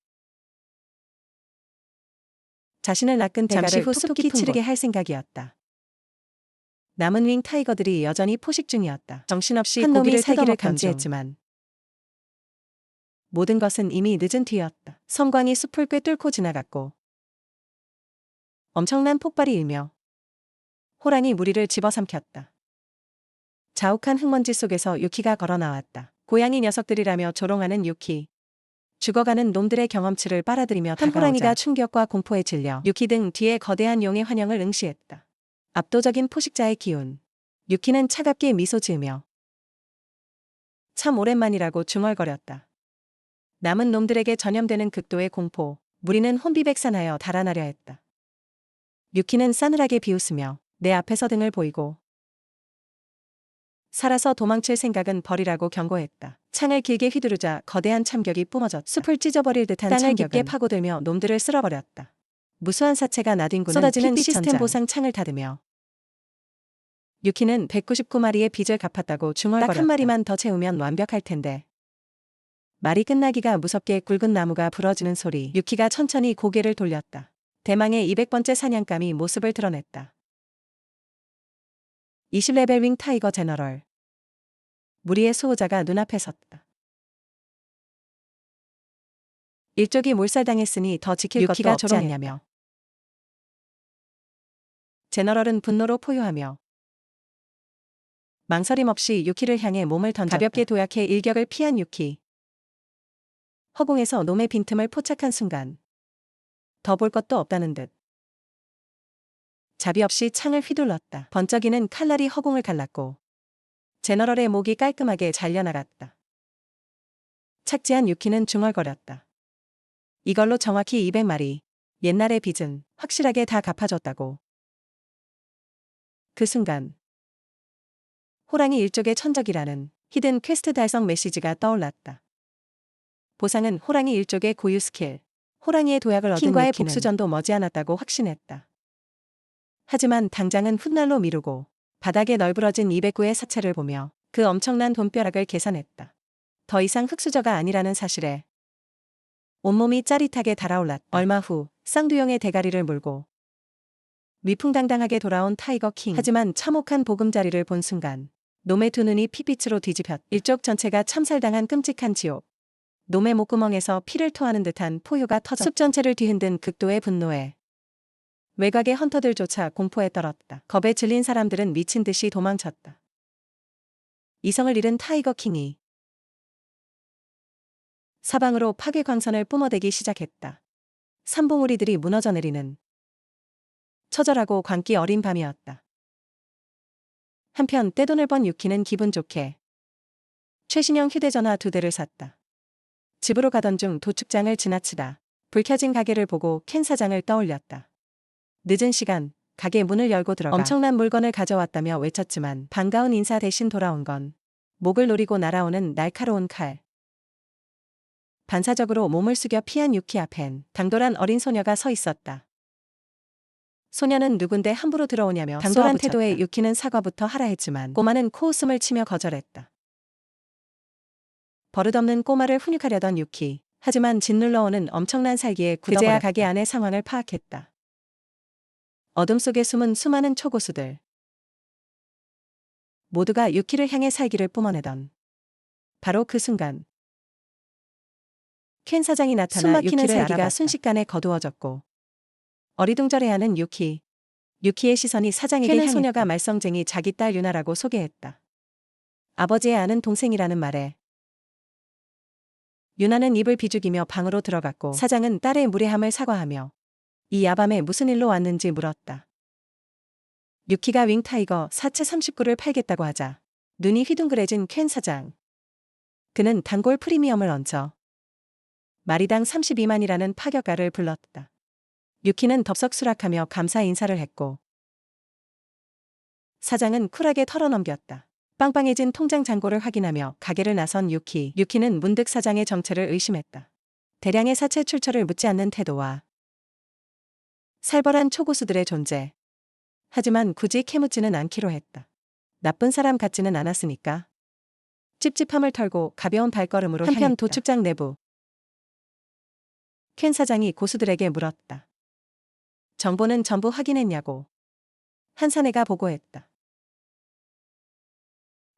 자신을 낚은 대가를 톡톡히 치르게 할 생각이었다. 남은 윙 타이거들이 여전히 포식 중이었다. 정신없이 한 놈이 고기를 사기를 뜯어먹던 감지했지만 모든 것은 이미 늦은 뒤였다. 섬광이 숲을 꿰뚫고 지나갔고 엄청난 폭발이 일며 호랑이 무리를 집어삼켰다. 자욱한 흙먼지 속에서 유키가 걸어 나왔다. 고양이 녀석들이라며 조롱하는 유키. 죽어가는 놈들의 경험치를 빨아들이며 한 다가오자 호랑이가 충격과 공포에 질려 유키 등 뒤에 거대한 용의 환영을 응시했다. 압도적인 포식자의 기운. 유키는 차갑게 미소 지으며 참 오랜만이라고 중얼거렸다. 남은 놈들에게 전염되는 극도의 공포. 무리는 혼비백산하여 달아나려 했다. 유키는 싸늘하게 비웃으며 내 앞에서 등을 보이고 살아서 도망칠 생각은 버리라고 경고했다. 창을 길게 휘두르자 거대한 참격이 뿜어졌다. 숲을 찢어버릴 듯한 땅을 참격은 깊게 파고들며 놈들을 쓸어버렸다. 무수한 사체가 나뒹구는 쏟아지는 핏빛 시스템 전장. 보상 창을 닫으며 유키는 199마리의 빚을 갚았다고 중얼거렸다. 딱 한 마리만 더 채우면 완벽할 텐데. 말이 끝나기가 무섭게 굵은 나무가 부러지는 소리. 유키가 천천히 고개를 돌렸다. 대망의 200번째 사냥감이 모습을 드러냈다. 20레벨 윙 타이거 제너럴. 무리의 수호자가 눈앞에 섰다. 일족이 몰살당했으니 더 지킬 것도 유키가 없지 않냐며. 제너럴은 분노로 포효하며 망설임 없이 유키를 향해 몸을 던졌다. 가볍게 도약해 일격을 피한 유키. 허공에서 놈의 빈틈을 포착한 순간 더 볼 것도 없다는 듯 자비 없이 창을 휘둘렀다. 번쩍이는 칼날이 허공을 갈랐고 제너럴의 목이 깔끔하게 잘려나갔다. 착지한 유키는 중얼거렸다. 이걸로 정확히 200마리. 옛날의 빚은 확실하게 다 갚아줬다고. 그 순간 호랑이 일족의 천적이라는 히든 퀘스트 달성 메시지가 떠올랐다. 보상은 호랑이 일족의 고유 스킬. 호랑이의 도약을 얻은 킹과의 유키는 복수전도 머지않았다고 확신했다. 하지만 당장은 훗날로 미루고 바닥에 널브러진 209의 사체를 보며 그 엄청난 돈벼락을 계산했다. 더 이상 흙수저가 아니라는 사실에 온몸이 짜릿하게 달아올랐다. 얼마 후 쌍두용의 대가리를 물고 위풍당당하게 돌아온 타이거 킹. 하지만 참혹한 보금자리를 본 순간 놈의 두 눈이 피빛으로 뒤집혔다. 일족 전체가 참살당한 끔찍한 지옥. 놈의 목구멍에서 피를 토하는 듯한 포효가 터졌다. 숲 전체를 뒤흔든 극도의 분노에 외곽의 헌터들조차 공포에 떨었다. 겁에 질린 사람들은 미친 듯이 도망쳤다. 이성을 잃은 타이거 킹이 사방으로 파괴광선을 뿜어대기 시작했다. 산봉우리들이 무너져 내리는 처절하고 광기 어린 밤이었다. 한편 떼돈을 번 유키는 기분 좋게 최신형 휴대전화 2대를 샀다. 집으로 가던 중 도축장을 지나치다 불 켜진 가게를 보고 켄 사장을 떠올렸다. 늦은 시간 가게 문을 열고 들어가 엄청난 물건을 가져왔다며 외쳤지만 반가운 인사 대신 돌아온 건 목을 노리고 날아오는 날카로운 칼. 반사적으로 몸을 숙여 피한 유키 앞엔 당돌한 어린 소녀가 서 있었다. 소녀는 누군데 함부로 들어오냐며 당돌한 태도에 유키는 사과부터 하라 했지만 꼬마는 코웃음을 치며 거절했다. 버릇없는 꼬마를 훈육하려던 유키. 하지만 짓눌러오는 엄청난 살기에 굳어버렸다. 그제야 가게 안의 상황을 파악했다. 어둠 속에 숨은 수많은 초고수들. 모두가 유키를 향해 살기를 뿜어내던 바로 그 순간 켄 사장이 나타나 숨막히는 유키를 살기가 알아봤다. 순식간에 거두어졌고 어리둥절해하는 유키. 유키의 시선이 사장에게 향했다. 소녀가 말썽쟁이 자기 딸 유나라고 소개했다. 아버지의 아는 동생이라는 말에 유나는 입을 비죽이며 방으로 들어갔고 사장은 딸의 무례함을 사과하며 이 야밤에 무슨 일로 왔는지 물었다. 유키가 윙타이거 사체 39를 팔겠다고 하자 눈이 휘둥그레진 켄 사장. 그는 단골 프리미엄을 얹어 마리당 32만이라는 파격가를 불렀다. 유키는 덥석 수락하며 감사 인사를 했고 사장은 쿨하게 털어넘겼다. 빵빵해진 통장 잔고를 확인하며 가게를 나선 유키. 유키는 문득 사장의 정체를 의심했다. 대량의 사체 출처를 묻지 않는 태도와 살벌한 초고수들의 존재. 하지만 굳이 캐묻지는 않기로 했다. 나쁜 사람 같지는 않았으니까. 찝찝함을 털고 가벼운 발걸음으로 한편 향했다. 도축장 내부. 켄 사장이 고수들에게 물었다. 정보는 전부 확인했냐고. 한 사내가 보고했다.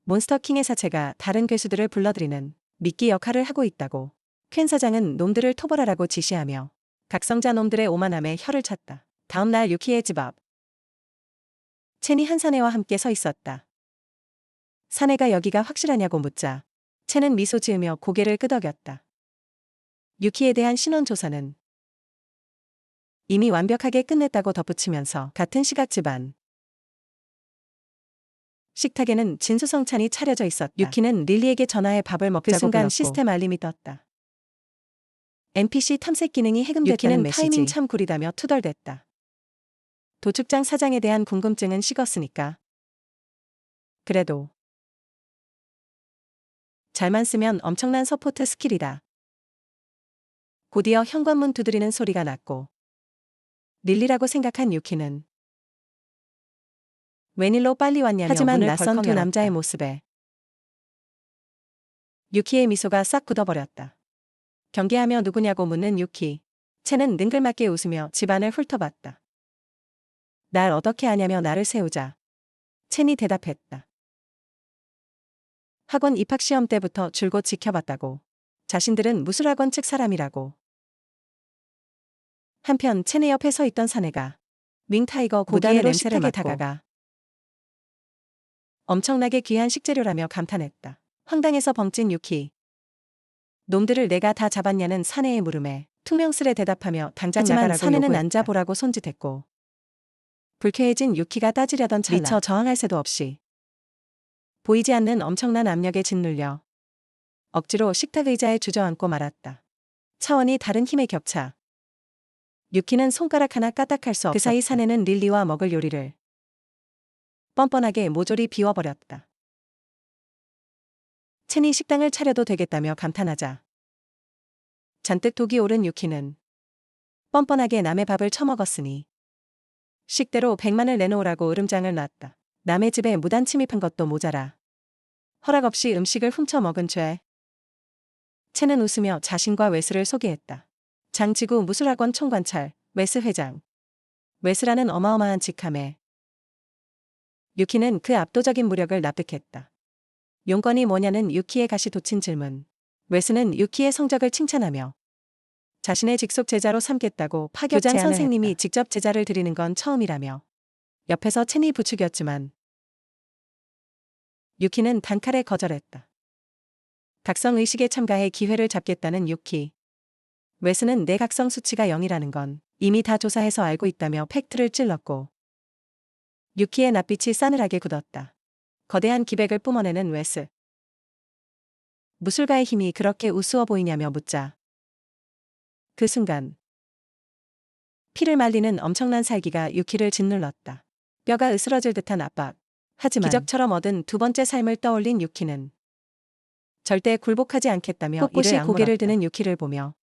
몬스터킹의 사체가 다른 괴수들을 불러들이는 미끼 역할을 하고 있다고. 퀸 사장은 놈들을 토벌하라고 지시하며 각성자 놈들의 오만함에 혀를 찼다. 다음 날 유키의 집 앞. 첸이 한 사내와 함께 서 있었다. 사내가 여기가 확실하냐고 묻자 첸은 미소 지으며 고개를 끄덕였다. 유키에 대한 신원 조사는 이미 완벽하게 끝냈다고 덧붙이면서 같은 시각 집안. 식탁에는 진수성찬이 차려져 있었다. 유키는 릴리에게 전화해 밥을 먹자고 그 순간 불렀고 시스템 알림이 떴다. NPC 탐색 기능이 해금됐다는 메시지. 타이밍 참 구리다며 투덜댔다. 도축장 사장에 대한 궁금증은 식었으니까. 그래도 잘만 쓰면 엄청난 서포트 스킬이다. 곧이어 현관문 두드리는 소리가 났고 릴리라고 생각한 유키는 웬일로 빨리 왔냐며 하지만 낯선 두 남자의 모습에 유키의 미소가 싹 굳어버렸다. 경계하며 누구냐고 묻는 유키. 첸은 능글맞게 웃으며 집안을 훑어봤다. 날 어떻게 아냐며 나를 세우자 첸이 대답했다. 학원 입학시험 때부터 줄곧 지켜봤다고. 자신들은 무술학원 측 사람이라고. 한편 첸의 옆에 서 있던 사내가 윙타이거 고단으로 식탁에 다가가 엄청나게 귀한 식재료라며 감탄했다. 황당해서 벙찐 유키. 놈들을 내가 다 잡았냐는 사내의 물음에 퉁명스레 대답하며 당장 나가라고 요구했다. 사내는 앉아보라고 손짓했고 불쾌해진 유키가 따지려던 찰나 미처 저항할 새도 없이 보이지 않는 엄청난 압력에 짓눌려 억지로 식탁 의자에 주저앉고 말았다. 차원이 다른 힘의 격차. 유키는 손가락 하나 까딱할 수 없었다. 그 사이 사내는 릴리와 먹을 요리를 뻔뻔하게 모조리 비워버렸다. 첸이 식당을 차려도 되겠다며 감탄하자 잔뜩 독이 오른 유키는 뻔뻔하게 남의 밥을 처먹었으니 식대로 100만을 내놓으라고 으름장을 놨다. 남의 집에 무단 침입한 것도 모자라 허락 없이 음식을 훔쳐 먹은 죄. 첸은 웃으며 자신과 웨스를 소개했다. 장지구 무술학원 총관찰 웨스 회장. 웨스라는 어마어마한 직함에 유키는 그 압도적인 무력을 납득했다. 용건이 뭐냐는 유키의 가시 돋친 질문. 웨스는 유키의 성적을 칭찬하며 자신의 직속 제자로 삼겠다고 파격 제안을 교장 선생님이 했다. 직접 제자를 드리는 건 처음이라며 옆에서 첸이 부추겼지만 유키는 단칼에 거절했다. 각성의식에 참가해 기회를 잡겠다는 유키. 웨스는 내 각성 수치가 0이라는 건 이미 다 조사해서 알고 있다며 팩트를 찔렀고 유키의 낯빛이 싸늘하게 굳었다. 거대한 기백을 뿜어내는 웨스. 무술가의 힘이 그렇게 우스워 보이냐며 묻자 그 순간 피를 말리는 엄청난 살기가 유키를 짓눌렀다. 뼈가 으스러질 듯한 압박. 하지만 기적처럼 얻은 두 번째 삶을 떠올린 유키는 절대 굴복하지 않겠다며 꼿꼿이 고개를 드는 유키를 보며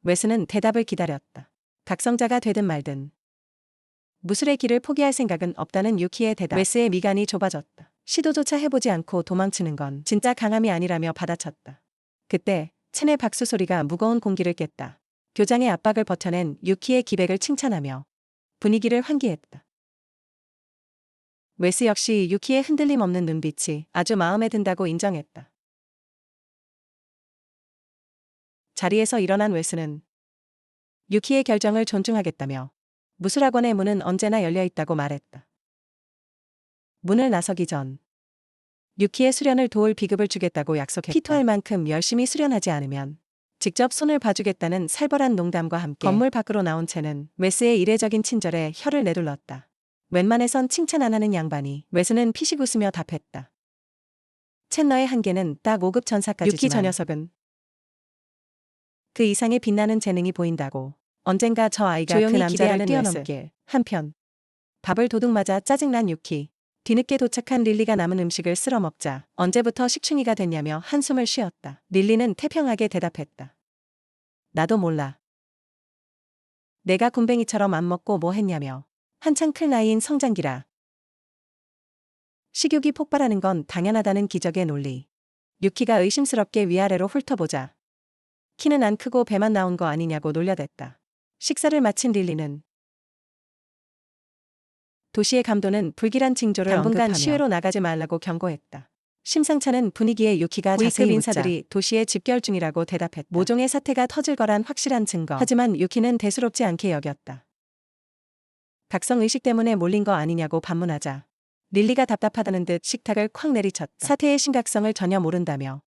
웨스는 대답을 기다렸다. 각성자가 되든 말든 무술의 길을 포기할 생각은 없다는 유키의 대답. 웨스의 미간이 좁아졌다. 시도조차 해보지 않고 도망치는 건 진짜 강함이 아니라며 받아쳤다. 그때 첸의 박수 소리가 무거운 공기를 깼다. 교장의 압박을 버텨낸 유키의 기백을 칭찬하며 분위기를 환기했다. 웨스 역시 유키의 흔들림 없는 눈빛이 아주 마음에 든다고 인정했다. 자리에서 일어난 웨스는 유키의 결정을 존중하겠다며 무술학원의 문은 언제나 열려있다고 말했다. 문을 나서기 전 유키의 수련을 도울 비급을 주겠다고 약속했다. 피토할 만큼 열심히 수련하지 않으면 직접 손을 봐주겠다는 살벌한 농담과 함께 건물 밖으로 나온 첸은 웨스의 이례적인 친절에 혀를 내둘렀다. 웬만해선 칭찬 안 하는 양반이 웨스는 피식 웃으며 답했다. 첸 너의 한계는 딱 5급 전사까지지만 유키 저 녀석은 그 이상의 빛나는 재능이 보인다고. 언젠가 저 아이가 그 남자를 뛰어넘길. 한편 밥을 도둑 맞아 짜증난 유키. 뒤늦게 도착한 릴리가 남은 음식을 쓸어 먹자 언제부터 식충이가 됐냐며 한숨을 쉬었다. 릴리는 태평하게 대답했다. 나도 몰라. 내가 굼벵이처럼 안 먹고 뭐 했냐며. 한창 클 나이인 성장기라. 식욕이 폭발하는 건 당연하다는 기적의 논리. 유키가 의심스럽게 위아래로 훑어보자 키는 안 크고 배만 나온 거 아니냐고 놀려댔다. 식사를 마친 릴리는 도시의 감도는 불길한 징조를 당분간 언급하며 시외로 나가지 말라고 경고했다. 심상찮은 분위기에 유키가 자세히 V급 인사들이 인사들이 도시에 집결 중이라고 대답했다. 모종의 사태가 터질 거란 확실한 증거. 하지만 유키는 대수롭지 않게 여겼다. 각성의식 때문에 몰린 거 아니냐고 반문하자 릴리가 답답하다는 듯 식탁을 콱 내리쳤다. 사태의 심각성을 전혀 모른다며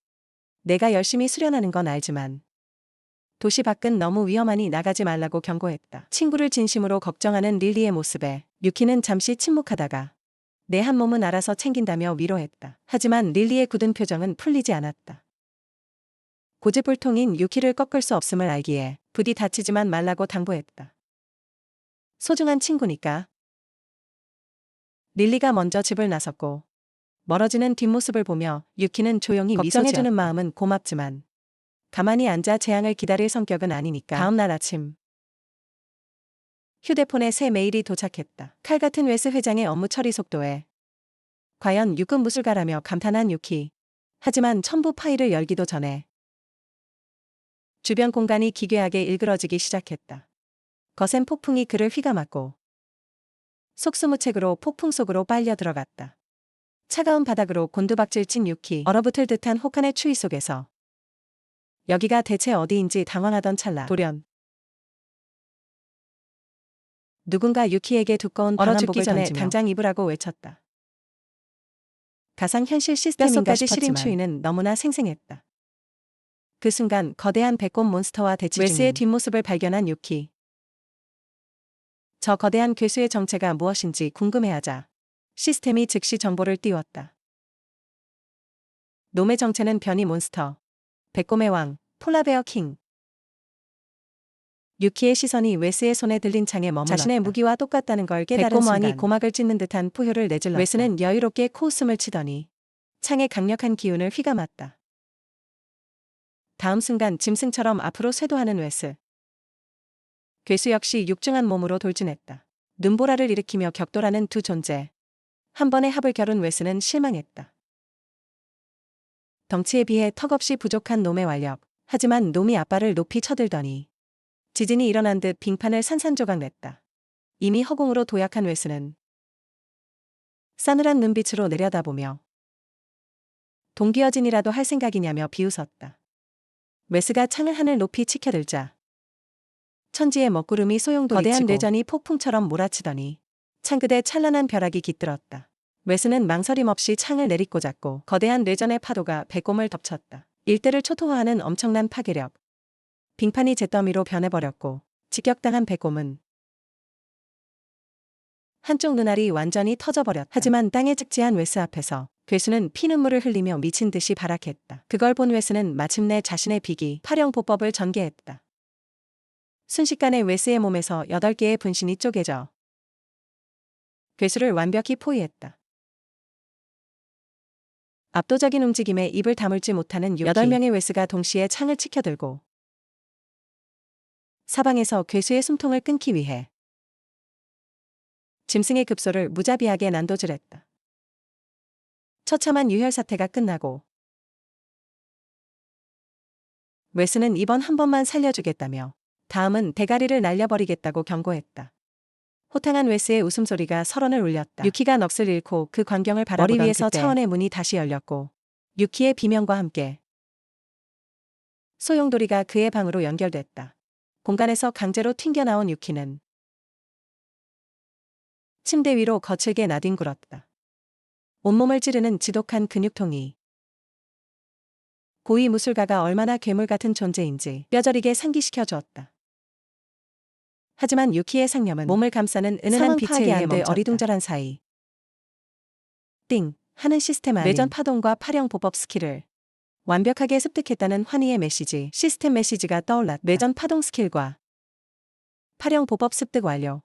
내가 열심히 수련하는 건 알지만 도시 밖은 너무 위험하니 나가지 말라고 경고했다. 친구를 진심으로 걱정하는 릴리의 모습에 유키는 잠시 침묵하다가 내 한 몸은 알아서 챙긴다며 위로했다. 하지만 릴리의 굳은 표정은 풀리지 않았다. 고집불통인 유키를 꺾을 수 없음을 알기에 부디 다치지만 말라고 당부했다. 소중한 친구니까. 릴리가 먼저 집을 나섰고 멀어지는 뒷모습을 보며 유키는 조용히 걱정해주는 마음은 고맙지만 가만히 앉아 재앙을 기다릴 성격은 아니니까. 다음 날 아침 휴대폰에 새 메일이 도착했다. 칼 같은 웨스 회장의 업무 처리 속도에 과연 6급 무술가라며 감탄한 유키. 하지만 첨부 파일을 열기도 전에 주변 공간이 기괴하게 일그러지기 시작했다. 거센 폭풍이 그를 휘감았고 속수무책으로 폭풍 속으로 빨려 들어갔다. 차가운 바닥으로 곤두박질 친 유키. 얼어붙을 듯한 혹한의 추위 속에서 여기가 대체 어디인지 당황하던 찰나 돌연 누군가 유키에게 두꺼운 방한복을 전에 당장 입으라고 외쳤다. 가상현실 시스템인가 싶었지만 시린 추위는 너무나 생생했다. 그 순간 거대한 백곰 몬스터와 대치 중인 웨스의 뒷모습을 발견한 유키. 저 거대한 괴수의 정체가 무엇인지 궁금해하자 시스템이 즉시 정보를 띄웠다. 놈의 정체는 변이 몬스터, 백곰의 왕, 폴라베어 킹. 유키의 시선이 웨스의 손에 들린 창에 머물렀다. 자신의 무기와 똑같다는 걸 깨달은 백곰 왕이 고막을 찢는 듯한 포효를 내질렀다. 웨스는 여유롭게 코웃음을 치더니 창의 강력한 기운을 휘감았다. 다음 순간 짐승처럼 앞으로 쇄도하는 웨스. 괴수 역시 육중한 몸으로 돌진했다. 눈보라를 일으키며 격돌하는 두 존재. 한 번의 합을 겨룬 웨스는 실망했다. 덩치에 비해 턱없이 부족한 놈의 완력. 하지만 놈이 앞발을 높이 쳐들더니 지진이 일어난 듯 빙판을 산산조각 냈다. 이미 허공으로 도약한 웨스는 싸늘한 눈빛으로 내려다보며 동기어진이라도 할 생각이냐며 비웃었다. 웨스가 창을 하늘 높이 치켜들자 천지의 먹구름이 소용돌이치고 거대한 뇌전이 폭풍처럼 몰아치더니 창끝에 찬란한 벼락이 깃들었다. 웨스는 망설임 없이 창을 내리꽂았고 거대한 뇌전의 파도가 백곰을 덮쳤다. 일대를 초토화하는 엄청난 파괴력. 빙판이 잿더미로 변해버렸고 직격당한 백곰은 한쪽 눈알이 완전히 터져버렸다. 하지만 땅에 착지한 웨스 앞에서 괴수는 피눈물을 흘리며 미친 듯이 발악했다. 그걸 본 웨스는 마침내 자신의 비기, 파령 보법을 전개했다. 순식간에 웨스의 몸에서 8개의 분신이 쪼개져 괴수를 완벽히 포위했다. 압도적인 움직임에 입을 다물지 못하는 8명의 웨스가 동시에 창을 치켜들고 사방에서 괴수의 숨통을 끊기 위해 짐승의 급소를 무자비하게 난도질했다. 처참한 유혈 사태가 끝나고 웨스는 이번 한 번만 살려주겠다며 다음은 대가리를 날려버리겠다고 경고했다. 호탕한 웨스의 웃음소리가 설원을 울렸다. 유키가 넋을 잃고 그 광경을 바라보던 머리 위에서 그때 차원의 문이 다시 열렸고 유키의 비명과 함께 소용돌이가 그의 방으로 연결됐다. 공간에서 강제로 튕겨나온 유키는 침대 위로 거칠게 나뒹굴었다. 온몸을 찌르는 지독한 근육통이 고위 무술가가 얼마나 괴물 같은 존재인지 뼈저리게 상기시켜 주었다. 하지만 유키의 상념은 몸을 감싸는 은은한 빛에 의해 멈췄다. 어리둥절한 사이 띵 하는 시스템 안에 뇌전 파동과 파령 보법 스킬을 완벽하게 습득했다는 환희의 메시지, 시스템 메시지가 떠올랐다. 뇌전 파동 스킬과 파령 보법 습득 완료.